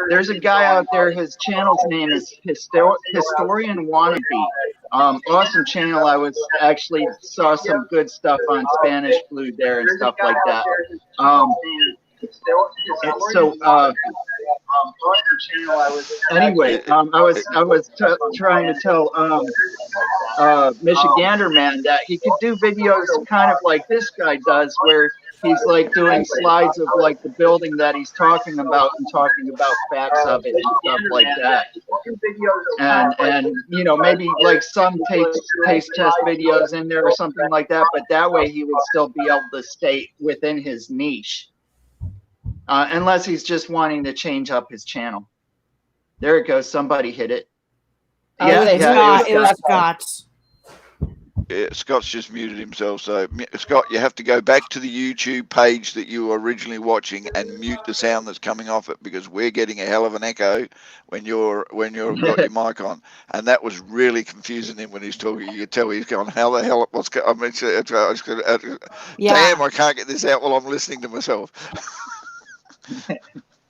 [SPEAKER 3] there's a guy out there, his channel's name is Historian Wannabe. Awesome channel. I was actually saw some good stuff on Spanish Flu there and stuff like that. Anyway, I was trying to tell Michigander Man that he could do videos kind of like this guy does, where he's like doing slides of like the building that he's talking about and talking about facts of it and stuff like that. And you know, maybe like some taste test videos in there or something like that, but that way he would still be able to stay within his niche. Unless he's just wanting to change up his channel. There it goes. Somebody hit it.
[SPEAKER 7] It was Scott's.
[SPEAKER 6] Yeah, Scott's just muted himself. So, Scott, you have to go back to the YouTube page that you were originally watching and mute the sound that's coming off it, because we're getting a hell of an echo when you've got your mic on, and that was really confusing him when he's talking. You could tell he's going, "How the hell? What's going?" I mean, damn, I can't get this out while I'm listening to myself.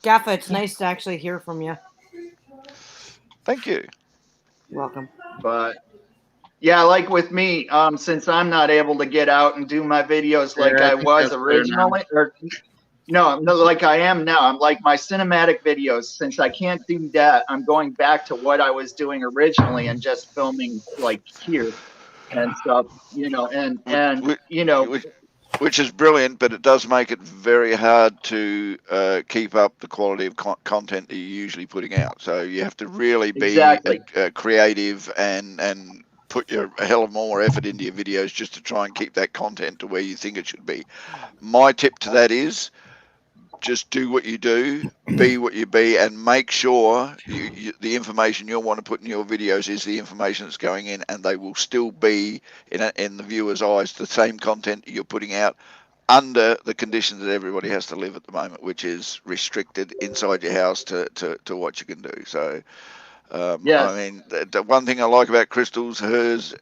[SPEAKER 7] Gaffa, it's nice to actually hear from you.
[SPEAKER 6] Thank you.
[SPEAKER 7] You're welcome.
[SPEAKER 3] But yeah, like with me, since I'm not able to get out and do my videos like I was originally, or no, like I am now. I'm like my cinematic videos. Since I can't do that, I'm going back to what I was doing originally and just filming like here and stuff, you know, and you know.
[SPEAKER 6] Which is brilliant, but it does make it very hard to keep up the quality of content that you're usually putting out. So you have to really be creative and put a hell of more effort into your videos just to try and keep that content to where you think it should be. My tip to that is just do what you do, be what you be, and make sure the information you'll want to put in your videos is the information that's going in, and they will still be in the viewer's eyes the same content you're putting out under the conditions that everybody has to live at the moment, which is restricted inside your house to what you can do. So I mean, the one thing I like about Crystal's, hers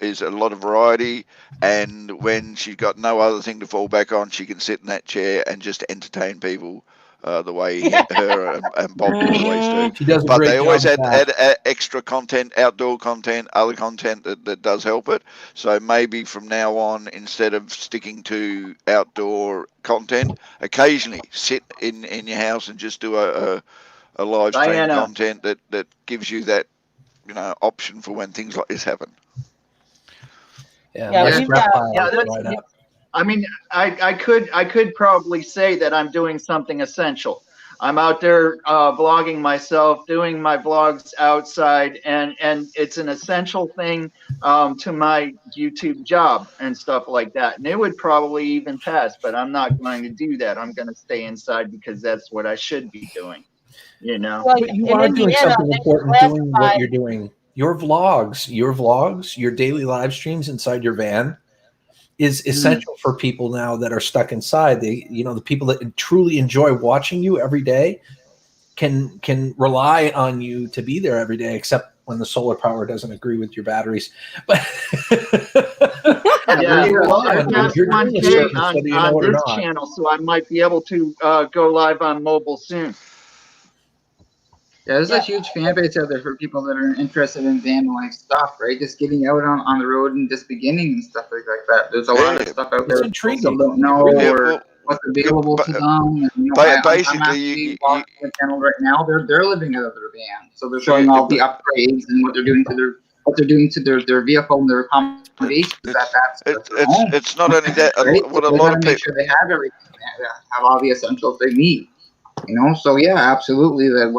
[SPEAKER 6] is a lot of variety, and when she's got no other thing to fall back on, she can sit in that chair and just entertain people the way her and Bob always do.
[SPEAKER 1] She does a
[SPEAKER 6] but
[SPEAKER 1] great
[SPEAKER 6] they always
[SPEAKER 1] job
[SPEAKER 6] add extra content, outdoor content, other content that does help it. So maybe from now on, instead of sticking to outdoor content, occasionally sit in your house and just do a live stream content that gives you that, you know, option for when things like this happen.
[SPEAKER 3] I mean, I could probably say that I'm doing something essential. I'm out there vlogging myself, doing my vlogs outside, and it's an essential thing to my YouTube job and stuff like that. And it would probably even pass, but I'm not going to do that. I'm going to stay inside because that's what I should be doing. You know,
[SPEAKER 1] but you are doing something important doing what you're doing. Your vlogs, your daily live streams inside your van is essential for people now that are stuck inside. The people that truly enjoy watching you every day can rely on you to be there every day, except when the solar power doesn't agree with your batteries. But
[SPEAKER 3] I've got 1K on this channel, so I might be able to go live on mobile soon.
[SPEAKER 8] Yeah, there's a huge fan base out there for people that are interested in van life stuff, right? Just getting out on the road and just beginning and stuff like that. There's a lot of stuff out there people don't know or what's available to them. And, you know, basically, I'm the channel right now. They're living out of their van, so they're showing all the upgrades and what they're doing to their vehicle and their accommodations.
[SPEAKER 6] It's not only that.
[SPEAKER 8] Right?
[SPEAKER 6] What a lot of people
[SPEAKER 8] make sure they have everything, have all the essentials they need. You know, so yeah, absolutely. The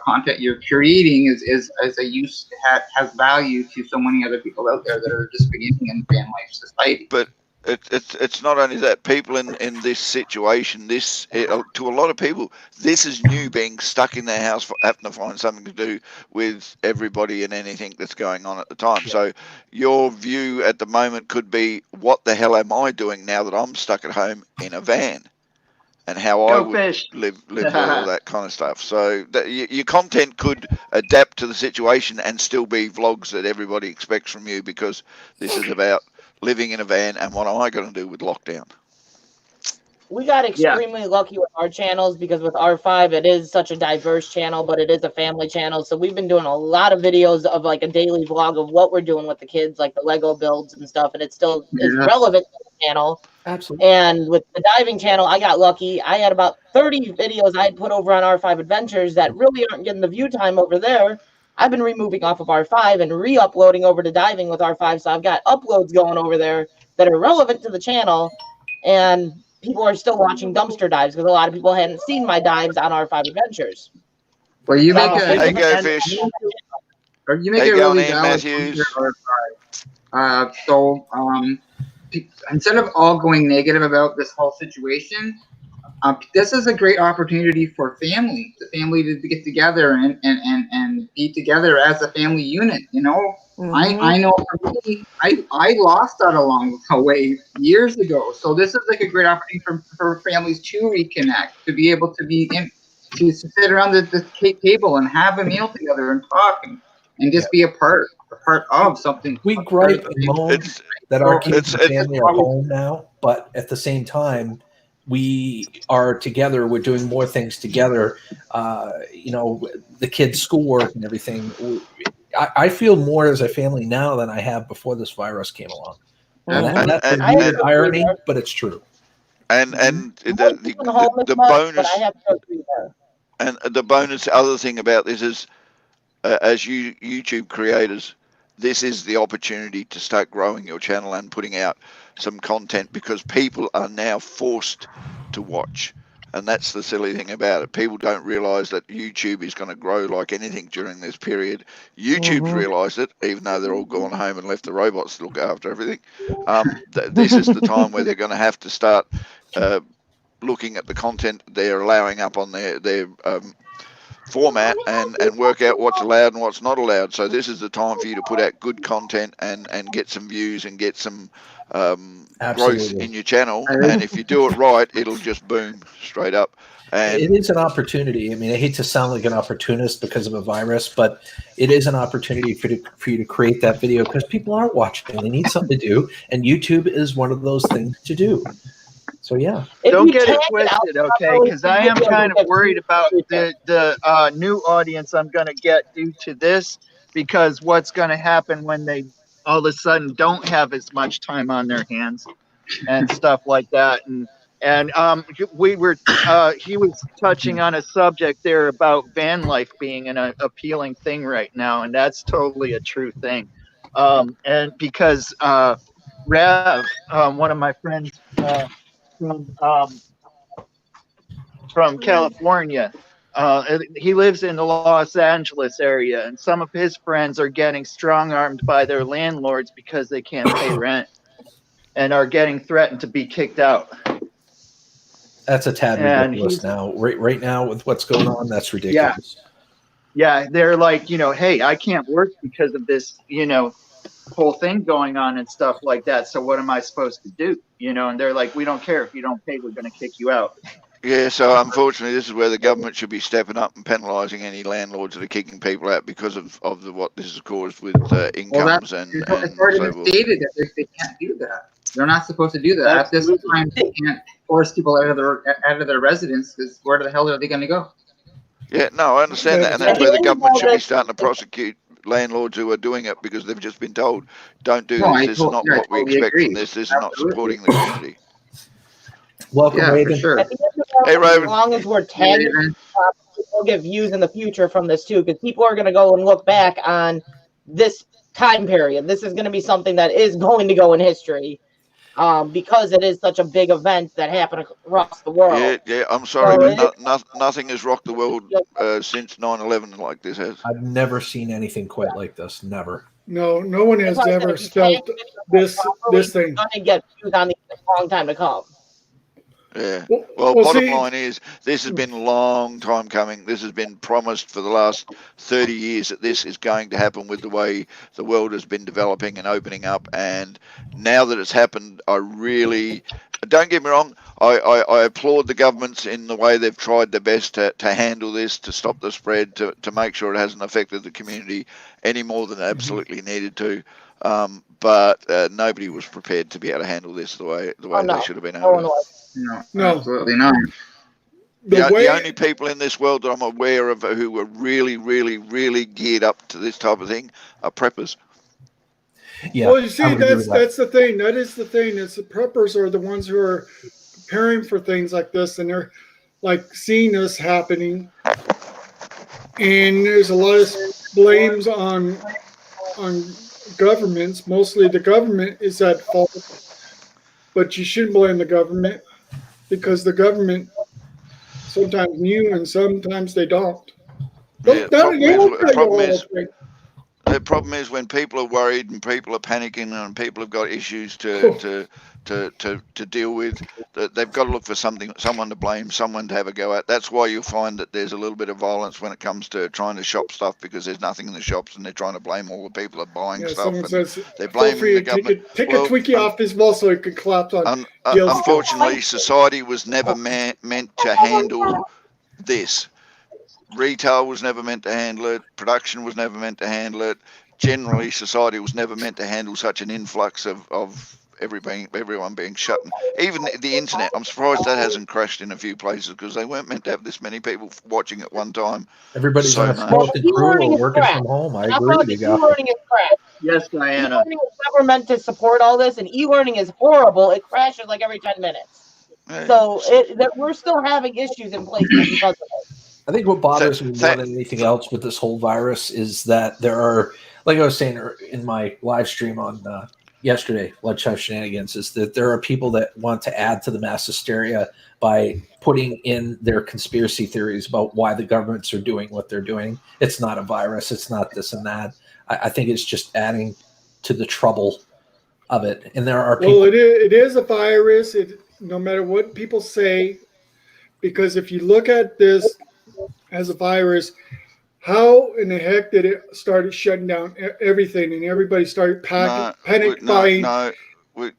[SPEAKER 8] content you're creating is a use has value to so many other people out there that are just beginning in van life society.
[SPEAKER 6] But It's not only that people in this situation, to a lot of people, this is new, being stuck in their house, having to find something to do with everybody and anything that's going on at the time. So your view at the moment could be, what the hell am I doing now that I'm stuck at home in a van, and how I would live with all that kind of stuff. So your content could adapt to the situation and still be vlogs that everybody expects from you, because this is about living in a van and what am I going to do with lockdown.
[SPEAKER 5] We got extremely lucky with our channels, because with R5 it is such a diverse channel, but it is a family channel. So we've been doing a lot of videos of like a daily vlog of what we're doing with the kids, like the Lego builds and stuff, and it still is relevant to the channel.
[SPEAKER 1] Absolutely.
[SPEAKER 5] And with the diving channel, I got lucky. I had about 30 videos I had put over on R5 Adventures that really aren't getting the view time over there. I've been removing off of R5 and re-uploading over to diving with R5. So I've got uploads going over there that are relevant to the channel, and people are still watching dumpster dives because a lot of people hadn't seen my dives on R5 Adventures.
[SPEAKER 8] Well, you make
[SPEAKER 6] Hey, Go Fish.
[SPEAKER 8] or you make
[SPEAKER 6] Hey,
[SPEAKER 8] a really
[SPEAKER 6] Gilney,
[SPEAKER 8] valid
[SPEAKER 6] Matthews.
[SPEAKER 8] point there, so instead of all going negative about this whole situation, this is a great opportunity for the family to get together and be together as a family unit. You know, I know for me, I lost that along the way years ago. So this is like a great opportunity for families to reconnect, to be able to to sit around the table and have a meal together and talk and just be a part of something.
[SPEAKER 1] We gripe and moan that our kids and family are home now, but at the same time, we are together. We're doing more things together. The kids' schoolwork and everything. I feel more as a family now than I have before this virus came along. And that's a weird irony, but it's true.
[SPEAKER 6] And the bonus, and the bonus other thing about this is, as YouTube creators, this is the opportunity to start growing your channel and putting out some content, because people are now forced to watch. And that's the silly thing about it. People don't realize that YouTube is going to grow like anything during this period. YouTube's realized it, even though they're all gone home and left the robots to look after everything. This is the time where they're going to have to start looking at the content they're allowing up on their format and work out what's allowed and what's not allowed. So this is the time for you to put out good content and get some views and get some growth in your channel. And if you do it right, it'll just boom straight up. And
[SPEAKER 1] it is an opportunity. I mean, I hate to sound like an opportunist because of a virus, but it is an opportunity for you to create that video, because people aren't watching. They need something to do, and YouTube is one of those things to do. So yeah,
[SPEAKER 3] don't get it twisted, okay? Because I am kind of worried about the new audience I'm going to get due to this, because what's going to happen when they all of a sudden don't have as much time on their hands and stuff like that. And we were he was touching on a subject there about van life being an appealing thing right now, and that's totally a true thing. And because Rav, one of my friends from California, he lives in the Los Angeles area, and some of his friends are getting strong-armed by their landlords because they can't pay rent and are getting threatened to be kicked out.
[SPEAKER 1] That's a tad ridiculous now. Right now with what's going on, that's ridiculous.
[SPEAKER 3] Yeah, they're like, hey, I can't work because of this, whole thing going on and stuff like that. So what am I supposed to do? And they're like, we don't care. If you don't pay, we're going to kick you out.
[SPEAKER 6] Yeah, so unfortunately, this is where the government should be stepping up and penalising any landlords that are kicking people out because of what this has caused with incomes
[SPEAKER 8] it's already been stated that they can't do that. They're not supposed to do that. At this time, they can't force people out of their residence, because where the hell are they going to go?
[SPEAKER 6] Yeah, no, I understand that, and that's where the government should be starting to prosecute landlords who are doing it, because they've just been told, don't do this. This is not what we expect from this. This is not supporting the community.
[SPEAKER 1] Welcome, Raven.
[SPEAKER 8] For sure.
[SPEAKER 6] Hey, Raven.
[SPEAKER 5] As long as we're tagging, we'll get views in the future from this too, because people are going to go and look back on this time period. This is going to be something that is going to go in history, because it is such a big event that happened across the world.
[SPEAKER 6] Yeah. I'm sorry, but nothing has rocked the world since 9/11 like this has.
[SPEAKER 1] I've never seen anything quite like this. Never.
[SPEAKER 9] No one has
[SPEAKER 5] That's why I said
[SPEAKER 9] ever
[SPEAKER 5] if you can't
[SPEAKER 9] spelt
[SPEAKER 5] get the
[SPEAKER 9] this
[SPEAKER 5] properly,
[SPEAKER 9] thing.
[SPEAKER 5] you're gonna get views on these for a long time to come.
[SPEAKER 6] Yeah.
[SPEAKER 9] Well,
[SPEAKER 6] Well,
[SPEAKER 9] well,
[SPEAKER 6] bottom
[SPEAKER 9] see-
[SPEAKER 6] line is this has been a long time coming. This has been promised for the last 30 years that this is going to happen with the way the world has been developing and opening up. And now that it's happened, I really, don't get me wrong, I applaud the governments in the way they've tried their best to handle this, to stop the spread, to make sure it hasn't affected the community any more than it absolutely needed to. But nobody was prepared to be able to handle this the way
[SPEAKER 5] no.
[SPEAKER 6] they should have been
[SPEAKER 5] No
[SPEAKER 6] able
[SPEAKER 5] one
[SPEAKER 6] to.
[SPEAKER 5] was.
[SPEAKER 9] No.
[SPEAKER 8] Absolutely not.
[SPEAKER 6] The only people in this world that I'm aware of who are really, really, really geared up to this type of thing are preppers.
[SPEAKER 1] Yeah.
[SPEAKER 9] Well, you
[SPEAKER 1] I
[SPEAKER 9] see,
[SPEAKER 1] would agree with that.
[SPEAKER 9] that's the thing. That is the thing. Is the preppers are the ones who are preparing for things like this, and they're like seeing this happening. And there's a lot of blames on governments. Mostly the government is at fault, but you shouldn't blame the government because the government sometimes knew and sometimes they don't.
[SPEAKER 6] Yeah,
[SPEAKER 9] The
[SPEAKER 6] problem is when people are worried and people are panicking and people have got issues to deal with, that they've got to look for someone to blame, someone to have a go at. That's why you'll find that there's a little bit of violence when it comes to trying to shop stuff because there's nothing in the shops and they're trying to blame all the people that are buying stuff.
[SPEAKER 9] Someone
[SPEAKER 6] And
[SPEAKER 9] says,
[SPEAKER 6] they're blaming the government.
[SPEAKER 9] Take a Twinkie off his wall so it could collapse on. Gil's
[SPEAKER 6] Unfortunately, society was never meant to handle this. Retail was never meant to handle it. Production was never meant to handle it. Generally, society was never meant to handle such an influx of everyone being shut. Even the internet, I'm surprised that hasn't crashed in a few places because they weren't meant to have this many people watching at one time.
[SPEAKER 1] Everybody's
[SPEAKER 6] So
[SPEAKER 1] on a
[SPEAKER 6] much.
[SPEAKER 1] skeleton crew
[SPEAKER 5] E-learning
[SPEAKER 1] or
[SPEAKER 5] is
[SPEAKER 1] working
[SPEAKER 5] crap.
[SPEAKER 1] from home. I
[SPEAKER 5] That's
[SPEAKER 1] agree
[SPEAKER 5] why
[SPEAKER 1] with
[SPEAKER 5] the
[SPEAKER 1] you, guys.
[SPEAKER 5] e-learning is crap.
[SPEAKER 3] Yes, Diana.
[SPEAKER 5] E-learning was never meant to support all this, and e-learning is horrible. It crashes like every 10 minutes.
[SPEAKER 6] Yeah.
[SPEAKER 5] So we're still having issues in places because of it.
[SPEAKER 1] I think what bothers me more than anything else with this whole virus is that there are, like I was saying in my live stream on yesterday, Lunchtime Shenanigans, is that there are people that want to add to the mass hysteria by putting in their conspiracy theories about why the governments are doing what they're doing. It's not a virus. It's not this and that. I think it's just adding to the trouble of it. And there are people.
[SPEAKER 9] Well, it is a virus. No matter what people say, because if you look at this as a virus, how in the heck did it start shutting down everything and everybody started panic buying?
[SPEAKER 6] Hold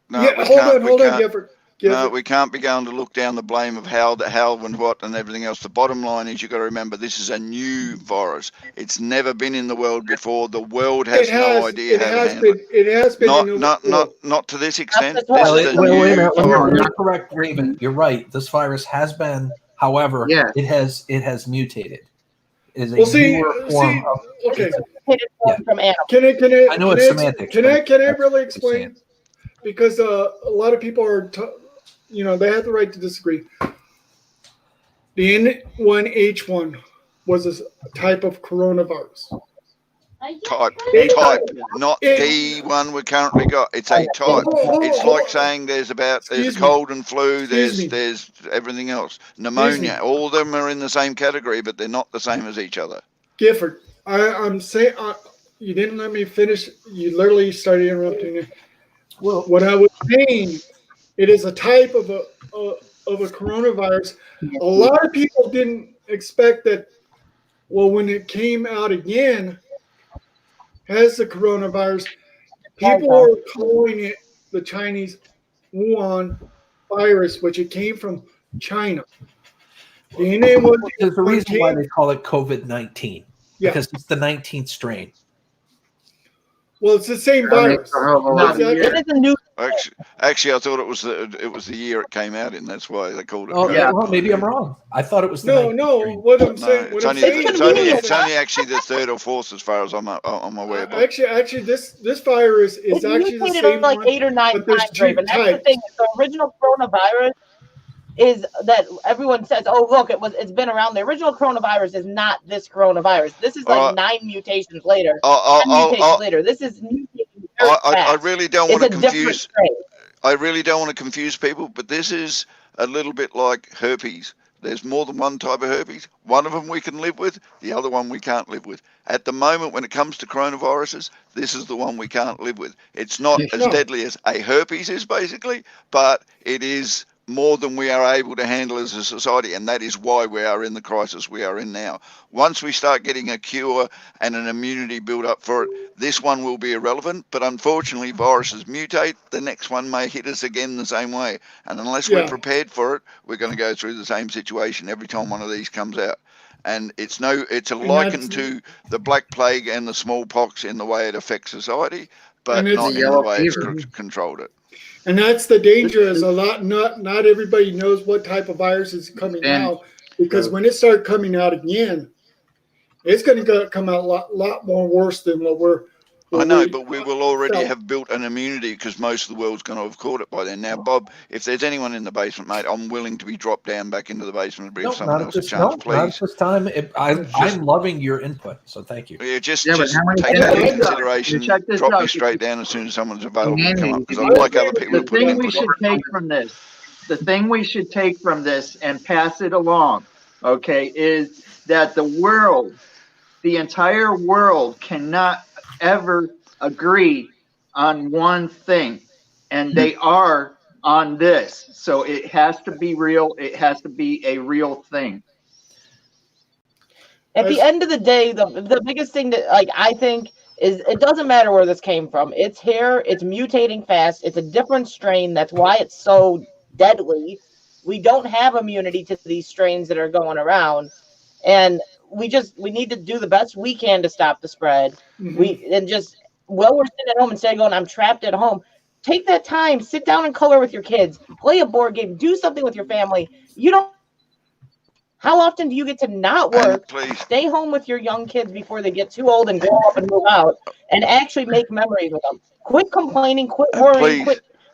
[SPEAKER 6] on,
[SPEAKER 9] Gifford.
[SPEAKER 6] No, we can't be going to look down the blame of how and what and everything else. The bottom line is you've got to remember this is a new virus. It's never been in the world before. The world has no idea how to handle it.
[SPEAKER 9] It has been
[SPEAKER 6] not to this extent.
[SPEAKER 1] Wait a minute. Let me correct Raven. You're right. This virus has been, however, it has mutated. It is a newer form of.
[SPEAKER 9] Okay.
[SPEAKER 5] From animals.
[SPEAKER 1] I know it's semantics.
[SPEAKER 9] Can I really explain? Because a lot of people are, they have the right to disagree. The N1H1 was a type of coronavirus.
[SPEAKER 6] Type, not the one we currently got. It's a type. It's like saying there's cold and flu. There's everything else. Pneumonia. All of them are in the same category, but they're not the same as each other.
[SPEAKER 9] Gifford, I'm saying you didn't let me finish. You literally started interrupting me. Well, what I was saying, it is a type of a coronavirus. A lot of people didn't expect that. Well, when it came out again as the coronavirus, people were calling it the Chinese Wuhan virus, which it came from China.
[SPEAKER 1] There's a reason why they call it COVID-19.
[SPEAKER 9] Yeah.
[SPEAKER 1] Because it's the 19th strain.
[SPEAKER 9] Well, it's the same virus.
[SPEAKER 5] It is a new.
[SPEAKER 6] Actually, I thought it was the year it came out in. That's why they called it.
[SPEAKER 1] Oh, yeah. Well, maybe I'm wrong. I thought it was the
[SPEAKER 9] What I'm saying.
[SPEAKER 6] It's only actually the third or fourth, as far as I'm aware.
[SPEAKER 9] Actually, this virus is actually the same
[SPEAKER 5] like
[SPEAKER 9] one,
[SPEAKER 5] 8 or 9
[SPEAKER 9] but there's
[SPEAKER 5] times,
[SPEAKER 9] two
[SPEAKER 5] Raven. That's the
[SPEAKER 9] types.
[SPEAKER 5] thing. The original coronavirus is that everyone says, "Oh, look, it's been around." The original coronavirus is not this coronavirus. This is like 9 mutations later. 10 mutations later. This is mutating very
[SPEAKER 6] I
[SPEAKER 5] fast.
[SPEAKER 6] really don't want to confuse.
[SPEAKER 5] Strain.
[SPEAKER 6] I really don't want to confuse people, but this is a little bit like herpes. There's more than one type of herpes. One of them we can live with, the other one we can't live with. At the moment, when it comes to coronaviruses, this is the one we can't live with. It's not as deadly as a herpes is, basically, but it is more than we are able to handle as a society, and that is why we are in the crisis we are in now. Once we start getting a cure and an immunity build up for it, this one will be irrelevant, but unfortunately viruses mutate, the next one may hit us again the same way, and unless we're prepared for it, we're going to go through the same situation every time one of these comes out. And it's a liken to the Black Plague and the smallpox in the way it affects society, but not in the way it's controlled it.
[SPEAKER 9] And that's the danger, is not everybody knows what type of virus is coming out, because when it starts coming out again, it's going to come out a lot more worse than what we're.
[SPEAKER 6] I know, but we will already have built an immunity because most of the world's going to have caught it by then. Now, Bob, if there's anyone in the basement, mate, I'm willing to be dropped down back into the basement and give someone else a chance, please.
[SPEAKER 1] Not at this time. I'm loving your input, so thank you.
[SPEAKER 6] Yeah, just take that into consideration. Drop me straight down as soon as someone's available to come up, because I'm like other people who put
[SPEAKER 3] the thing we should take from this and pass it along, okay, is that the entire world cannot ever agree on one thing, and they are on this. So it has to be real. It has to be a real thing.
[SPEAKER 5] At the end of the day, the biggest thing that I think is, it doesn't matter where this came from. It's here. It's mutating fast. It's a different strain. That's why it's so deadly. We don't have immunity to these strains that are going around, and we need to do the best we can to stop the spread. While we're sitting at home, instead of going, I'm trapped at home, take that time, sit down and color with your kids, play a board game, do something with your family. How often do you get to not work, stay home with your young kids before they get too old and grow up and move out, and actually make memories with them? Quit complaining, quit worrying,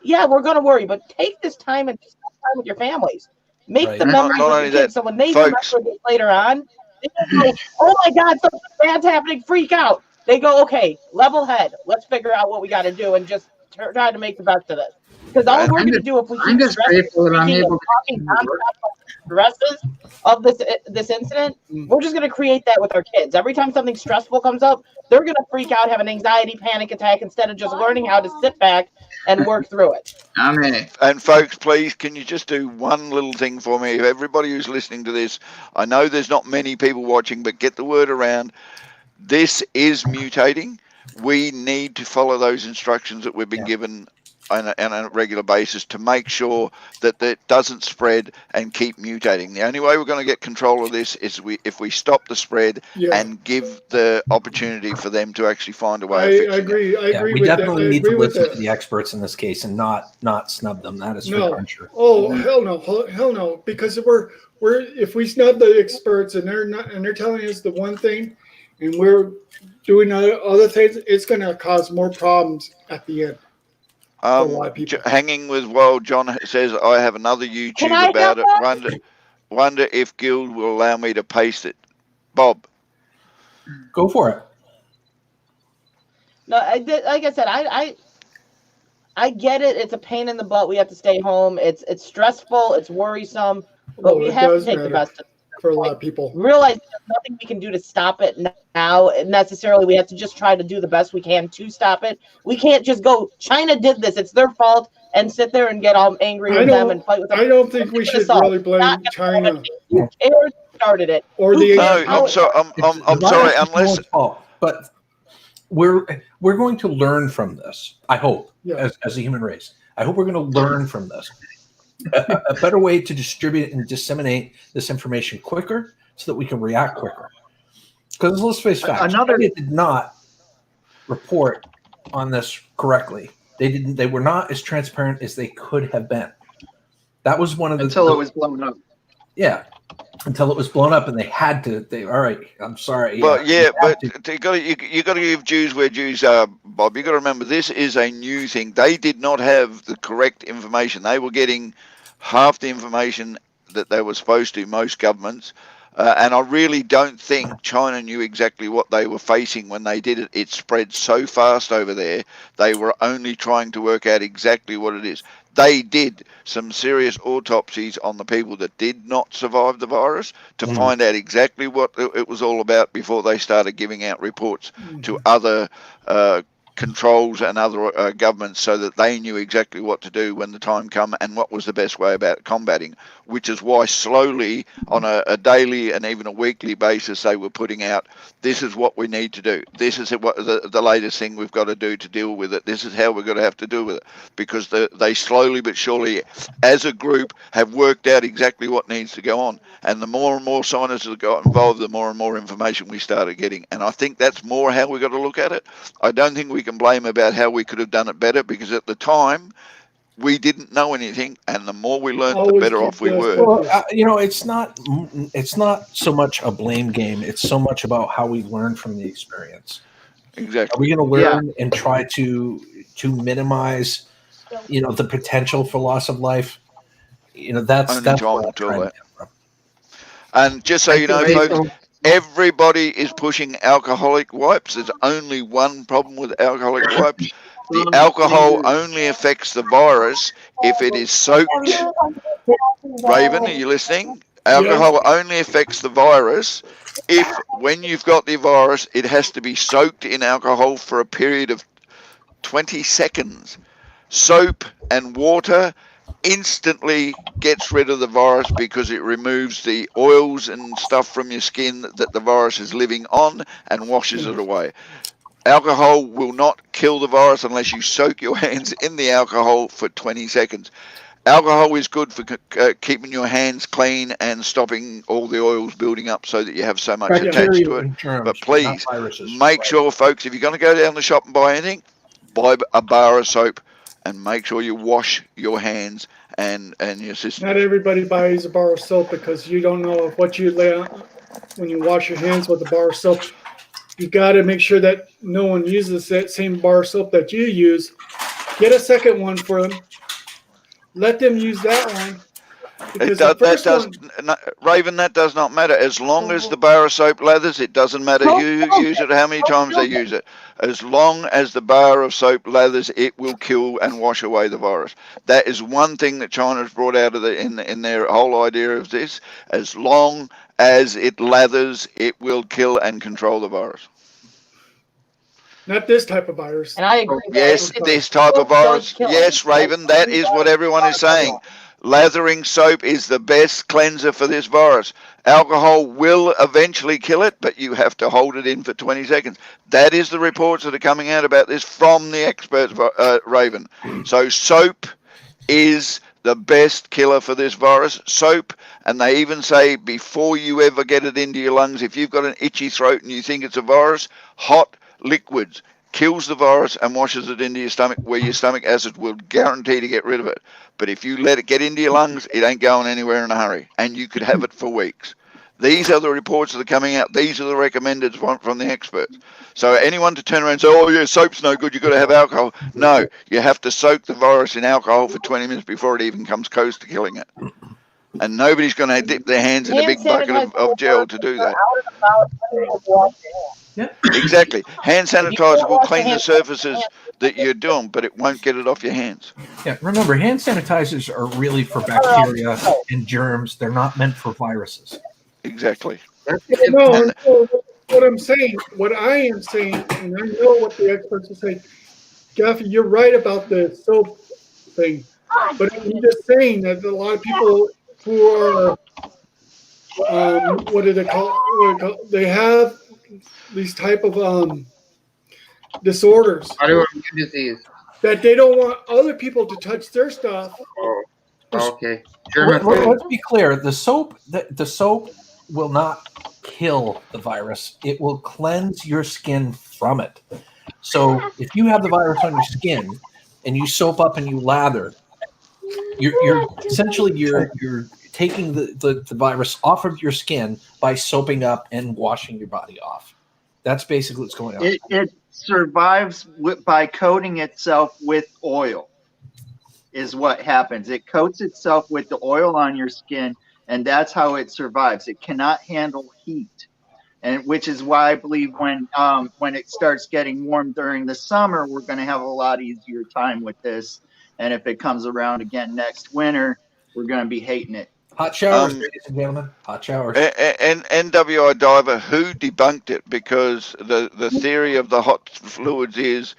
[SPEAKER 5] yeah, we're going to worry, but take this time and spend time with your families. Make the memories with your kids, so when they remember this later on, they don't go, oh my God, something bad's happening, freak out. They go, okay, level head. Let's figure out what we got to do and just try to make the best of this. Because all we're going to do, if we keep stresses of this incident, we're just going to create that with our kids. Every time something stressful comes up, they're going to freak out, have an anxiety panic attack, instead of just learning how to sit back and work through it.
[SPEAKER 6] Amen. And folks, please, can you just do one little thing for me? Everybody who's listening to this, I know there's not many people watching, but get the word around. This is mutating. We need to follow those instructions that we've been given on a regular basis to make sure that that doesn't spread and keep mutating. The only way we're going to get control of this is if we stop the spread and give the opportunity for them to actually find a way of fixing
[SPEAKER 9] it. I agree.
[SPEAKER 1] We definitely need to listen to the experts in this case and not snub them. That is for sure.
[SPEAKER 9] Oh, hell no, because we're if we snub the experts and they're telling us the one thing, and we're doing other things, it's going to cause more problems at the end.
[SPEAKER 6] Hanging with while John says, I have another YouTube about it. Wonder if Guild will allow me to paste it. Bob,
[SPEAKER 1] go for it.
[SPEAKER 5] No, like I said, I get it. It's a pain in the butt. We have to stay home. It's stressful. It's worrisome. But we have to take the best of it.
[SPEAKER 9] For a lot of people.
[SPEAKER 5] Realize there's nothing we can do to stop it now necessarily. We have to just try to do the best we can to stop it. We can't just go, China did this, it's their fault, and sit there and get all angry with them and fight with them.
[SPEAKER 9] I don't think we should really blame China.
[SPEAKER 5] Who cares who started it?
[SPEAKER 6] Or I'm sorry, unless...
[SPEAKER 1] But we're going to learn from this, I hope, as a human race. I hope we're going to learn from this. A better way to distribute and disseminate this information quicker so that we can react quicker. Because let's face facts, China did not report on this correctly. They were not as transparent as they could have been. That was one of the...
[SPEAKER 3] Until it was blown up.
[SPEAKER 1] Yeah. Until it was blown up, and they had to. All right, I'm sorry.
[SPEAKER 6] Well, but you got to give Jews where Jews are, Bob. You got to remember, this is a new thing. They did not have the correct information. They were getting half the information that they were supposed to. Most governments, and I really don't think China knew exactly what they were facing when they did it. It spread so fast over there. They were only trying to work out exactly what it is. they did some serious autopsies on the people that did not survive the virus to find out exactly what it was all about before they started giving out reports to other controls and other governments, so that they knew exactly what to do when the time come and what was the best way about combating, which is why slowly on a daily and even a weekly basis they were putting out, this is what we need to do, this is what the latest thing we've got to do to deal with it, this is how we're going to have to deal with it, because they slowly but surely as a group have worked out exactly what needs to go on. And the more and more scientists that got involved, the more and more information we started getting. And I think that's more how we got to look at it. I don't think we can blame about how we could have done it better, because at the time we didn't know anything, and the more we learned, the better off we were.
[SPEAKER 1] Well, it's not so much a blame game. It's so much about how we learn from the experience.
[SPEAKER 6] Exactly.
[SPEAKER 1] Are we going to learn and try to minimize, the potential for loss of life? That's
[SPEAKER 6] Only
[SPEAKER 1] that's
[SPEAKER 6] time
[SPEAKER 1] what
[SPEAKER 6] will
[SPEAKER 1] I'm
[SPEAKER 6] tell
[SPEAKER 1] trying
[SPEAKER 6] that.
[SPEAKER 1] to get from.
[SPEAKER 6] And just so you know, folks, everybody is pushing alcoholic wipes. There's only one problem with alcoholic wipes. The alcohol only affects the virus if it is soaked. Raven, are you listening? Alcohol only affects the virus if, when you've got the virus, it has to be soaked in alcohol for a period of 20 seconds. Soap and water instantly gets rid of the virus because it removes the oils and stuff from your skin that the virus is living on and washes it away. Alcohol will not kill the virus unless you soak your hands in the alcohol for 20 seconds. Alcohol is good for keeping your hands clean and stopping all the oils building up so that you have so much attached to it. But please, make sure, folks, if you're going to go down the shop and buy anything, buy a bar of soap and make sure you wash your hands and your system.
[SPEAKER 9] Not everybody buys a bar of soap, because you don't know if what you lay out when you wash your hands with a bar of soap. You got to make sure that no one uses that same bar of soap that you use. Get a second one for them. Let them use that one.
[SPEAKER 6] Raven, that does not matter. As long as the bar of soap lathers, it doesn't matter who uses it, how many times they use it. As long as the bar of soap lathers, it will kill and wash away the virus. That is one thing that China's brought out of in their whole idea of this. As long as it lathers, it will kill and control the virus.
[SPEAKER 9] Not this type of virus.
[SPEAKER 5] And I agree.
[SPEAKER 6] Yes, this type of virus. Yes, Raven, that is what everyone is saying. Lathering soap is the best cleanser for this virus. Alcohol will eventually kill it, but you have to hold it in for 20 seconds. That is the reports that are coming out about this from the experts, Raven. So soap is the best killer for this virus. Soap, and they even say before you ever get it into your lungs, if you've got an itchy throat and you think it's a virus, hot liquids kills the virus and washes it into your stomach, where your stomach acid will guarantee to get rid of it. But if you let it get into your lungs, it ain't going anywhere in a hurry, and you could have it for weeks. These are the reports that are coming out. These are the recommended from the experts. So anyone to turn around and say, oh yeah, soap's no good, you've got to have alcohol. No, you have to soak the virus in alcohol for 20 minutes before it even comes close to killing it. And nobody's going to dip their hands in a big bucket of gel to do that.
[SPEAKER 1] Yeah.
[SPEAKER 6] Exactly. Hand sanitizer will clean the surfaces that you're doing, but it won't get it off your hands.
[SPEAKER 1] Yeah, remember, hand sanitizers are really for bacteria and germs. They're not meant for viruses.
[SPEAKER 6] Exactly.
[SPEAKER 9] No, what I am saying, and I know what the experts are saying, Gaffy, you're right about the soap thing. But I'm just saying that a lot of people who are, what do they call? They have these type of disorders.
[SPEAKER 8] Autoimmune disease.
[SPEAKER 9] That they don't want other people to touch their stuff.
[SPEAKER 8] Oh, okay.
[SPEAKER 1] Let's be clear. The soap will not kill the virus. It will cleanse your skin from it. So if you have the virus on your skin and you soap up and you lather, you're essentially taking the virus off of your skin by soaping up and washing your body off. That's basically what's going on.
[SPEAKER 3] It survives by coating itself with oil, is what happens. It coats itself with the oil on your skin, and that's how it survives. It cannot handle heat, and which is why I believe when it starts getting warm during the summer, we're going to have a lot easier time with this, And if it comes around again next winter, we're going to be hating it.
[SPEAKER 1] Hot showers, ladies and gentlemen. Hot showers.
[SPEAKER 6] And NWI Diver, who debunked it? Because the theory of the hot fluids is,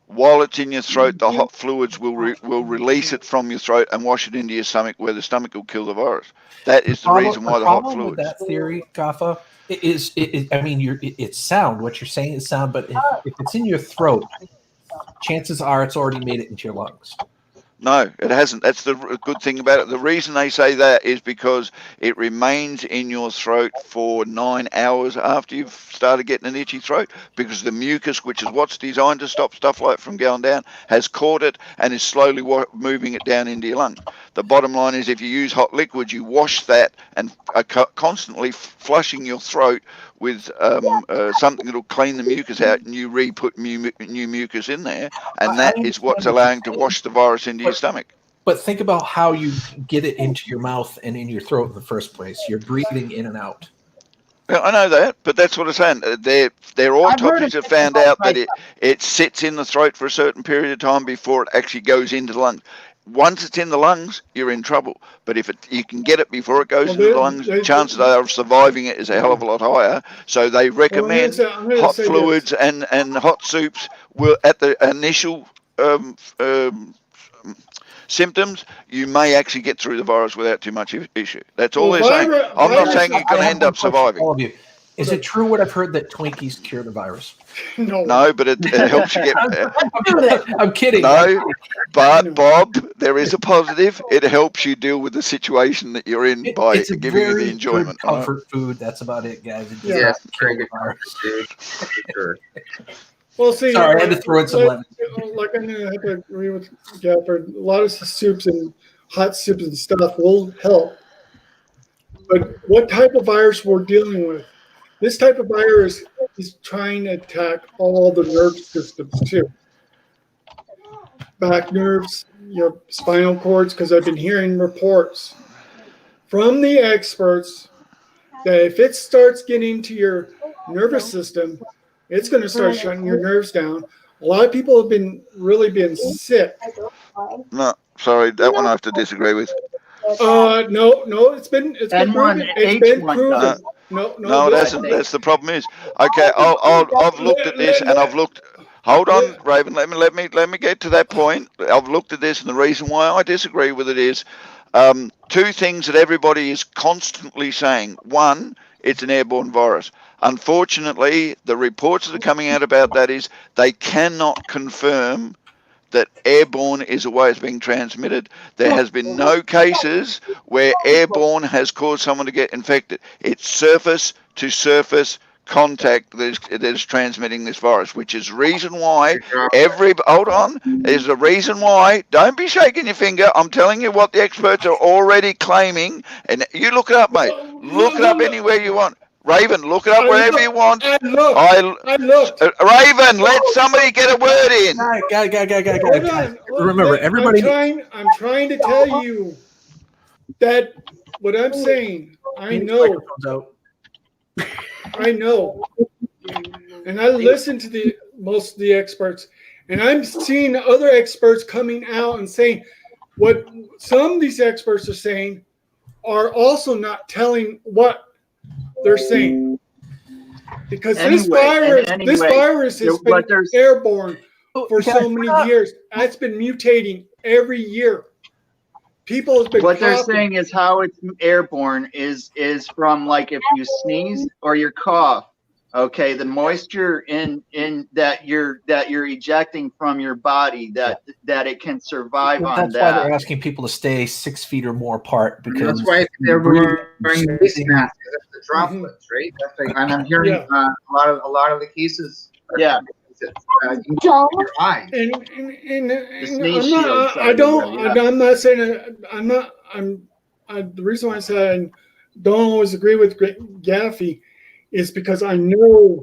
[SPEAKER 6] while it's in your throat, the hot fluids will release it from your throat and wash it into your stomach, where the stomach will kill the virus. That is the reason why the hot fluids.
[SPEAKER 1] With that theory, Kaffa, I mean, it's sound. What you're saying is sound, but if it's in your throat, chances are it's already made it into your lungs.
[SPEAKER 6] No, it hasn't. That's the good thing about it. The reason they say that is because it remains in your throat for 9 hours after you've started getting an itchy throat, because the mucus, which is what's designed to stop stuff like from going down, has caught it and is slowly moving it down into your lung. The bottom line is, if you use hot liquids, you wash that and are constantly flushing your throat with something that'll clean the mucus out, and you re-put new mucus in there, and that is what's allowing to wash the virus into your stomach.
[SPEAKER 1] But think about how you get it into your mouth and in your throat in the first place. You're breathing in and out.
[SPEAKER 6] I know that, but that's what I'm saying. Their autopsies have found out that it sits in the throat for a certain period of time before it actually goes into the lungs. Once it's in the lungs, you're in trouble. But if you can get it before it goes into the lungs, chances of surviving it is a hell of a lot higher. So they recommend hot fluids and hot soups will, at the initial symptoms, you may actually get through the virus without too much issue. That's all they're saying. I'm not saying you're going to end up surviving.
[SPEAKER 1] All of you. Is it true what I've heard, that Twinkies cure the virus?
[SPEAKER 6] No, but it helps you get.
[SPEAKER 1] I'm kidding.
[SPEAKER 6] No, but Bob, there is a positive. It helps you deal with the situation that you're in by giving you the enjoyment.
[SPEAKER 1] Good comfort food. That's about it, guys.
[SPEAKER 8] Yeah, very good comfort food. Sure.
[SPEAKER 9] Well, see,
[SPEAKER 1] sorry, I had to throw in some lemon.
[SPEAKER 9] Like I'm gonna have to agree with Gafford. A lot of soups and hot soups and stuff will help. But what type of virus we're dealing with? This type of virus is trying to attack all the nerve systems too. Back nerves, your spinal cords, because I've been hearing reports from the experts that if it starts getting to your nervous system, it's going to start shutting your nerves down. A lot of people have been sick.
[SPEAKER 6] No, sorry, that one I have to disagree with.
[SPEAKER 9] No, it's been proven. It's been proven. No,
[SPEAKER 6] it hasn't. That's the problem. Is okay. I've looked at this, and I've looked. Hold on, Raven. Let me get to that point. I've looked at this, and the reason why I disagree with it is two things that everybody is constantly saying. One, it's an airborne virus. Unfortunately, the reports that are coming out about that is they cannot confirm that airborne is a way it's being transmitted. There has been no cases where airborne has caused someone to get infected. It's surface to surface contact that is transmitting this virus, which is reason why there's a reason why. Don't be shaking your finger. I'm telling you what the experts are already claiming, and you look it up, mate. Look it up anywhere you want. Raven, look it up wherever you want.
[SPEAKER 9] I looked.
[SPEAKER 6] Raven, let somebody get a word in.
[SPEAKER 9] Guys.
[SPEAKER 1] Remember, everybody.
[SPEAKER 9] I'm trying to tell you that what I'm saying, I know. I know. And I listen to most of the experts, and I'm seeing other experts coming out and saying what some of these experts are saying are also not telling what they're saying, because this virus has been airborne for so many years. It's been mutating every year. People have been
[SPEAKER 3] what they're saying is how it's airborne is from, like, if you sneeze or you cough. Okay, the moisture in that you're ejecting from your body, that it can survive on that.
[SPEAKER 1] That's why they're asking people to stay 6 feet or more apart, because
[SPEAKER 8] that's why they're wearing face masks. That's the droplets, right? That's like, and I'm hearing a lot of the cases.
[SPEAKER 3] Yeah.
[SPEAKER 9] I'm not saying the reason why I said I don't always agree with Gaffy is because I know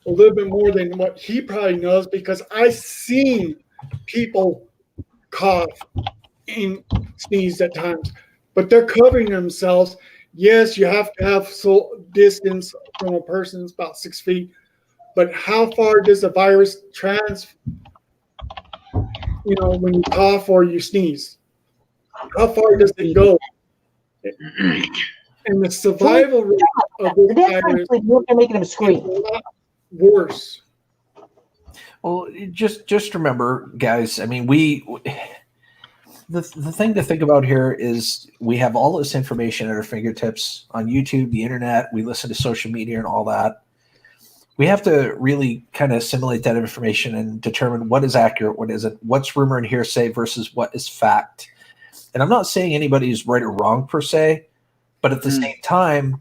[SPEAKER 9] a little bit more than what he probably knows, because I've seen people cough and sneeze at times, but they're covering themselves. Yes, you have to have distance from a person, it's about 6 feet, but how far does the virus you know, when you cough or you sneeze. How far does it go? And the survival rate of this virus
[SPEAKER 5] They're making him scream.
[SPEAKER 9] is a lot worse.
[SPEAKER 1] Well, just remember, guys. I mean, the thing to think about here is we have all this information at our fingertips on YouTube, the internet. We listen to social media and all that. We have to really kind of assimilate that information and determine what is accurate, what isn't, what's rumor and hearsay versus what is fact. And I'm not saying anybody's right or wrong per se, but at the same time,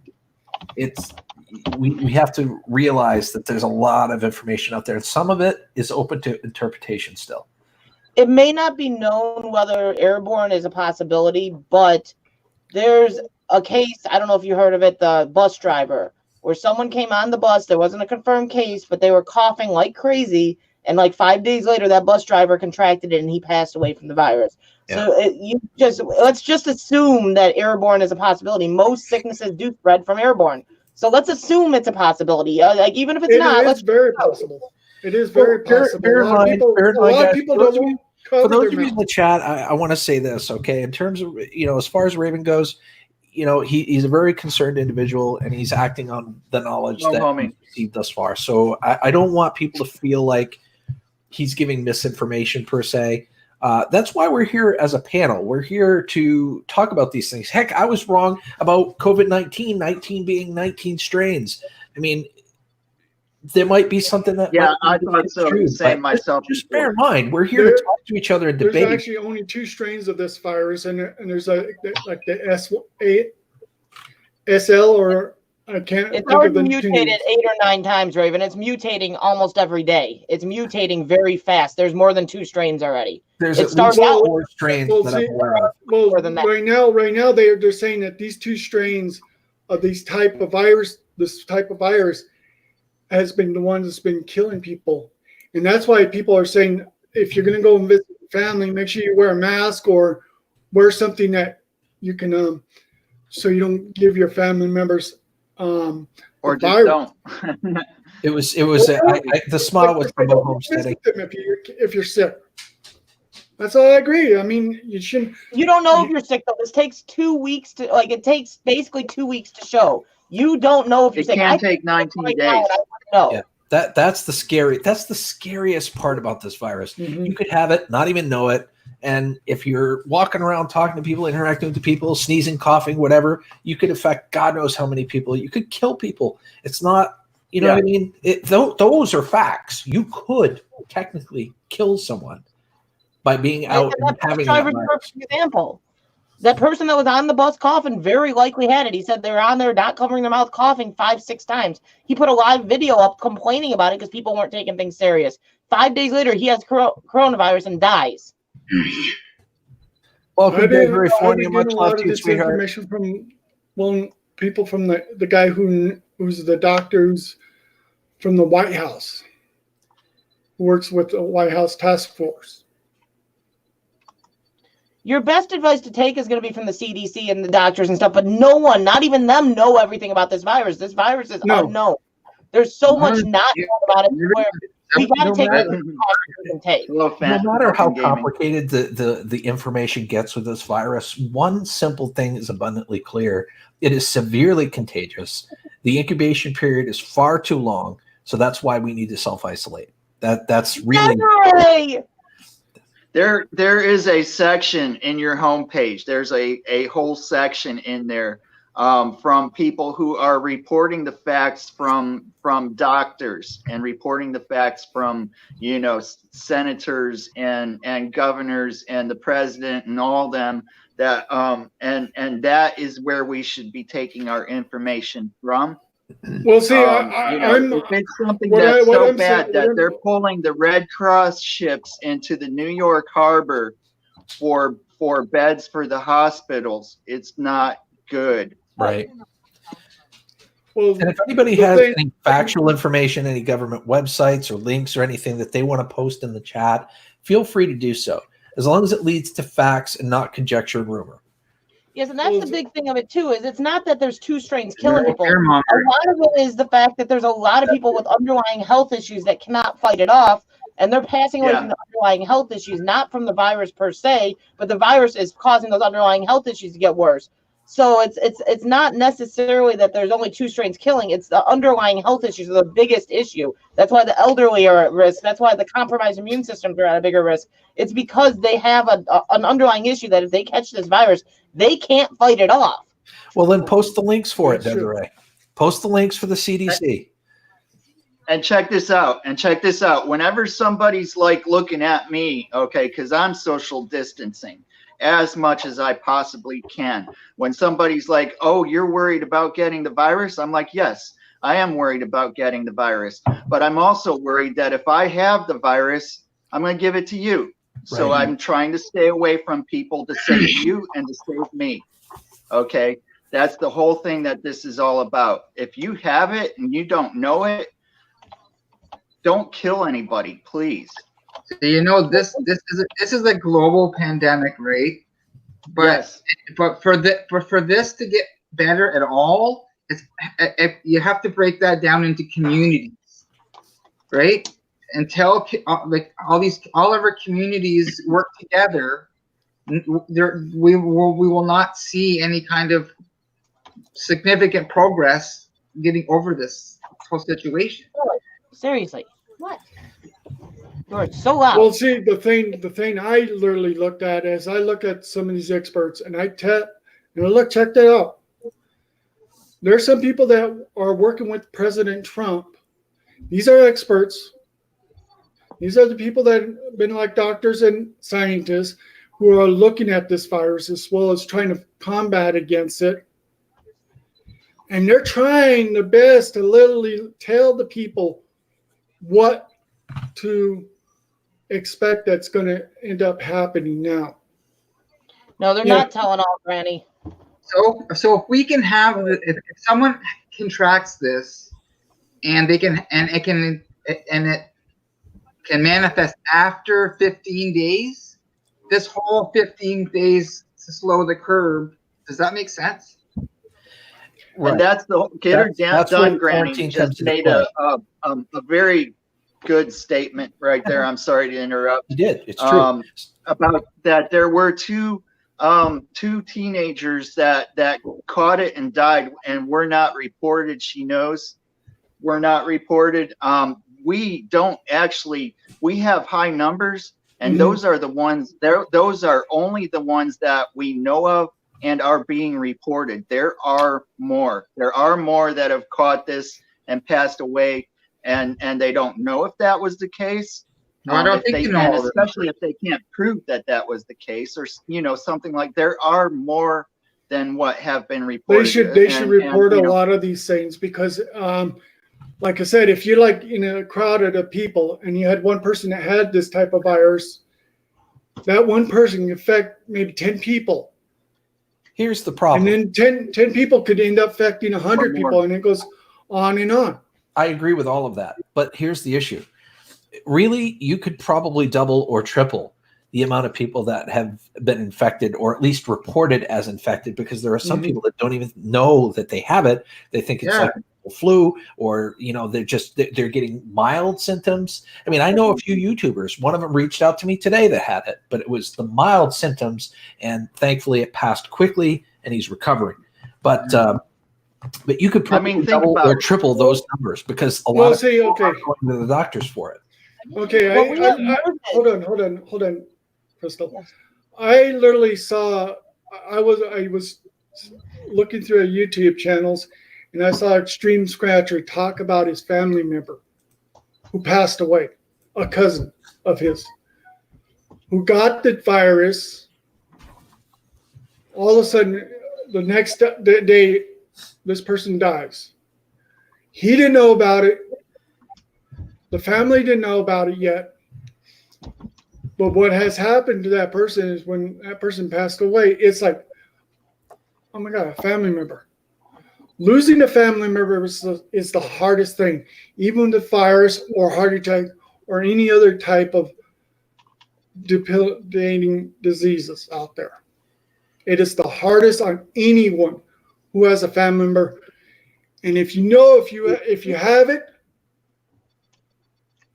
[SPEAKER 1] we have to realize that there's a lot of information out there, and some of it is open to interpretation still.
[SPEAKER 5] It may not be known whether airborne is a possibility, but there's a case, I don't know if you heard of it, the bus driver, where someone came on the bus, there wasn't a confirmed case, but they were coughing like crazy, and like 5 days later, that bus driver contracted it and he passed away from the virus.
[SPEAKER 1] Yeah.
[SPEAKER 5] So let's just assume that airborne is a possibility. Most sicknesses do spread from airborne. So let's assume it's a possibility. Like even if it's not,
[SPEAKER 9] it's very possible. It is very possible.
[SPEAKER 1] Bear in mind,
[SPEAKER 9] don't
[SPEAKER 1] for
[SPEAKER 9] cover
[SPEAKER 1] those
[SPEAKER 9] their
[SPEAKER 1] of you in
[SPEAKER 9] mouth.
[SPEAKER 1] the chat, I want to say this, okay? In terms of, as far as Raven goes, he's a very concerned individual, and he's acting on the knowledge that he's received thus far. So I don't want people to feel like he's giving misinformation per se. That's why we're here as a panel. We're here to talk about these things. Heck, I was wrong about COVID-19, 19 being 19 strains. I mean, there might be something that
[SPEAKER 3] I thought so.
[SPEAKER 1] True,
[SPEAKER 3] Same myself.
[SPEAKER 1] Just bear in mind, we're here to talk to each other and debate.
[SPEAKER 9] There's actually only 2 strains of this virus, and there's like the SL, or I can't.
[SPEAKER 5] It's already mutated 8 or 9 times, Raven. It's mutating almost every day. It's mutating very fast. There's more than 2 strains already.
[SPEAKER 1] There's
[SPEAKER 5] it
[SPEAKER 1] at
[SPEAKER 5] starts
[SPEAKER 1] least
[SPEAKER 5] out
[SPEAKER 1] 4 strains that I'm aware of.
[SPEAKER 9] Well,
[SPEAKER 5] more than that.
[SPEAKER 9] right now they're saying that these 2 strains of this type of virus has been the one that's been killing people, and that's why people are saying if you're going to go and visit family, make sure you wear a mask or wear something that you can, so you don't give your family members
[SPEAKER 3] or just
[SPEAKER 9] virus.
[SPEAKER 3] don't.
[SPEAKER 1] It was the smile was from a homesteading.
[SPEAKER 9] If you're sick. That's all I agree. I mean, you shouldn't.
[SPEAKER 5] You don't know if you're sick though. This takes 2 weeks to it takes basically 2 weeks to show. You don't know if you're sick.
[SPEAKER 3] It can take 19 days.
[SPEAKER 5] No.
[SPEAKER 1] Yeah. That's the scariest part about this virus.
[SPEAKER 9] Mm-hmm.
[SPEAKER 1] You could have it, not even know it. And if you're walking around talking to people, interacting with the people, sneezing, coughing, whatever, you could affect God knows how many people. You could kill people. It's not, what I mean? Those are facts. You could technically kill someone by being out and having that virus.
[SPEAKER 5] Perfect example. That person that was on the bus coughing very likely had it. He said they were on there not covering their mouth, coughing 5-6 times. He put a live video up complaining about it because people weren't taking things serious. 5 days later, he has coronavirus and dies.
[SPEAKER 1] Welcome, Dave. Very funny. Much love to you, sweetheart.
[SPEAKER 9] Information from people from the guy who's the doctor who's from the White House, who works with the White House task force.
[SPEAKER 5] Your best advice to take is going to be from the CDC and the doctors and stuff, but no one, not even them, know everything about this virus. This virus is unknown. There's so much not known about it. We got to take it we can take.
[SPEAKER 1] No matter how complicated the information gets with this virus, one simple thing is abundantly clear. It is severely contagious. The incubation period is far too long, so that's why we need to self-isolate. That's really...
[SPEAKER 3] There is a section in your homepage. There's a whole section in there from people who are reporting the facts from doctors and reporting the facts from senators and governors and the president and all them that and that is where we should be taking our information from.
[SPEAKER 9] Well, see,
[SPEAKER 3] if it's something that's so bad that they're pulling the Red Cross ships into the New York harbor for beds for the hospitals, it's not good.
[SPEAKER 1] Right. Well, and if anybody has any factual information, any government websites or links or anything that they want to post in the chat, feel free to do so, as long as it leads to facts and not conjecture and rumor.
[SPEAKER 5] Yes, and that's the big thing of it too, is it's not that there's 2 strains killing people. A lot of it is the fact that there's a lot of people with underlying health issues that cannot fight it off, And they're passing away from the underlying health issues, not from the virus per se, but the virus is causing those underlying health issues to get worse. So it's not necessarily that there's only 2 strains killing. It's the underlying health issues are the biggest issue. That's why the elderly are at risk. That's why the compromised immune systems are at a bigger risk. It's because they have an underlying issue that if they catch this virus, they can't fight it off.
[SPEAKER 1] Well, then post the links for it, Desiree. Post the links for the CDC.
[SPEAKER 3] And check this out. Whenever somebody's like looking at me, okay, because I'm social distancing as much as I possibly can. When somebody's like, oh, you're worried about getting the virus? I'm like, yes, I am worried about getting the virus. But I'm also worried that if I have the virus, I'm going to give it to you. So I'm trying to stay away from people to save you and to save me. Okay? That's the whole thing that this is all about. If you have it and you don't know it, don't kill anybody, please.
[SPEAKER 8] So, you know, this is a global pandemic, right? But but for this to get better at all, you have to break that down into communities, right? Until all of our communities work together, we will not see any kind of significant progress getting over this whole situation.
[SPEAKER 5] Seriously, what? You're so loud.
[SPEAKER 9] Well, see, the thing I literally looked at is I look at some of these experts and check that out. There are some people that are working with President Trump. These are experts. These are the people that have been like doctors and scientists who are looking at this virus as well as trying to combat against it. And they're trying their best to literally tell the people what to expect that's going to end up happening now.
[SPEAKER 5] No, they're not telling all, Granny.
[SPEAKER 8] So if we can have, if someone contracts this, and it can manifest after 15 days, this whole 15 days to slow the curve, does that make sense?
[SPEAKER 3] Right. And that's the done. Granny just made a very good statement right there. I'm sorry to interrupt.
[SPEAKER 1] You did. It's true.
[SPEAKER 3] About that, there were two teenagers that caught it and died and were not reported. She knows were not reported. We don't actually. We have high numbers, and those are the ones. Those are only the ones that we know of and are being reported. There are more. There are more that have caught this and passed away, and they don't know if that was the case.
[SPEAKER 8] No, I don't think you know,
[SPEAKER 3] especially if they can't prove that was the case, or something like. There are more than what have been reported.
[SPEAKER 9] They should report a lot of these things because, like I said, if you're like in a crowd of people and you had one person that had this type of virus, that one person can affect maybe 10 people.
[SPEAKER 1] Here's the problem.
[SPEAKER 9] And then 10 people could end up affecting 100 people, and it goes on and on.
[SPEAKER 1] I agree with all of that, but here's the issue. Really, you could probably double or triple the amount of people that have been infected, or at least reported as infected, because there are some people that don't even know that they have it. They think it's like a flu, or they're getting mild symptoms. I mean, I know a few YouTubers. One of them reached out to me today that had it, but it was the mild symptoms, and thankfully it passed quickly, and he's recovering. But you could probably double or triple those numbers, because a lot of people are going to the doctors for it.
[SPEAKER 9] Okay, hold on, Crystal. I literally saw. I was looking through a YouTube channels, and I saw Extreme Scratcher talk about his family member who passed away, a cousin of his, who got the virus. All of a sudden, the next day, this person dies. He didn't know about it. The family didn't know about it yet. But what has happened to that person is when that person passed away, it's like, oh my God, a family member. Losing a family member is the hardest thing, even with the virus or heart attack or any other type of debilitating diseases out there. It is the hardest on anyone who has a family member. And if you have it,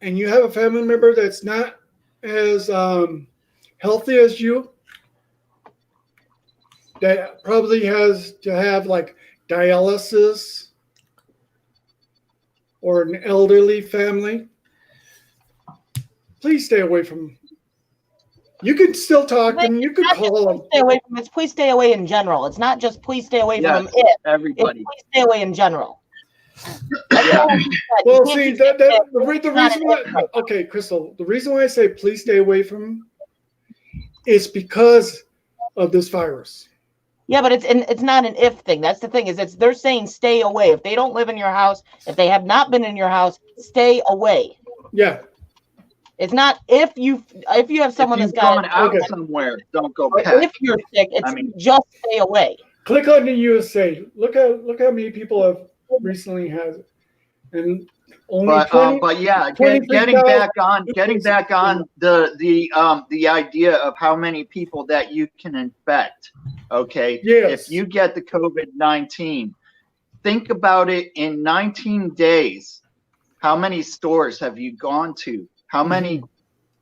[SPEAKER 9] and you have a family member that's not as healthy as you, that probably has to have like dialysis, or an elderly family, please stay away from. You can still talk and you can call them.
[SPEAKER 5] Stay away from this. Please stay away in general. It's not just please stay away from them.
[SPEAKER 3] Everybody.
[SPEAKER 5] It's please stay away in general.
[SPEAKER 9] Well, see, the reason why, okay, Crystal, the reason why I say please stay away from them is because of this virus.
[SPEAKER 5] Yeah, but it's not an if thing. That's the thing, is they're saying stay away. If they don't live in your house, if they have not been in your house, stay away.
[SPEAKER 9] Yeah.
[SPEAKER 5] It's not if you have someone that's got
[SPEAKER 3] out somewhere, don't go back.
[SPEAKER 5] If you're sick, it's just stay away.
[SPEAKER 9] Click on the USA. Look how many people have recently had it, and only 20,
[SPEAKER 3] but yeah, getting back on the idea of how many people that you can infect. Okay,
[SPEAKER 9] yes.
[SPEAKER 3] If you get the COVID-19, think about it in 19 days. How many stores have you gone to? How many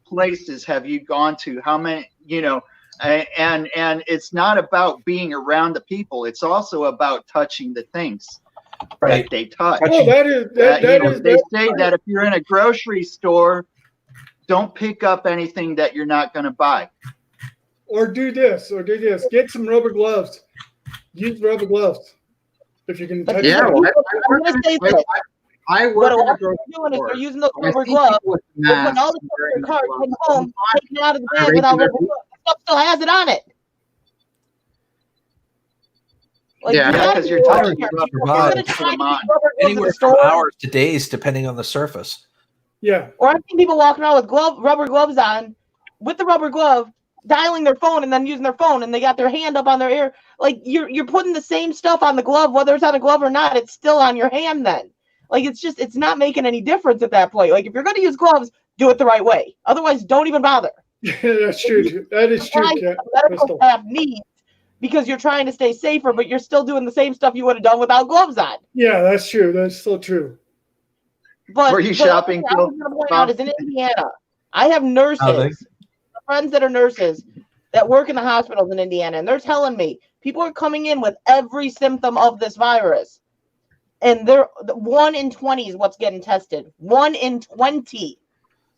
[SPEAKER 3] places have you gone to? How many, and it's not about being around the people. It's also about touching the things that they touch.
[SPEAKER 9] Oh,
[SPEAKER 3] they say that if you're in a grocery store, don't pick up anything that you're not going to buy.
[SPEAKER 9] Or do this. Get some rubber gloves. Use rubber gloves if you can touch.
[SPEAKER 8] Yeah, I work in a grocery
[SPEAKER 5] store.
[SPEAKER 8] They're
[SPEAKER 5] using those rubber gloves. They're putting all the stuff in their cart, coming home, taking it out of the bag without rubber gloves. The stuff still has it on it.
[SPEAKER 3] Because you're touching
[SPEAKER 1] anywhere from hours to days, depending on the surface.
[SPEAKER 9] Yeah.
[SPEAKER 5] Or I've seen people walking around with rubber gloves on, with the rubber glove, dialing their phone and then using their phone, and they got their hand up on their ear. Like you're putting the same stuff on the glove, whether it's on a glove or not. It's still on your hand then. Like it's not making any difference at that point. Like if you're going to use gloves, do it the right way. Otherwise, don't even bother.
[SPEAKER 9] That's true. That is true.
[SPEAKER 5] Medical staff needs, because you're trying to stay safer, but you're still doing the same stuff you would have done without gloves on.
[SPEAKER 9] Yeah, that's true. That's still true.
[SPEAKER 3] Were you shopping?
[SPEAKER 5] I was going to point out is in Indiana, I have nurses, friends that are nurses that work in the hospitals in Indiana, and they're telling me people are coming in with every symptom of this virus. And they're 1 in 20 is what's getting tested. 1 in 20.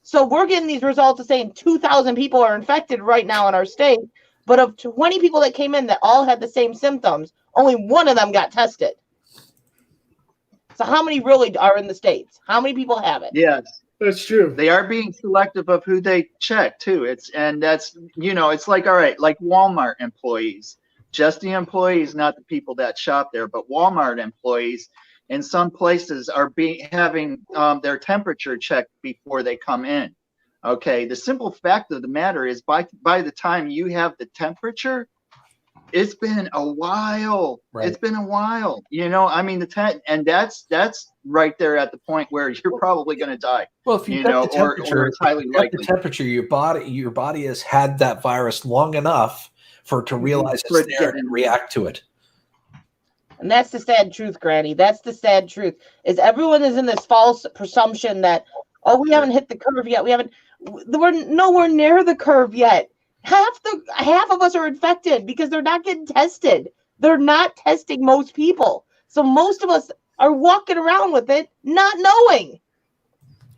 [SPEAKER 5] So we're getting these results of saying 2,000 people are infected right now in our state. But of 20 people that came in that all had the same symptoms, only 1 of them got tested. So how many really are in the States? How many people have it?
[SPEAKER 3] Yes,
[SPEAKER 9] that's true.
[SPEAKER 3] They are being selective of who they check too. It's like, all right, like Walmart employees, just the employees, not the people that shop there, but Walmart employees in some places are having their temperature checked before they come in. Okay, the simple fact of the matter is by the time you have the temperature, it's been a while. Right. It's been a while. I mean, and that's right there at the point where you're probably going to die.
[SPEAKER 1] Well, if you got the temperature, or it's highly likely. The temperature, your body has had that virus long enough for it to realize it's there and react to it.
[SPEAKER 5] And that's the sad truth, Granny. That's the sad truth. Is everyone is in this false presumption that, we haven't hit the curve yet. We're nowhere near the curve yet. Half of us are infected because they're not getting tested. They're not testing most people. So most of us are walking around with it, not knowing.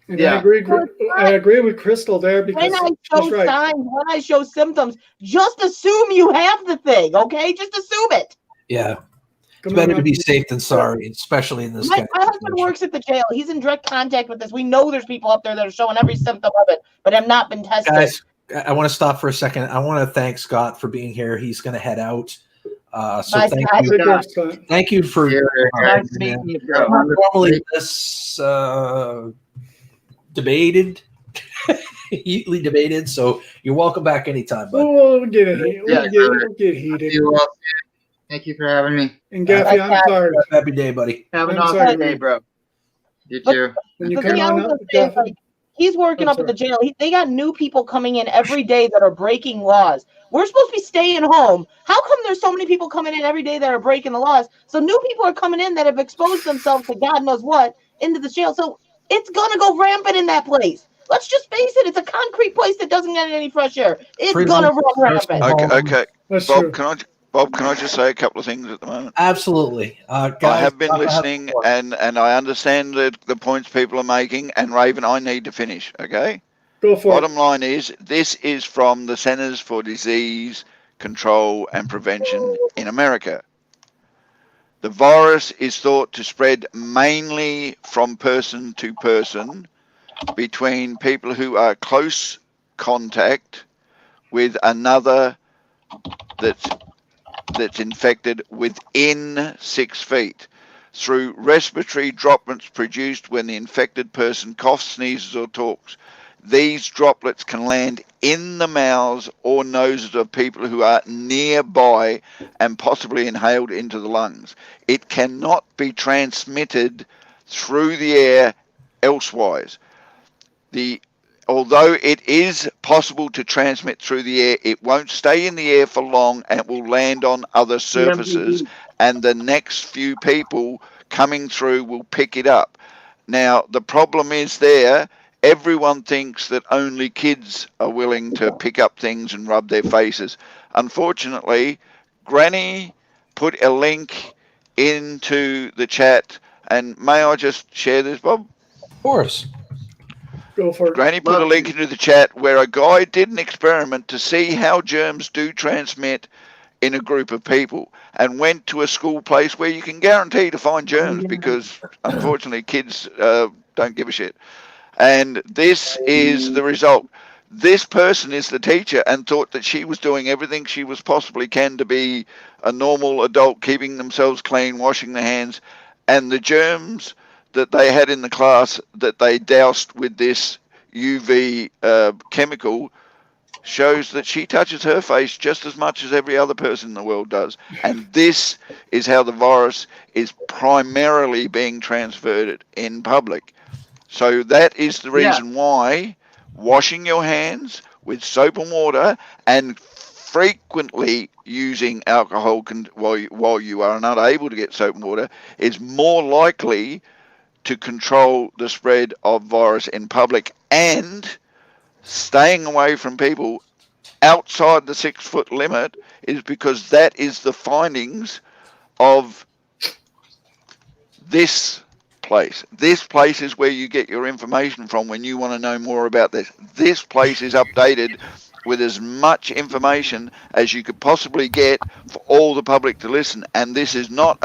[SPEAKER 9] And I agree with Crystal there, because
[SPEAKER 5] when I show signs, when I show symptoms, just assume you have the thing, okay? Just assume it.
[SPEAKER 1] Yeah. It's better to be safe than sorry, especially in this
[SPEAKER 5] My husband works at the jail. He's in direct contact with this. We know there's people up there that are showing every symptom of it, but have not been tested.
[SPEAKER 1] Guys, I want to stop for a second. I want to thank Scott for being here. He's going to head out. So thank you for
[SPEAKER 3] nice meeting you, bro.
[SPEAKER 1] Normally this debated, heatedly debated. So you're welcome back anytime, bud.
[SPEAKER 9] We'll get it. We'll get heated.
[SPEAKER 8] Thank you for having me.
[SPEAKER 9] And Gaffy, I'm sorry.
[SPEAKER 1] Happy day, buddy.
[SPEAKER 3] Have an awesome day, bro.
[SPEAKER 8] You too.
[SPEAKER 9] When you come on up, Gaffy.
[SPEAKER 5] He's working up at the jail. They got new people coming in every day that are breaking laws. We're supposed to be staying home. How come there's so many people coming in every day that are breaking the laws? So new people are coming in that have exposed themselves to God knows what into the jail. So it's gonna go rampant in that place. Let's just face it. It's a concrete place that doesn't get any fresh air. It's gonna run rampant.
[SPEAKER 6] Okay.
[SPEAKER 9] That's
[SPEAKER 6] Bob,
[SPEAKER 9] true.
[SPEAKER 6] can I just say a couple of things at the moment?
[SPEAKER 1] Absolutely. Guys,
[SPEAKER 6] I have been listening, and I understand the points people are making. And Raven, I need to finish. Okay.
[SPEAKER 9] Go for
[SPEAKER 6] Bottom line is, this is from the Centers for Disease Control and Prevention in America. The virus is thought to spread mainly from person to person between people who are close contact with another that's infected within 6 feet through respiratory droplets produced when the infected person coughs, sneezes, or talks. These droplets can land in the mouths or noses of people who are nearby and possibly inhaled into the lungs. It cannot be transmitted through the air elsewise. Although it is possible to transmit through the air, it won't stay in the air for long and it will land on other surfaces, and the next few people coming through will pick it up. Now, the problem is everyone thinks that only kids are willing to pick up things and rub their faces. Unfortunately, Granny put a link into the chat, and may I just share this, Bob?
[SPEAKER 1] Of course.
[SPEAKER 9] Go for it.
[SPEAKER 6] Granny put a link into the chat where a guy did an experiment to see how germs do transmit in a group of people, and went to a school place where you can guarantee to find germs because unfortunately kids don't give a shit. And this is the result. This person is the teacher and thought that she was doing everything she was possibly can to be a normal adult, keeping themselves clean, washing their hands, and the germs that they had in the class that they doused with this UV chemical shows that she touches her face just as much as every other person in the world does. And this is how the virus is primarily being transferred in public. So that is the reason why washing your hands with soap and water and frequently using alcohol while you are not able to get soap and water is more likely to control the spread of virus in public, and staying away from people outside the 6 foot limit is because that is the findings of this place. This place is where you get your information from when you want to know more about this. This place is updated with as much information as you could possibly get for all the public to listen. And this is not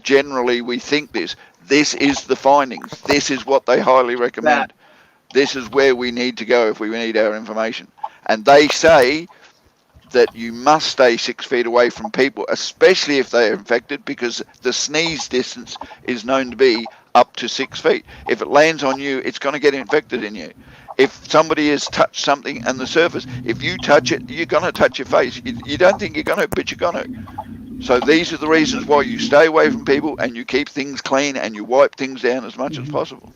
[SPEAKER 6] generally we think this. This is the findings. This is what they highly recommend. This is where we need to go if we need our information. And they say that you must stay 6 feet away from people, especially if they are infected, because the sneeze distance is known to be up to 6 feet. If it lands on you, it's going to get infected in you. If somebody has touched something on the surface, if you touch it, you're going to touch your face. You don't think you're going to, but you're going to. So these are the reasons why you stay away from people and you keep things clean and you wipe things down as much as possible.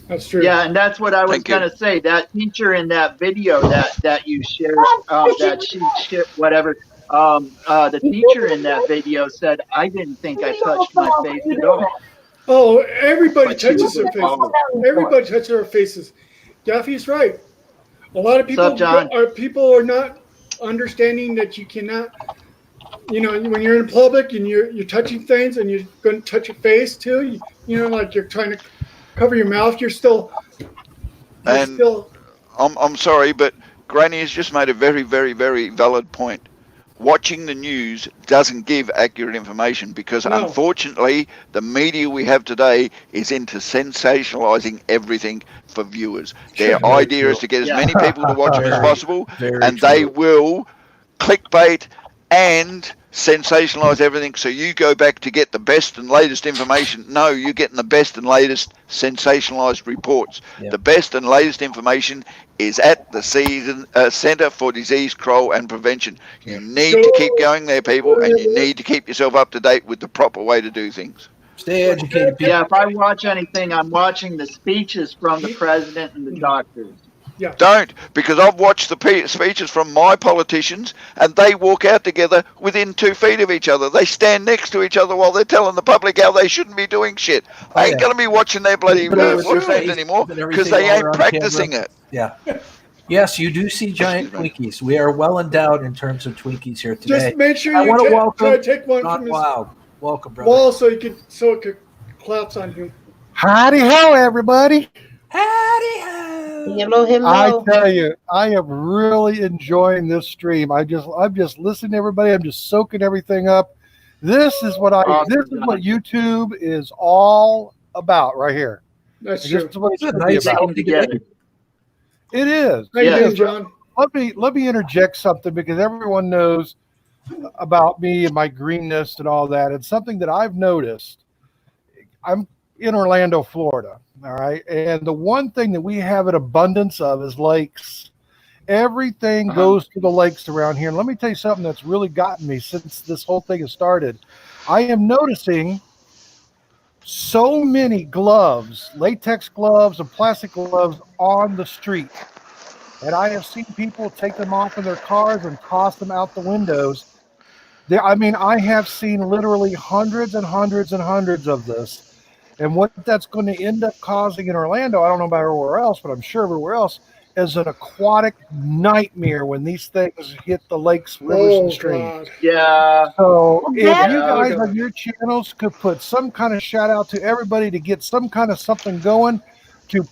[SPEAKER 9] That's true.
[SPEAKER 3] Yeah, and that's what I was going to say. That teacher in that video that you shared, that she shared, whatever, the teacher in that video said, I didn't think I touched my face at all.
[SPEAKER 9] Oh, everybody touches their faces. Everybody touches their faces. Daffy's right. A lot of people are not understanding that you cannot, when you're in public and you're touching things and you're going to touch your face too, like you're trying to cover your mouth,
[SPEAKER 6] I'm sorry, but Granny has just made a very, very, very valid point. Watching the news doesn't give accurate information because unfortunately the media we have today is into sensationalizing everything for viewers. Their idea is to get as many people to watch them as possible, and they will clickbait and sensationalize everything, so you go back to get the best and latest information. No, you're getting the best and latest sensationalized reports. The best and latest information is at the Center for Disease Control and Prevention. You need to keep going there, people, and you need to keep yourself up to date with the proper way to do things.
[SPEAKER 1] Stay educated.
[SPEAKER 3] Yeah, if I watch anything, I'm watching the speeches from the president and the doctors.
[SPEAKER 9] Yeah.
[SPEAKER 6] Don't, because I've watched the speeches from my politicians, and they walk out together within 2 feet of each other. They stand next to each other while they're telling the public how they shouldn't be doing shit. I ain't going to be watching their bloody voice names anymore because they ain't practicing it.
[SPEAKER 1] Yeah. Yes, you do see giant Twinkies. We are well endowed in terms of Twinkies here today.
[SPEAKER 9] Just make sure
[SPEAKER 1] I
[SPEAKER 9] you
[SPEAKER 1] want to welcome
[SPEAKER 9] try to take one
[SPEAKER 1] Not
[SPEAKER 9] from his
[SPEAKER 1] Wild. Welcome, brother.
[SPEAKER 9] wall so it could collapse on him.
[SPEAKER 10] Howdy ho, everybody.
[SPEAKER 1] Howdy ho.
[SPEAKER 5] Hello.
[SPEAKER 10] I tell you, I am really enjoying this stream. I'm just listening to everybody. I'm just soaking everything up. This is what YouTube is all about right here.
[SPEAKER 9] That's
[SPEAKER 10] This
[SPEAKER 9] true.
[SPEAKER 10] is what it should be
[SPEAKER 1] Nice
[SPEAKER 10] about.
[SPEAKER 1] come together.
[SPEAKER 10] It is.
[SPEAKER 9] How you doing,
[SPEAKER 10] Yes.
[SPEAKER 9] John?
[SPEAKER 10] Let me interject something because everyone knows about me and my greenness and all that. And something that I've noticed. I'm in Orlando, Florida. All right. And the one thing that we have an abundance of is lakes. Everything goes to the lakes around here. And let me tell you something that's really gotten me since this whole thing has started. I am noticing so many gloves, latex gloves and plastic gloves on the street. And I have seen people take them off in their cars and toss them out the windows. I have seen literally hundreds and hundreds and hundreds of this. And what that's going to end up causing in Orlando, I don't know about everywhere else, but I'm sure everywhere else, is an aquatic nightmare when these things hit the lakes, rivers, and streams.
[SPEAKER 9] God.
[SPEAKER 3] Yeah.
[SPEAKER 10] So if
[SPEAKER 5] Yeah.
[SPEAKER 10] you guys on your channels could put some kind of shout out to everybody to get some kind of something going to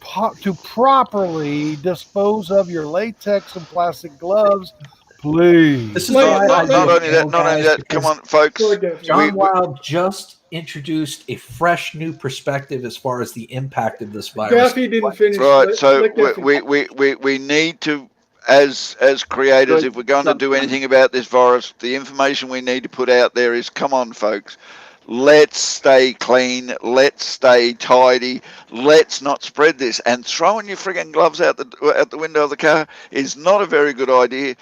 [SPEAKER 10] properly dispose of your latex and plastic gloves, please.
[SPEAKER 1] This is
[SPEAKER 6] Not only that. Come on, folks.
[SPEAKER 9] Go ahead.
[SPEAKER 1] John Wild just introduced a fresh new perspective as far as the impact of this virus.
[SPEAKER 9] Gaffy didn't finish.
[SPEAKER 6] Right, so
[SPEAKER 9] Let Gaffy-
[SPEAKER 6] we need to, as creators, if we're going to do anything about this virus, the information we need to put out there is, come on, folks, let's stay clean, let's stay tidy, let's not spread this. And throwing your friggin' gloves out the window of the car is not a very good idea.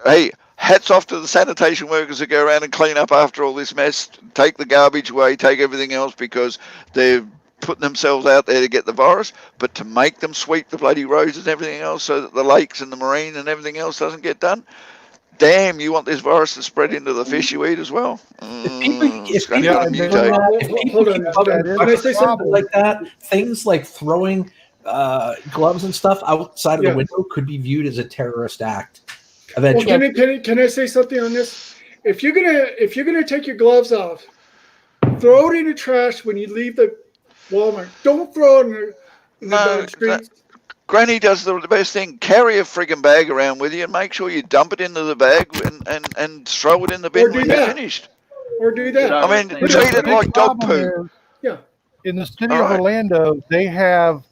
[SPEAKER 6] Hey, hats off to the sanitation workers that go around and clean up after all this mess, take the garbage away, take everything else, because they're putting themselves out there to get the virus, but to make them sweep the bloody roads and everything else so that the lakes and the marine and everything else doesn't get done. Damn, you want this virus to spread into the fish you eat as well?
[SPEAKER 1] If people
[SPEAKER 9] Hold on.
[SPEAKER 1] keep up with
[SPEAKER 9] Can I say something?
[SPEAKER 1] like that, things like throwing gloves and stuff outside of the window could be viewed as a terrorist act.
[SPEAKER 9] Well,
[SPEAKER 1] Eventually.
[SPEAKER 9] can I say something on this? If you're gonna take your gloves off, throw it in the trash when you leave the Walmart. Don't throw it in the streets.
[SPEAKER 6] Granny does the best thing. Carry a friggin' bag around with you and make sure you dump it into the bag and throw it in the bin when you're finished.
[SPEAKER 9] Or do that.
[SPEAKER 6] I mean, treat it like dog poo.
[SPEAKER 9] Yeah.
[SPEAKER 10] In the city of Orlando, they have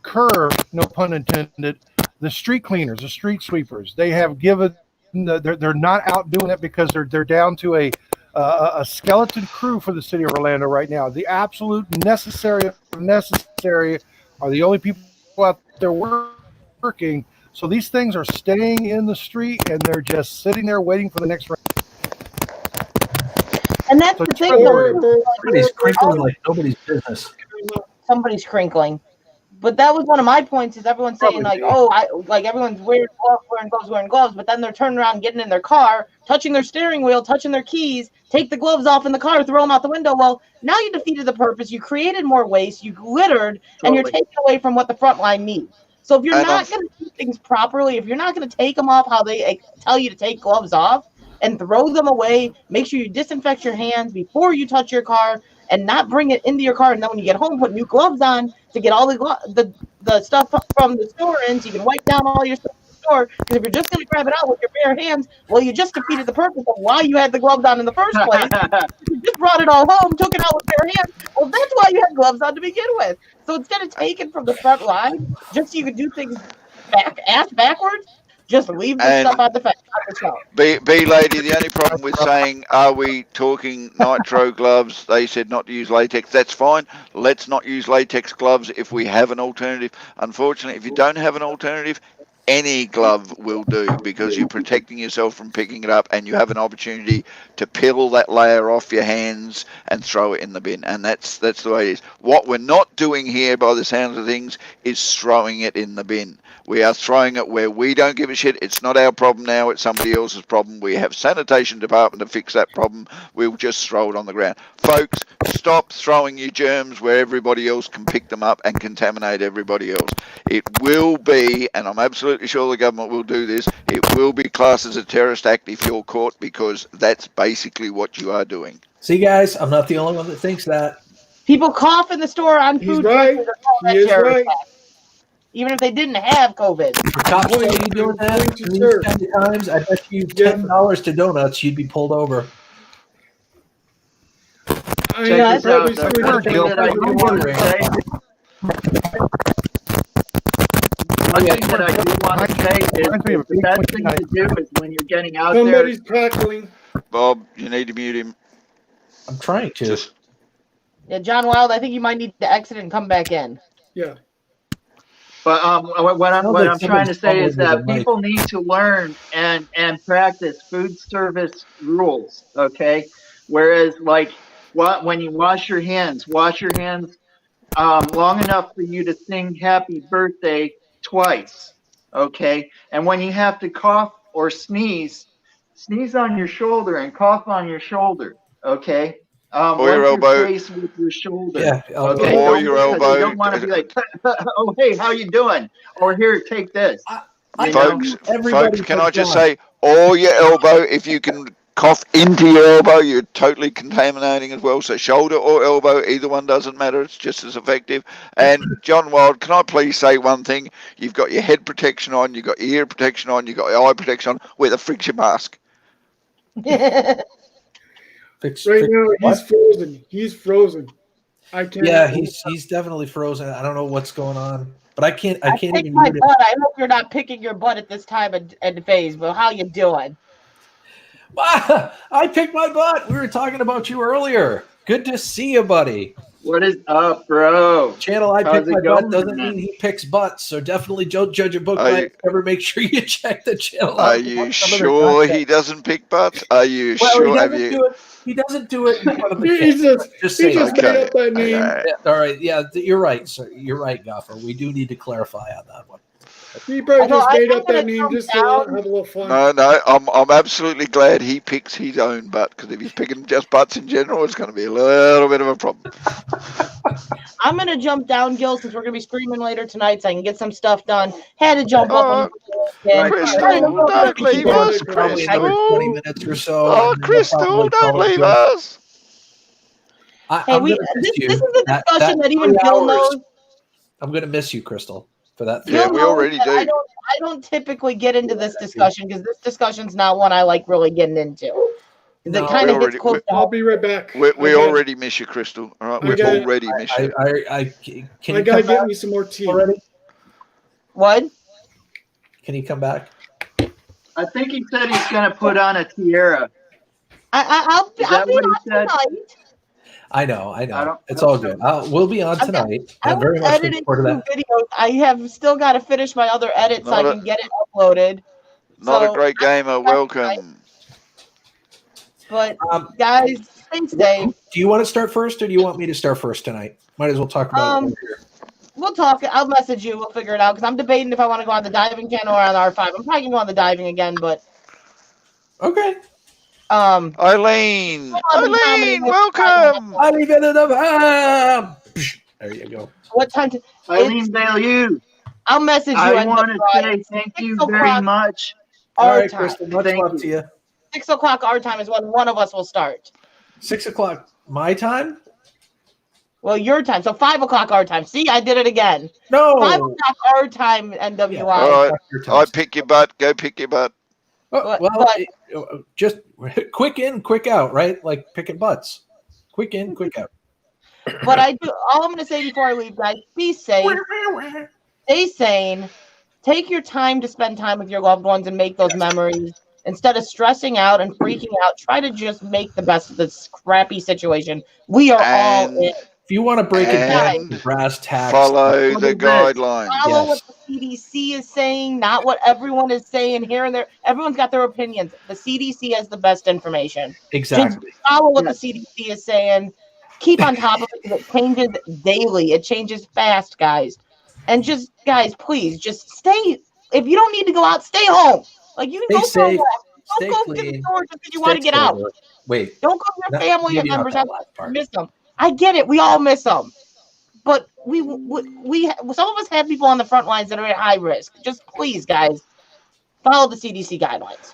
[SPEAKER 10] curbed, no pun intended, the street cleaners, the street sweepers. They have given, they're not out doing it because they're down to a skeleton crew for the city of Orlando right now. The absolute necessary are the only people out there working. So these things are staying in the street and they're just sitting there waiting for the next round.
[SPEAKER 5] And that's the thing.
[SPEAKER 1] Somebody's crinkling like nobody's business.
[SPEAKER 5] Somebody's crinkling. But that was one of my points. Is everyone's saying everyone's wearing gloves, but then they're turning around, getting in their car, touching their steering wheel, touching their keys, take the gloves off in the car, throw them out the window. Well, now you defeated the purpose. You created more waste. You littered, and you're taking away from what the front line needs. So if you're not going to do things properly, if you're not going to take them off how they tell you to take gloves off and throw them away, make sure you disinfect your hands before you touch your car and not bring it into your car. And then when you get home, put new gloves on to get all the stuff from the store in so you can wipe down all your stuff in the store. Because if you're just going to grab it out with your bare hands, well, you just defeated the purpose of why you had the gloves on in the first place. You just brought it all home, took it out with bare hands. Well, that's why you had gloves on to begin with. So instead of taking from the front line, just so you can do things backwards, just leave the stuff on the shelf.
[SPEAKER 6] B lady, the only problem with saying, are we talking nitro gloves? They said not to use latex. That's fine. Let's not use latex gloves if we have an alternative. Unfortunately, if you don't have an alternative, any glove will do, because you're protecting yourself from picking it up, and you have an opportunity to peel that layer off your hands and throw it in the bin. And that's the way it is. What we're not doing here, by the sounds of things, is throwing it in the bin. We are throwing it where we don't give a shit. It's not our problem now. It's somebody else's problem. We have sanitation department to fix that problem. We'll just throw it on the ground. Folks, stop throwing your germs where everybody else can pick them up and contaminate everybody else. It will be, and I'm absolutely sure the government will do this, it will be classed as a terrorist act if you're caught, because that's basically what you are doing.
[SPEAKER 1] See, guys, I'm not the only one that thinks that.
[SPEAKER 5] People cough in the store on
[SPEAKER 9] He's
[SPEAKER 5] food.
[SPEAKER 9] right. He is right.
[SPEAKER 5] Even if they didn't have COVID.
[SPEAKER 1] The cops saw you doing that these kind of times. I bet you $10 to donuts, you'd be pulled over.
[SPEAKER 9] I
[SPEAKER 3] Check
[SPEAKER 9] know,
[SPEAKER 3] this out.
[SPEAKER 9] probably
[SPEAKER 3] The
[SPEAKER 9] screwed
[SPEAKER 3] one
[SPEAKER 9] up.
[SPEAKER 3] thing that I do want to say, one thing that I do want to say is the best thing to do is when you're getting out there.
[SPEAKER 9] Somebody's crackling.
[SPEAKER 6] Bob, you need to mute him.
[SPEAKER 1] I'm trying to.
[SPEAKER 5] Yeah, John Wild, I think you might need to exit and come back in.
[SPEAKER 9] Yeah.
[SPEAKER 3] But what I'm trying to say is that people need to learn and practice food service rules, okay? Whereas, like, when you wash your hands long enough for you to sing happy birthday twice, okay? And when you have to cough or sneeze on your shoulder and cough on your shoulder, okay?
[SPEAKER 6] Or your elbow.
[SPEAKER 3] Face with your shoulder.
[SPEAKER 1] Yeah,
[SPEAKER 3] okay.
[SPEAKER 6] Or your elbow.
[SPEAKER 3] You don't want to be like, oh, hey, how you doing? Or here, take this.
[SPEAKER 6] Folks, can I just say, or your elbow, if you can cough into your elbow, you're totally contaminating as well. So shoulder or elbow, either one doesn't matter. It's just as effective. And John Wild, can I please say one thing? You've got your head protection on, you've got your ear protection on, you've got your eye protection on. Where the frick's your mask?
[SPEAKER 9] Right now, he's frozen. He's frozen. I can't.
[SPEAKER 1] Yeah, he's definitely frozen. I don't know what's going on, but I can't even
[SPEAKER 5] my
[SPEAKER 1] mute
[SPEAKER 5] butt. I hope you're not picking your butt at this time and phase. But how you doing?
[SPEAKER 1] I picked my butt. We were talking about you earlier. Good to see you, buddy.
[SPEAKER 3] What is up, bro?
[SPEAKER 1] Channel I
[SPEAKER 3] How's
[SPEAKER 1] pick my
[SPEAKER 3] it going,
[SPEAKER 1] butt doesn't
[SPEAKER 3] man?
[SPEAKER 1] mean he picks butts. So definitely don't judge a book by its cover. Make sure you check the channel.
[SPEAKER 6] Are you sure he doesn't pick butts? Are you sure?
[SPEAKER 1] He doesn't do it in front of the
[SPEAKER 9] He
[SPEAKER 1] camera.
[SPEAKER 9] just made up that name.
[SPEAKER 1] Yeah, all right. Yeah, you're right, sir. You're right, Gaffer. We do need to clarify on that one.
[SPEAKER 9] He probably just made up that name just to have a little fun.
[SPEAKER 6] No, I'm absolutely glad he picks his own butt, because if he's picking just butts in general, it's going to be a little bit of a problem.
[SPEAKER 5] I'm going to jump down, Gil, since we're going to be streaming later tonight so I can get some stuff done. Had to jump up on
[SPEAKER 6] Crystal, don't leave us,
[SPEAKER 1] Probably another 20 minutes or so.
[SPEAKER 6] Oh, Crystal, don't leave us.
[SPEAKER 5] Hey, this is a discussion that even Gil knows.
[SPEAKER 1] I'm going to miss you, Crystal, for that.
[SPEAKER 6] Yeah, we already do.
[SPEAKER 5] I don't typically get into this discussion because this discussion's not one I like really getting into.
[SPEAKER 1] No,
[SPEAKER 5] it kind of gets close.
[SPEAKER 9] I'll be right back.
[SPEAKER 6] We already miss you, Crystal. All right, we already miss you.
[SPEAKER 1] Can
[SPEAKER 9] I
[SPEAKER 1] you
[SPEAKER 9] gotta
[SPEAKER 1] come
[SPEAKER 9] get
[SPEAKER 1] back
[SPEAKER 9] me some more tea
[SPEAKER 1] already?
[SPEAKER 5] What?
[SPEAKER 1] Can you come back?
[SPEAKER 3] I think he said he's going to put on a tiara.
[SPEAKER 5] I'll be on tonight.
[SPEAKER 1] I know. It's all good. We'll be on tonight. I'm very much looking forward to that.
[SPEAKER 5] Videos. I have still got to finish my other edits so I can get it uploaded.
[SPEAKER 6] Not a great gamer. Welcome.
[SPEAKER 5] But guys, thanks, Dave.
[SPEAKER 1] Do you want to start first, or do you want me to start first tonight? Might as well talk about it.
[SPEAKER 5] We'll talk. I'll message you. We'll figure it out because I'm debating if I want to go on the diving channel or on R5. I'm probably gonna go on the diving again, but
[SPEAKER 1] okay.
[SPEAKER 6] Eileen, welcome.
[SPEAKER 1] I'm even in the There you go.
[SPEAKER 5] What time?
[SPEAKER 3] Eileen Value.
[SPEAKER 5] I'll message you.
[SPEAKER 3] I want to say thank you very much.
[SPEAKER 1] All right, Crystal. Much love to you.
[SPEAKER 5] 6 o'clock our time is when one of us will start.
[SPEAKER 1] 6 o'clock my time?
[SPEAKER 5] Well, your time. So 5 o'clock our time. See, I did it again.
[SPEAKER 1] No.
[SPEAKER 5] 5 o'clock our time, NWI.
[SPEAKER 6] Yeah. All right. I pick your butt. Go pick your butt.
[SPEAKER 1] Just quick in, quick out, right? Like picking butts. Quick in, quick out.
[SPEAKER 5] But I do. All I'm going to say before I leave, guys, be safe. Stay sane. Take your time to spend time with your loved ones and make those memories. Instead of stressing out and freaking out, try to just make the best of this crappy situation. We are all in.
[SPEAKER 1] If you want to break it down, brass tacks.
[SPEAKER 6] Follow the guidelines.
[SPEAKER 5] Follow what the CDC is saying, not what everyone is saying here and there. Everyone's got their opinions. The CDC has the best information.
[SPEAKER 1] Exactly.
[SPEAKER 5] Just follow what the CDC is saying. Keep on top of it because it changes daily. It changes fast, guys. And just, guys, please, just stay. If you don't need to go out, stay home. Like, you can go for a walk. Don't go to the store just because you want to get out.
[SPEAKER 1] Wait.
[SPEAKER 5] Don't go to your family members' house. Miss them. I get it. We all miss them. But we some of us have people on the front lines that are at high risk. Just please, guys, follow the CDC guidelines.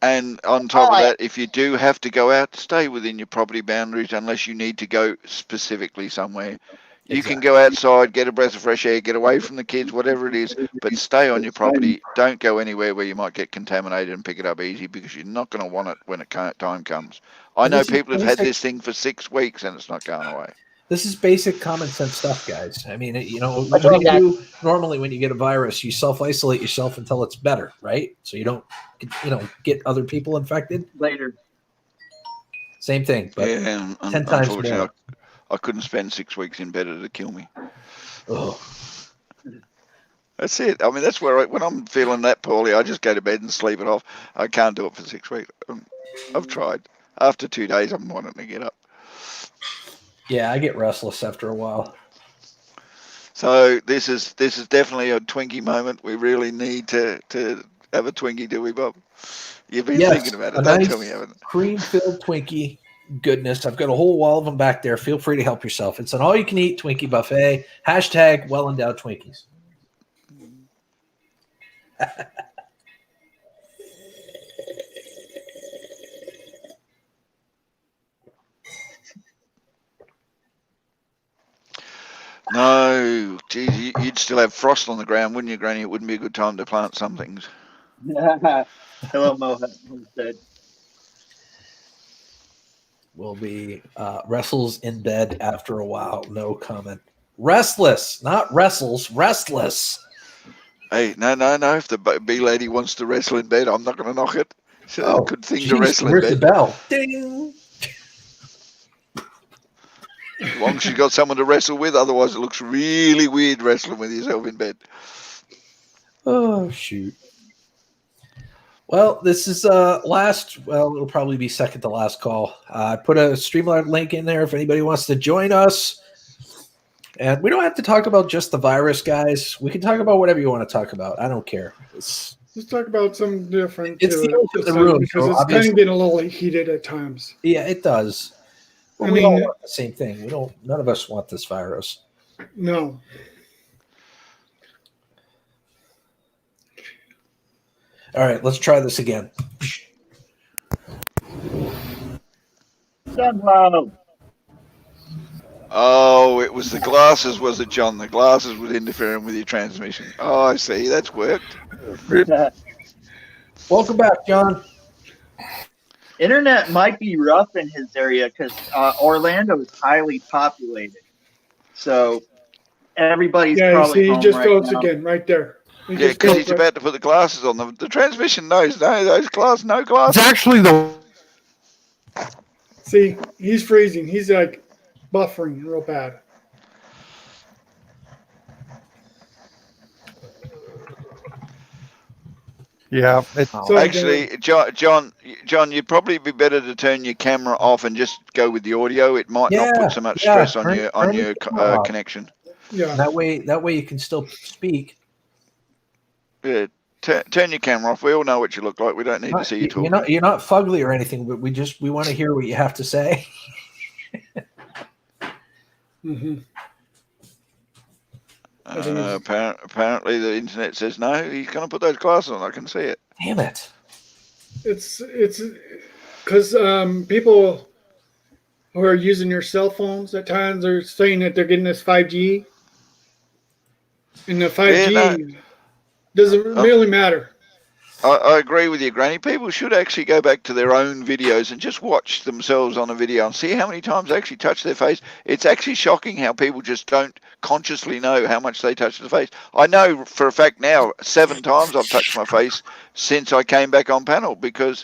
[SPEAKER 6] And on top of that, if you do have to go out, stay within your property boundaries unless you need to go specifically somewhere. You can go outside, get a breath of fresh air, get away from the kids, whatever it is, but stay on your property. Don't go anywhere where you might get contaminated and pick it up easy because you're not going to want it when time comes. I know people have had this thing for 6 weeks and it's not going away.
[SPEAKER 1] This is basic common sense stuff, guys. I mean, what do you do normally when you get a virus? You self-isolate yourself until it's better, right? So you don't, get other people infected.
[SPEAKER 3] Later.
[SPEAKER 1] Same thing, but 10 times more.
[SPEAKER 6] I couldn't spend 6 weeks in bed. It'd kill me.
[SPEAKER 1] Oh.
[SPEAKER 6] That's it. I mean, that's where when I'm feeling that poorly, I just go to bed and sleep it off. I can't do it for 6 weeks. I've tried. After 2 days, I'm wanting to get up.
[SPEAKER 1] Yeah, I get restless after a while.
[SPEAKER 6] So this is definitely a Twinkie moment. We really need to have a Twinkie, do we, Bob? You've been thinking about it. Don't tell me you haven't.
[SPEAKER 1] Cream-filled Twinkie goodness. I've got a whole wall of them back there. Feel free to help yourself. It's an all-you-can-eat Twinkie buffet. # well-endowed Twinkies.
[SPEAKER 6] No, geez, you'd still have frost on the ground, wouldn't you, Granny? It wouldn't be a good time to plant some things.
[SPEAKER 3] Hello, Mohammed. Dead.
[SPEAKER 1] Will be wrestles in bed after a while. No comment. Restless, not wrestles. Restless.
[SPEAKER 6] Hey, no. If the bee lady wants to wrestle in bed, I'm not going to knock it. It's a good thing to wrestle in bed.
[SPEAKER 1] Where's the bell? Ding.
[SPEAKER 6] As long as you've got someone to wrestle with, otherwise it looks really weird wrestling with yourself in bed.
[SPEAKER 1] Oh, shoot. Well, this is it'll probably be second to last call. I put a Streamline link in there if anybody wants to join us. And we don't have to talk about just the virus, guys. We can talk about whatever you want to talk about. I don't care.
[SPEAKER 9] Let's talk about something different.
[SPEAKER 1] It's the oath of the room,
[SPEAKER 9] because it's kind of getting a little heated at times.
[SPEAKER 1] Yeah, it does. Well, we all want the same thing. None of us want this virus.
[SPEAKER 9] No.
[SPEAKER 1] All right, let's try this again.
[SPEAKER 6] Oh, it was the glasses, was it, John? The glasses was interfering with your transmission. Oh, I see. That's worked.
[SPEAKER 1] Welcome back, John.
[SPEAKER 3] Internet might be rough in his area because Orlando is highly populated. So everybody's probably home
[SPEAKER 9] he just goes
[SPEAKER 3] now.
[SPEAKER 9] again right there.
[SPEAKER 6] Yeah, because he's about to put the glasses on. The transmission knows those glasses, no glasses.
[SPEAKER 10] It's actually the...
[SPEAKER 9] See, he's freezing. He's like buffering real bad.
[SPEAKER 10] Yeah.
[SPEAKER 6] So actually, John, you'd probably be better to turn your camera off and just go with the audio. It might not put so much stress on your connection.
[SPEAKER 9] Yeah.
[SPEAKER 1] That way you can still speak.
[SPEAKER 6] Yeah. Turn your camera off. We all know what you look like. We don't need to see you talking.
[SPEAKER 1] You're not fugly or anything, but we want to hear what you have to say.
[SPEAKER 9] Mm-hmm.
[SPEAKER 6] Apparently, the internet says no. He's going to put those glasses on. I can see it.
[SPEAKER 1] Damn it!
[SPEAKER 9] It's because people who are using your cell phones at times are saying that they're getting this 5G, and the 5G doesn't really matter.
[SPEAKER 6] I agree with you, Granny. People should actually go back to their own videos and just watch themselves on a video and see how many times they actually touch their face. It's actually shocking how people just don't consciously know how much they touch their face. I know for a fact now 7 times I've touched my face since I came back on panel because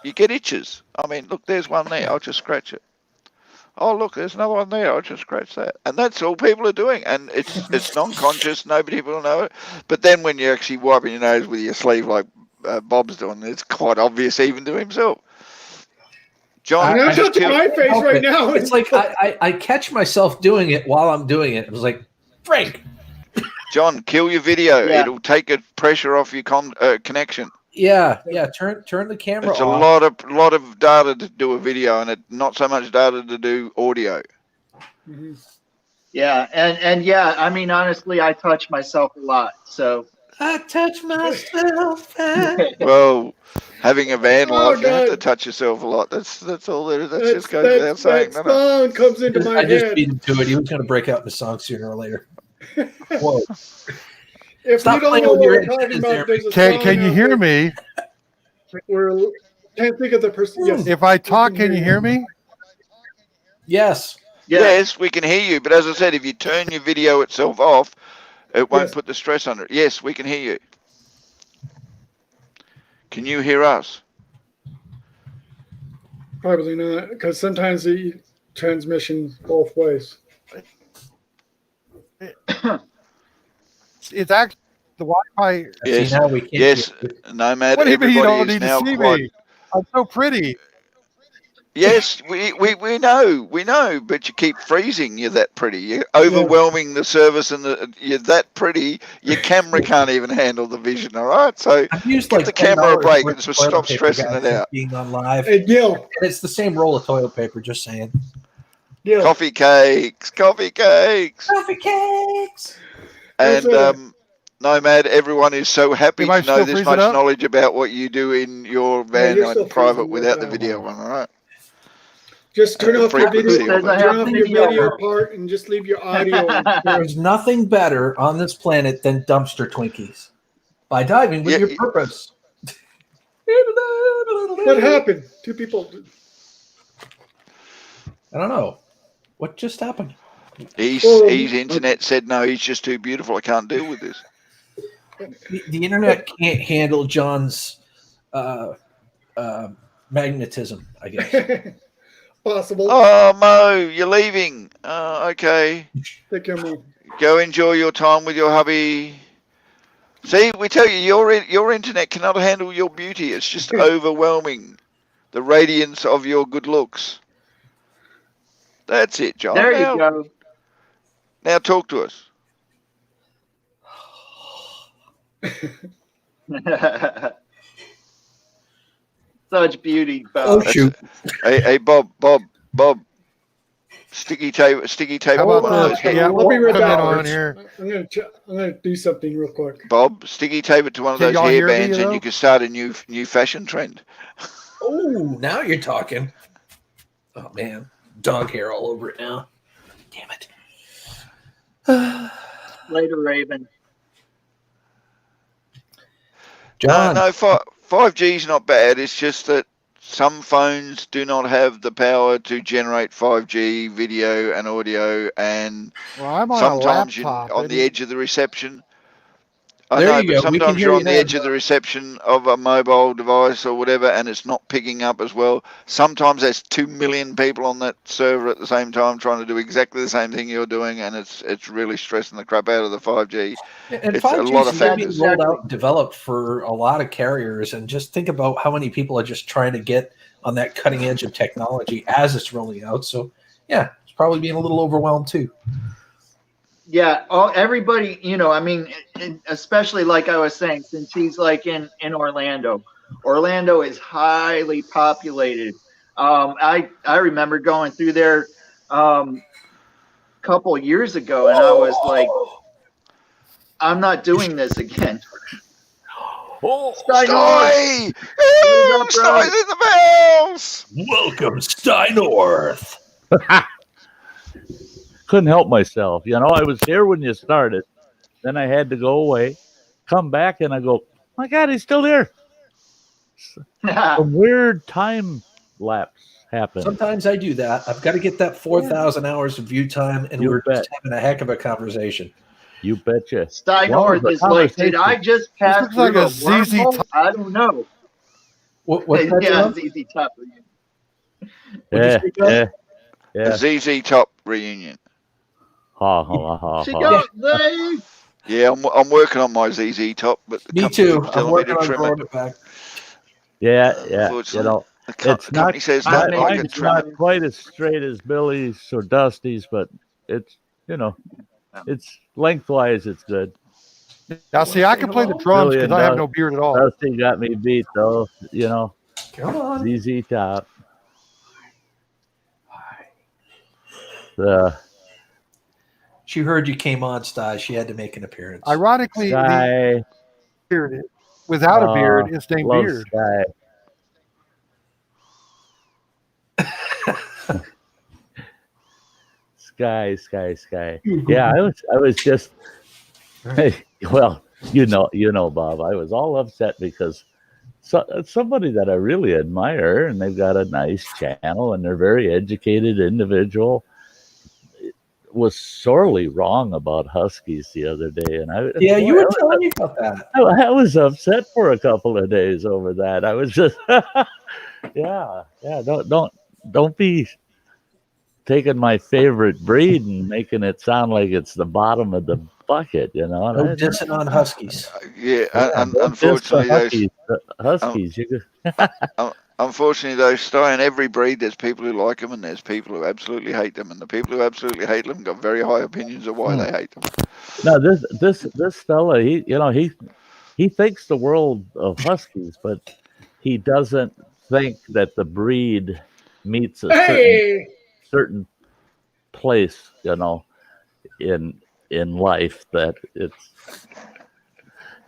[SPEAKER 6] you get itches. I mean, look, there's one there. I'll just scratch it. Oh, look, there's another one there. I'll just scratch that. And that's all people are doing. And it's non-conscious. Nobody will know it. But then when you're actually wiping your nose with your sleeve like Bob's doing, it's quite obvious even to himself. John,
[SPEAKER 9] I'm
[SPEAKER 6] just
[SPEAKER 9] touching my face right now.
[SPEAKER 1] It's like I catch myself doing it while I'm doing it. It was like, Frank.
[SPEAKER 6] John, kill your video.
[SPEAKER 3] Yeah.
[SPEAKER 6] It'll take a pressure off your connection.
[SPEAKER 1] Yeah. Turn the camera
[SPEAKER 6] It's
[SPEAKER 1] off.
[SPEAKER 6] a lot of data to do a video, and not so much data to do audio.
[SPEAKER 9] Mhm.
[SPEAKER 3] Yeah, and yeah, I mean, honestly, I touch myself a lot. So
[SPEAKER 1] I touch myself.
[SPEAKER 6] Well, having a van
[SPEAKER 9] Oh,
[SPEAKER 6] life, you have
[SPEAKER 9] God.
[SPEAKER 6] to touch yourself a lot. That's all there is. That
[SPEAKER 9] That's-
[SPEAKER 6] just goes without
[SPEAKER 9] that
[SPEAKER 6] saying. doesn't it?
[SPEAKER 9] song comes into my
[SPEAKER 1] I just
[SPEAKER 9] head.
[SPEAKER 1] beat him to it. He was going to break out in the song sooner or later. Whoa.
[SPEAKER 9] If
[SPEAKER 1] Stop
[SPEAKER 9] you don't
[SPEAKER 1] playing
[SPEAKER 9] know
[SPEAKER 1] with
[SPEAKER 9] what
[SPEAKER 1] your
[SPEAKER 9] we're talking
[SPEAKER 1] antennas
[SPEAKER 9] about,
[SPEAKER 1] there,
[SPEAKER 9] there's a
[SPEAKER 10] Can
[SPEAKER 9] song
[SPEAKER 10] you
[SPEAKER 9] out
[SPEAKER 10] hear
[SPEAKER 9] there
[SPEAKER 10] me?
[SPEAKER 9] where can't think of the person. Yes.
[SPEAKER 10] If I talk, can you hear me?
[SPEAKER 1] Yes.
[SPEAKER 3] yeah,
[SPEAKER 6] Yes, we can hear you. But as I said, if you turn your video itself off, it won't
[SPEAKER 9] Yes.
[SPEAKER 6] put the stress on it. Yes, we can hear you. Can you hear us?
[SPEAKER 9] Probably not, because sometimes the transmission both ways.
[SPEAKER 10] It's actually the Wi-Fi.
[SPEAKER 6] Yes.
[SPEAKER 1] See, now we can't
[SPEAKER 6] Yes,
[SPEAKER 1] hear you.
[SPEAKER 6] Nomad.
[SPEAKER 10] What do you mean you
[SPEAKER 6] Everybody
[SPEAKER 10] don't
[SPEAKER 6] is
[SPEAKER 10] need to
[SPEAKER 6] now
[SPEAKER 10] see
[SPEAKER 6] quite.
[SPEAKER 10] me? I'm so pretty.
[SPEAKER 6] Yes, we know, but you keep freezing. You're that pretty. You're overwhelming the service, and you're that pretty. Your camera can't even handle the vision. All right, so
[SPEAKER 1] I've used
[SPEAKER 6] give
[SPEAKER 1] like
[SPEAKER 6] the camera a
[SPEAKER 1] $10
[SPEAKER 6] break
[SPEAKER 1] worth
[SPEAKER 6] and
[SPEAKER 1] of
[SPEAKER 6] just
[SPEAKER 1] toilet
[SPEAKER 6] stop
[SPEAKER 1] paper,
[SPEAKER 6] stressing
[SPEAKER 1] guys,
[SPEAKER 6] it out.
[SPEAKER 1] Being on live,
[SPEAKER 9] Hey, Gil.
[SPEAKER 1] and it's the same roll of toilet paper. Just saying.
[SPEAKER 9] Gil.
[SPEAKER 6] Coffee cakes, coffee cakes,
[SPEAKER 1] Coffee cakes.
[SPEAKER 9] That's
[SPEAKER 6] and Nomad. Everyone is so happy
[SPEAKER 10] Am I
[SPEAKER 6] to know
[SPEAKER 10] still
[SPEAKER 6] this
[SPEAKER 10] freezing
[SPEAKER 6] much
[SPEAKER 10] up?
[SPEAKER 6] knowledge about what you do in your van
[SPEAKER 9] you're still
[SPEAKER 6] in private
[SPEAKER 9] freezing
[SPEAKER 6] without the
[SPEAKER 9] up.
[SPEAKER 6] video one. All right.
[SPEAKER 9] Just turn off your
[SPEAKER 6] frequency
[SPEAKER 9] video.
[SPEAKER 6] of
[SPEAKER 3] it.
[SPEAKER 9] Turn off your
[SPEAKER 3] Video.
[SPEAKER 9] video part and just leave your audio.
[SPEAKER 1] There's nothing better on this planet than dumpster Twinkies. By diving with
[SPEAKER 6] Yeah,
[SPEAKER 1] your
[SPEAKER 6] yeah.
[SPEAKER 1] purpose.
[SPEAKER 9] What happened? Two people.
[SPEAKER 1] I don't know. What just happened?
[SPEAKER 6] His internet said no. He's just too beautiful. I can't deal with this.
[SPEAKER 1] The internet can't handle John's magnetism, I guess.
[SPEAKER 9] Possible.
[SPEAKER 6] Oh, Mo, you're leaving. Okay.
[SPEAKER 9] Take care, Mo.
[SPEAKER 6] Go enjoy your time with your hubby. See, we tell you, your internet cannot handle your beauty. It's just overwhelming. The radiance of your good looks. That's it, John.
[SPEAKER 3] there
[SPEAKER 6] now,
[SPEAKER 3] you go.
[SPEAKER 6] Now talk to us.
[SPEAKER 3] Such beauty,
[SPEAKER 1] Oh,
[SPEAKER 3] Bob.
[SPEAKER 1] shoot.
[SPEAKER 6] Hey, Bob. Sticky tape
[SPEAKER 10] How
[SPEAKER 6] on
[SPEAKER 10] about
[SPEAKER 6] one of
[SPEAKER 10] this?
[SPEAKER 6] those.
[SPEAKER 10] Yeah,
[SPEAKER 9] I'll be right
[SPEAKER 10] come in
[SPEAKER 9] back.
[SPEAKER 10] on here.
[SPEAKER 9] I'm gonna do something real quick.
[SPEAKER 6] Bob, sticky tape it to one of
[SPEAKER 10] Can
[SPEAKER 6] those
[SPEAKER 10] y'all hear me,
[SPEAKER 6] hairbands, and
[SPEAKER 10] though?
[SPEAKER 6] you can start a new fashion trend.
[SPEAKER 1] Oh, now you're talking. Oh, man. Dog hair all over it now. Damn it.
[SPEAKER 3] Later, Raven.
[SPEAKER 1] John.
[SPEAKER 6] No, 5G is not bad. It's just that some phones do not have the power to generate 5G video and audio, and
[SPEAKER 10] Well, I'm on
[SPEAKER 6] sometimes
[SPEAKER 10] a
[SPEAKER 6] you're
[SPEAKER 10] laptop.
[SPEAKER 6] on the edge of the reception. I
[SPEAKER 1] There
[SPEAKER 6] know,
[SPEAKER 1] you
[SPEAKER 6] but
[SPEAKER 1] go. We can
[SPEAKER 6] sometimes
[SPEAKER 1] hear
[SPEAKER 6] you're
[SPEAKER 1] you
[SPEAKER 6] on the
[SPEAKER 1] now,
[SPEAKER 6] edge of the reception of a mobile device or whatever, and it's not picking up as well. Sometimes there's 2 million people on that server at the same time trying to do exactly the same thing you're doing, and it's really stressing the crap out of the 5G.
[SPEAKER 1] And
[SPEAKER 6] It's a
[SPEAKER 1] 5G
[SPEAKER 6] lot of
[SPEAKER 1] is being
[SPEAKER 6] factors.
[SPEAKER 1] rolled out and developed for a lot of carriers. And just think about how many people are just trying to get on that cutting edge of technology as it's rolling out. So, yeah, it's probably being a little overwhelmed too.
[SPEAKER 3] Yeah, everybody, I mean, especially like I was saying, since he's like in Orlando. Orlando is highly populated. I remember going through there couple years ago, and I was like, I'm not doing this again.
[SPEAKER 6] Stein! Stein's in the house!
[SPEAKER 1] Welcome, Steinorth.
[SPEAKER 11] Couldn't help myself. I was here when you started. Then I had to go away, come back, and I go, my God, he's still there. A weird time lapse happened.
[SPEAKER 1] Sometimes I do that. I've got to get that 4,000 hours of view time, and
[SPEAKER 11] You
[SPEAKER 1] we're
[SPEAKER 11] bet.
[SPEAKER 1] just having a heck of a conversation.
[SPEAKER 11] You betcha.
[SPEAKER 3] Steinorth is like, did I just pass
[SPEAKER 10] looks like
[SPEAKER 3] through
[SPEAKER 10] a
[SPEAKER 3] a
[SPEAKER 10] ZZ
[SPEAKER 3] wormhole?
[SPEAKER 10] Top.
[SPEAKER 3] I don't know.
[SPEAKER 1] What's that,
[SPEAKER 3] Yeah,
[SPEAKER 1] John?
[SPEAKER 3] ZZ Top.
[SPEAKER 11] Yeah, yeah.
[SPEAKER 6] A ZZ Top reunion.
[SPEAKER 11] Ha ha ha
[SPEAKER 3] She
[SPEAKER 11] ha.
[SPEAKER 3] goes, Dave.
[SPEAKER 6] Yeah, I'm working on my ZZ Top, but the
[SPEAKER 1] Me
[SPEAKER 6] company
[SPEAKER 1] too.
[SPEAKER 6] keeps
[SPEAKER 1] I'm
[SPEAKER 6] telling me
[SPEAKER 1] working
[SPEAKER 6] to
[SPEAKER 1] on
[SPEAKER 6] trim
[SPEAKER 1] growing
[SPEAKER 6] it.
[SPEAKER 1] it back.
[SPEAKER 11] Yeah.
[SPEAKER 6] Unfortunately, the
[SPEAKER 11] It's
[SPEAKER 6] company
[SPEAKER 11] not.
[SPEAKER 6] says don't like it,
[SPEAKER 11] Mine's
[SPEAKER 6] trim
[SPEAKER 11] not
[SPEAKER 6] it.
[SPEAKER 11] quite as straight as Billy's or Dusty's, but it's it's lengthwise. It's good.
[SPEAKER 10] Now, see, I can play the drums
[SPEAKER 11] Billy
[SPEAKER 10] because
[SPEAKER 11] and
[SPEAKER 10] I have no beard at all.
[SPEAKER 11] Dusty got me beat though.
[SPEAKER 1] Come on.
[SPEAKER 11] ZZ Top.
[SPEAKER 1] She heard you came on, Sty. She had to make an appearance.
[SPEAKER 10] Ironically, the beard without a beard is named
[SPEAKER 11] love
[SPEAKER 10] Beard.
[SPEAKER 11] Sky. Yeah, I was just well, Bob, I was all upset because somebody that I really admire, and they've got a nice channel, and they're very educated individual, was sorely wrong about Huskies the other day, and
[SPEAKER 1] you were telling me about that.
[SPEAKER 11] I was upset for a couple of days over that. I was just, yeah. Don't be taking my favorite breed and making it sound like it's the bottom of the bucket,
[SPEAKER 1] No dissing on Huskies.
[SPEAKER 6] Unfortunately,
[SPEAKER 11] Huskies.
[SPEAKER 6] Unfortunately, though, Sty, in every breed, there's people who like them and there's people who absolutely hate them, and the people who absolutely hate them got very high opinions of why they hate them.
[SPEAKER 11] No, this fella, he thinks the world of Huskies, but he doesn't think that the breed meets a certain place, in life, that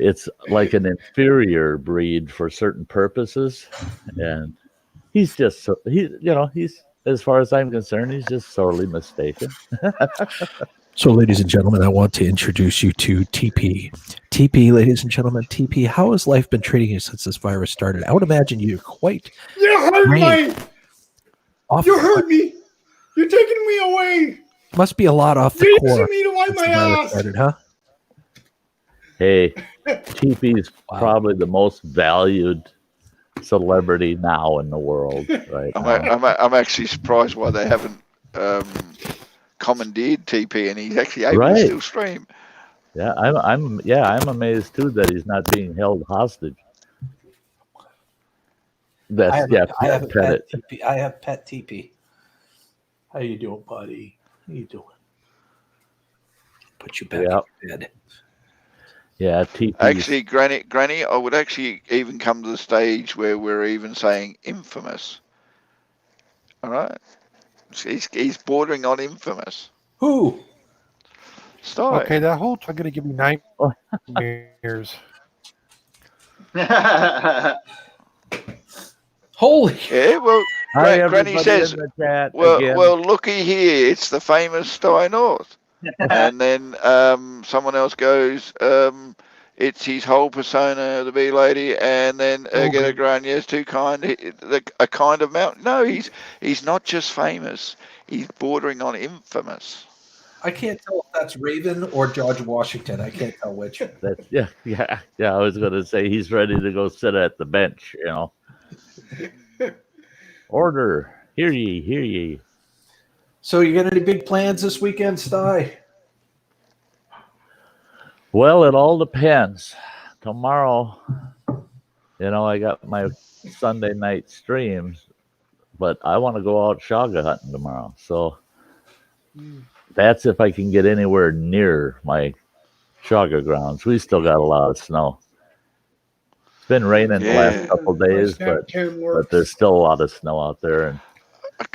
[SPEAKER 11] it's like an inferior breed for certain purposes, and he's as far as I'm concerned, he's just sorely mistaken.
[SPEAKER 1] So, ladies and gentlemen, I want to introduce you to TP. TP, ladies and gentlemen, TP, how has life been treating you since this virus started? I would imagine you're quite.
[SPEAKER 9] You hurt me. You hurt me. You're taking me away.
[SPEAKER 1] Must be a lot off the
[SPEAKER 9] You're
[SPEAKER 1] core.
[SPEAKER 9] using me to wipe my ass.
[SPEAKER 1] Started, huh?
[SPEAKER 11] Hey, TP's probably the most valued celebrity now in the world, right?
[SPEAKER 6] I'm actually surprised why they haven't commandeered TP, and he's actually able to still stream.
[SPEAKER 11] Yeah, I'm amazed too that he's not being held hostage.
[SPEAKER 1] I have pet TP. I have pet TP. How you doing, buddy? How you doing? Put you back in bed.
[SPEAKER 11] Yeah, TP.
[SPEAKER 6] Actually, Granny, I would actually even come to the stage where we're even saying infamous. All right, he's bordering on infamous.
[SPEAKER 1] Who?
[SPEAKER 6] Stop.
[SPEAKER 10] Okay, that whole time going to give me nightmares.
[SPEAKER 1] Holy.
[SPEAKER 6] Yeah, well, Granny says, well, looky here, it's the famous Sty North. And then someone else goes, it's his whole persona, the bee lady, and then get a Granny, too kind, a kind of mountain. No, he's not just famous, he's bordering on infamous.
[SPEAKER 1] I can't tell if that's Raven or George Washington. I can't tell which.
[SPEAKER 11] Yeah. I was going to say he's ready to go sit at the bench, Order, hear ye.
[SPEAKER 1] So you got any big plans this weekend, Sty?
[SPEAKER 11] Well, it all depends. Tomorrow, I got my Sunday night streams, but I want to go out shaga hunting tomorrow. So that's if I can get anywhere near my shaga grounds. We still got a lot of snow. It's been raining the last couple of days, but there's still a lot of snow out there. And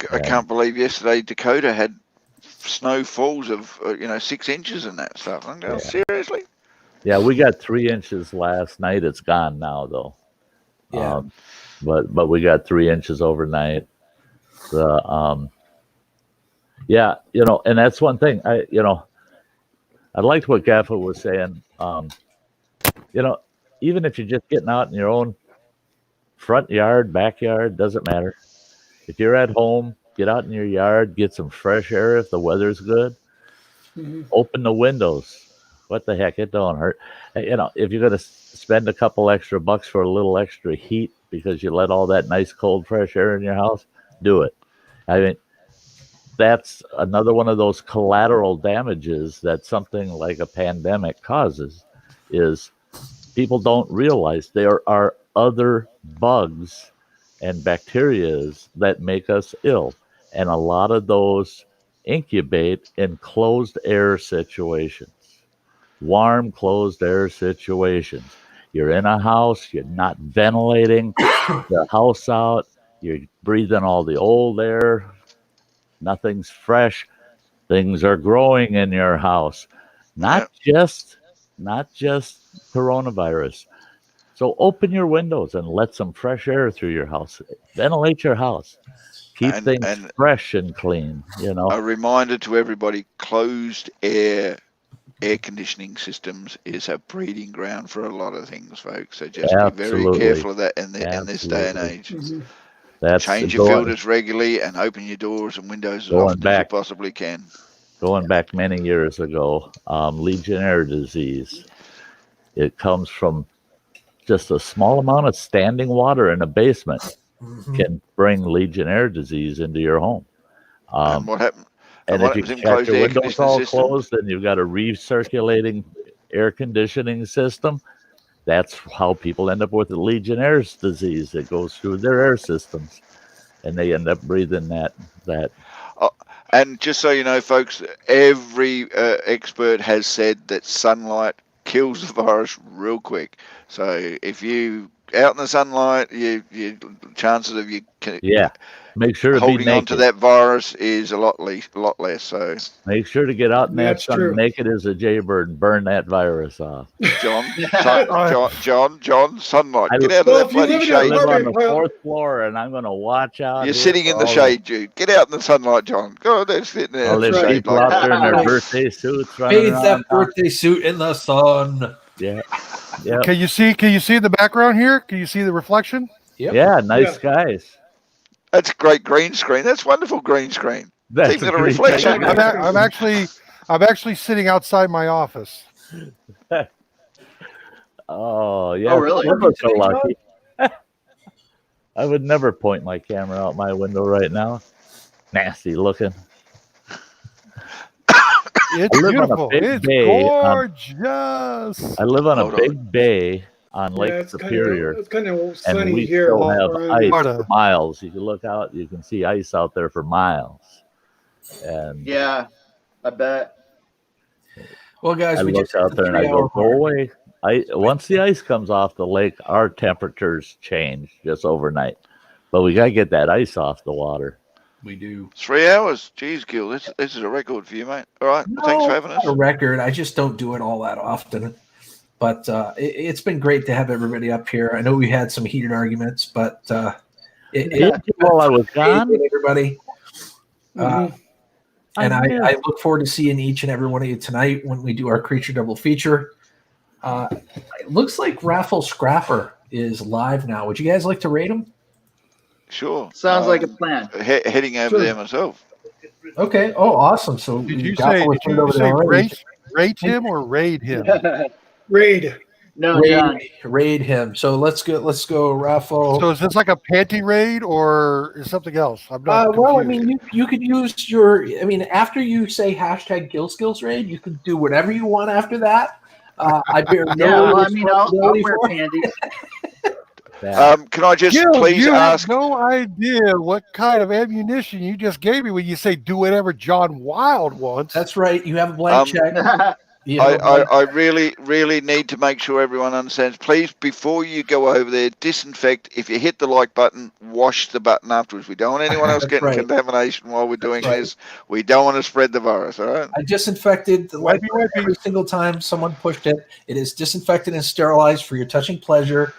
[SPEAKER 6] I can't believe yesterday Dakota had snowfalls of 6 inches and that stuff. I'm going, seriously?
[SPEAKER 11] Yeah, we got 3 inches last night. It's gone now though.
[SPEAKER 1] Yeah.
[SPEAKER 11] But we got 3 inches overnight. And that's one thing. I liked what Gaffa was saying. Even if you're just getting out in your own front yard, backyard, doesn't matter. If you're at home, get out in your yard, get some fresh air if the weather's good. Mm-hmm. Open the windows. What the heck? It don't hurt. If you're going to spend a couple extra bucks for a little extra heat because you let all that nice, cold, fresh air in your house, do it. I mean, that's another one of those collateral damages that something like a pandemic causes. Is people don't realize there are other bugs and bacterias that make us ill, and a lot of those incubate in closed air situations, warm closed air situations. You're in a house, you're not ventilating the house out, you're breathing all the old air, nothing's fresh, things are growing in your house, not just coronavirus. So open your windows and let some fresh air through your house. Ventilate your house. Keep things fresh and clean.
[SPEAKER 6] A reminder to everybody: closed air conditioning systems is a breeding ground for a lot of things, folks. So just be very careful of that in this day and age. Change your filters regularly and open your doors and windows as often as you possibly can.
[SPEAKER 11] Going back many years ago, Legionnaire disease. It comes from just a small amount of standing water in a basement can bring Legionnaire disease into your home.
[SPEAKER 6] And what happened?
[SPEAKER 11] And if you keep your windows all closed and you've got a recirculating air conditioning system, that's how people end up with the Legionnaire's disease. It goes through their air systems, and they end up breathing that.
[SPEAKER 6] And just so you know, folks, every expert has said that sunlight kills the virus real quick. So if you out in the sunlight, your chances of you
[SPEAKER 11] make sure to
[SPEAKER 6] holding on to that virus is a lot less. So
[SPEAKER 11] make sure to get out in that sun naked as a jaybird and burn that virus off.
[SPEAKER 6] John, sunlight. Get out of that bloody shade.
[SPEAKER 11] I live on the 4th floor, and I'm going to watch out.
[SPEAKER 6] You're sitting in the shade, Jude. Get out in the sunlight, John. Go there, sitting there.
[SPEAKER 11] All these people out there in their birthday suits running
[SPEAKER 1] around. That birthday suit in the sun.
[SPEAKER 11] Yeah.
[SPEAKER 10] Can you see the background here? Can you see the reflection?
[SPEAKER 11] Yep. Yeah, nice skies.
[SPEAKER 6] That's great green screen. That's wonderful green screen. That's even a reflection.
[SPEAKER 10] I'm actually sitting outside my office.
[SPEAKER 11] Oh yeah.
[SPEAKER 3] Oh really?
[SPEAKER 11] We're so lucky. I would never point my camera out my window right now. Nasty looking.
[SPEAKER 10] It's beautiful. It's gorgeous.
[SPEAKER 11] I live on a big bay on Lake Superior.
[SPEAKER 9] It's kind of
[SPEAKER 11] and
[SPEAKER 9] sunny
[SPEAKER 11] we
[SPEAKER 9] here.
[SPEAKER 11] still have ice for miles. You can look out, you can see ice out there for miles. And
[SPEAKER 3] yeah, I bet.
[SPEAKER 1] Well, guys,
[SPEAKER 11] I look out there and I go away. Once the ice comes off the lake, our temperatures change just overnight. But we got to get that ice off the water.
[SPEAKER 1] We do.
[SPEAKER 6] 3 hours. Jeez, Gil, this is a record for you, mate. All right. Well, thanks for having us.
[SPEAKER 1] A record. I just don't do it all that often. But it's been great to have everybody up here. I know we had some heated arguments, but
[SPEAKER 11] while I was gone,
[SPEAKER 1] everybody. And I look forward to seeing each and every one of you tonight when we do our Creature Double feature. It looks like Raffle Scrapper is live now. Would you guys like to rate him?
[SPEAKER 6] Sure.
[SPEAKER 3] Sounds like a plan.
[SPEAKER 6] Heading over there myself.
[SPEAKER 1] Okay. Oh, awesome. So
[SPEAKER 10] did you say rate him or raid him?
[SPEAKER 9] Raid.
[SPEAKER 3] No,
[SPEAKER 1] raid him. So let's go, Raffle.
[SPEAKER 10] So is this like a panty raid or is something else? I'm not
[SPEAKER 1] well, I mean, you could use after you say hashtag #GillSkills raid, you can do whatever you want after that. I bear no responsibility
[SPEAKER 3] I'll wear
[SPEAKER 1] for
[SPEAKER 3] panties.
[SPEAKER 6] Can I just
[SPEAKER 10] Gil,
[SPEAKER 6] please ask?
[SPEAKER 10] You have no idea what kind of ammunition you just gave me when you say do whatever John Wild wants.
[SPEAKER 1] That's right. You have a blank check.
[SPEAKER 6] I really need to make sure everyone understands. Please, before you go over there, disinfect. If you hit the like button, wash the button afterwards. We don't want anyone else getting contamination while we're doing this. We don't want to spread the virus, all right?
[SPEAKER 1] I disinfected the light button every single time someone pushed it. It is disinfected and sterilized for your touching pleasure.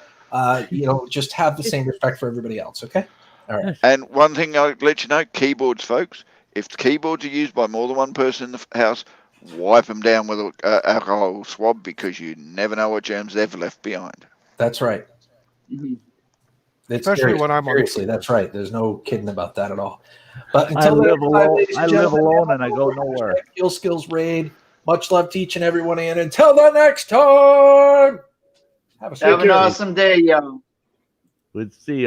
[SPEAKER 1] Just have the same respect for everybody else, okay? All right.
[SPEAKER 6] And one thing I'll let you know, keyboards, folks. If the keyboards are used by more than one person in the house, wipe them down with an alcohol swab because you never know what germs they've left behind.
[SPEAKER 1] That's right.
[SPEAKER 3] Mm-hmm.
[SPEAKER 10] Especially when I'm
[SPEAKER 1] seriously, that's right. There's no kidding about that at all. But
[SPEAKER 11] I
[SPEAKER 1] until
[SPEAKER 11] live alone and I go nowhere.
[SPEAKER 1] #GillSkills raid. Much love to each and every one of you. And until the next time, have
[SPEAKER 3] an awesome day, y'all.
[SPEAKER 11] We'd see y'all.